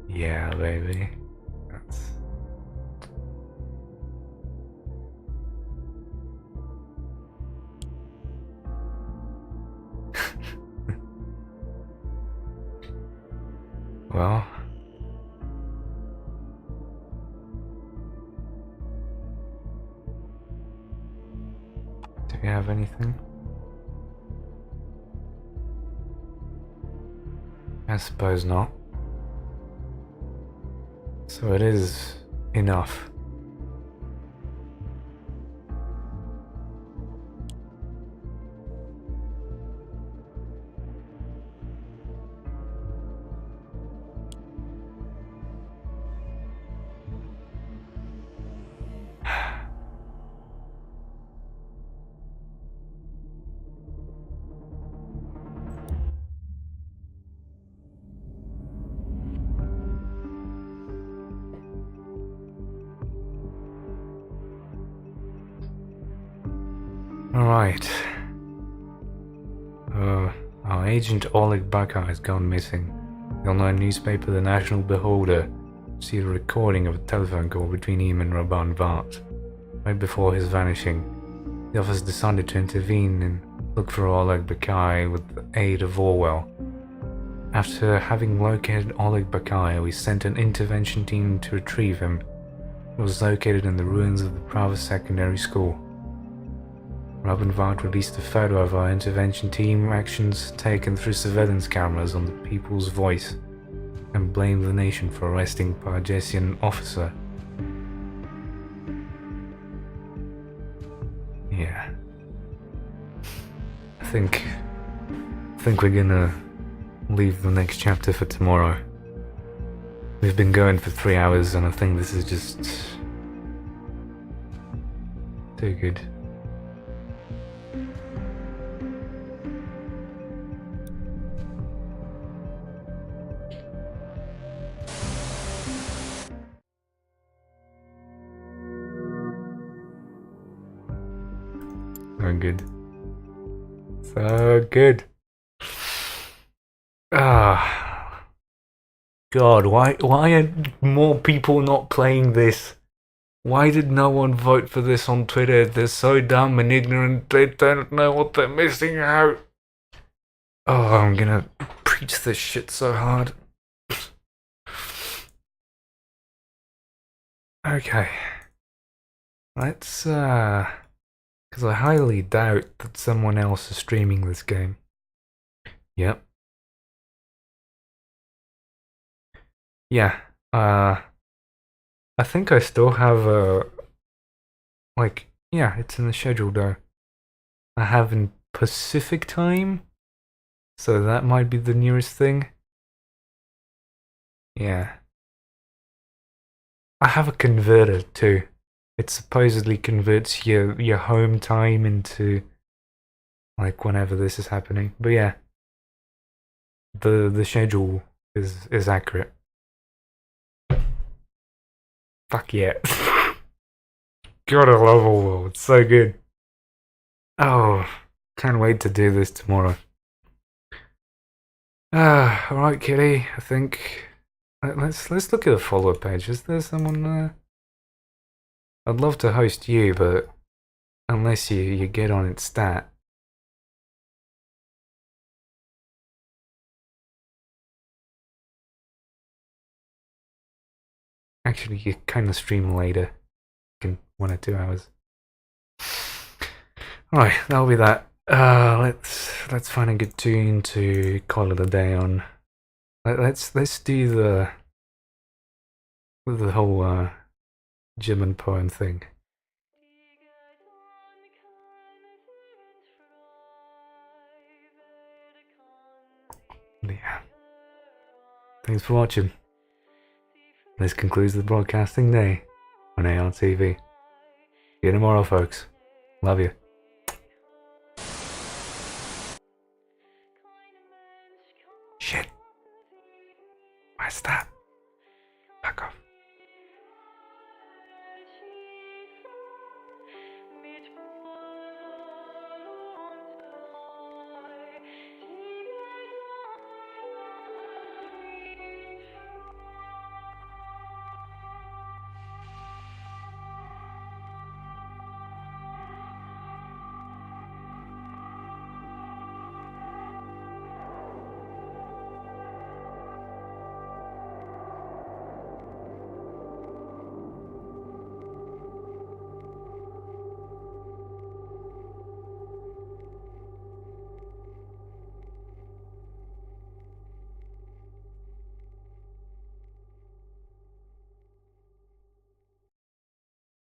Yeah, baby. That's... Well... Do we have anything? I suppose not. So it is enough. Alright. Our agent Oleg Bakar has gone missing. The online newspaper The National Beholder see a recording of a telephone call between him and Raban Vart. Right before his vanishing, the office decided to intervene and look for Oleg Bakar with the aid of Orwell. After having located Oleg Bakar, we sent an intervention team to retrieve him. It was located in the ruins of the Prava Secondary School. Robin Vart released a photo of our intervention team actions taken through surveillance cameras on the People's Voice and blamed the nation for arresting Pargesian officer. Yeah. I think we're gonna leave the next chapter for tomorrow. We've been going for 3 hours and I think this is just too good. So good. So good. Ah. God, why are more people not playing this? Why did no one vote for this on Twitter? They're so dumb and ignorant, they don't know what they're missing out. Oh, I'm gonna preach this shit so hard. Okay. Let's, because I highly doubt that someone else is streaming this game. Yep. Yeah, I think I still have Like, yeah, it's in the schedule though. I have in Pacific time, so that might be the nearest thing. Yeah. I have a converter too. It supposedly converts your home time into like whenever this is happening. But yeah, the schedule is accurate. Fuck yeah. God, I love Orwell. It's so good. Oh, can't wait to do this tomorrow. Alright, Kitty. I think let's look at the follow page. Is there someone there? I'd love to host you, but unless you get on its stat. Actually, you kind of stream later, in 1 or 2 hours. Alright, that'll be that. Let's find a good tune to call it a day on. Let's do the whole German poem thing. Yeah. Thanks for watching. This concludes the broadcasting day on ArTv. See you tomorrow, folks. Love you.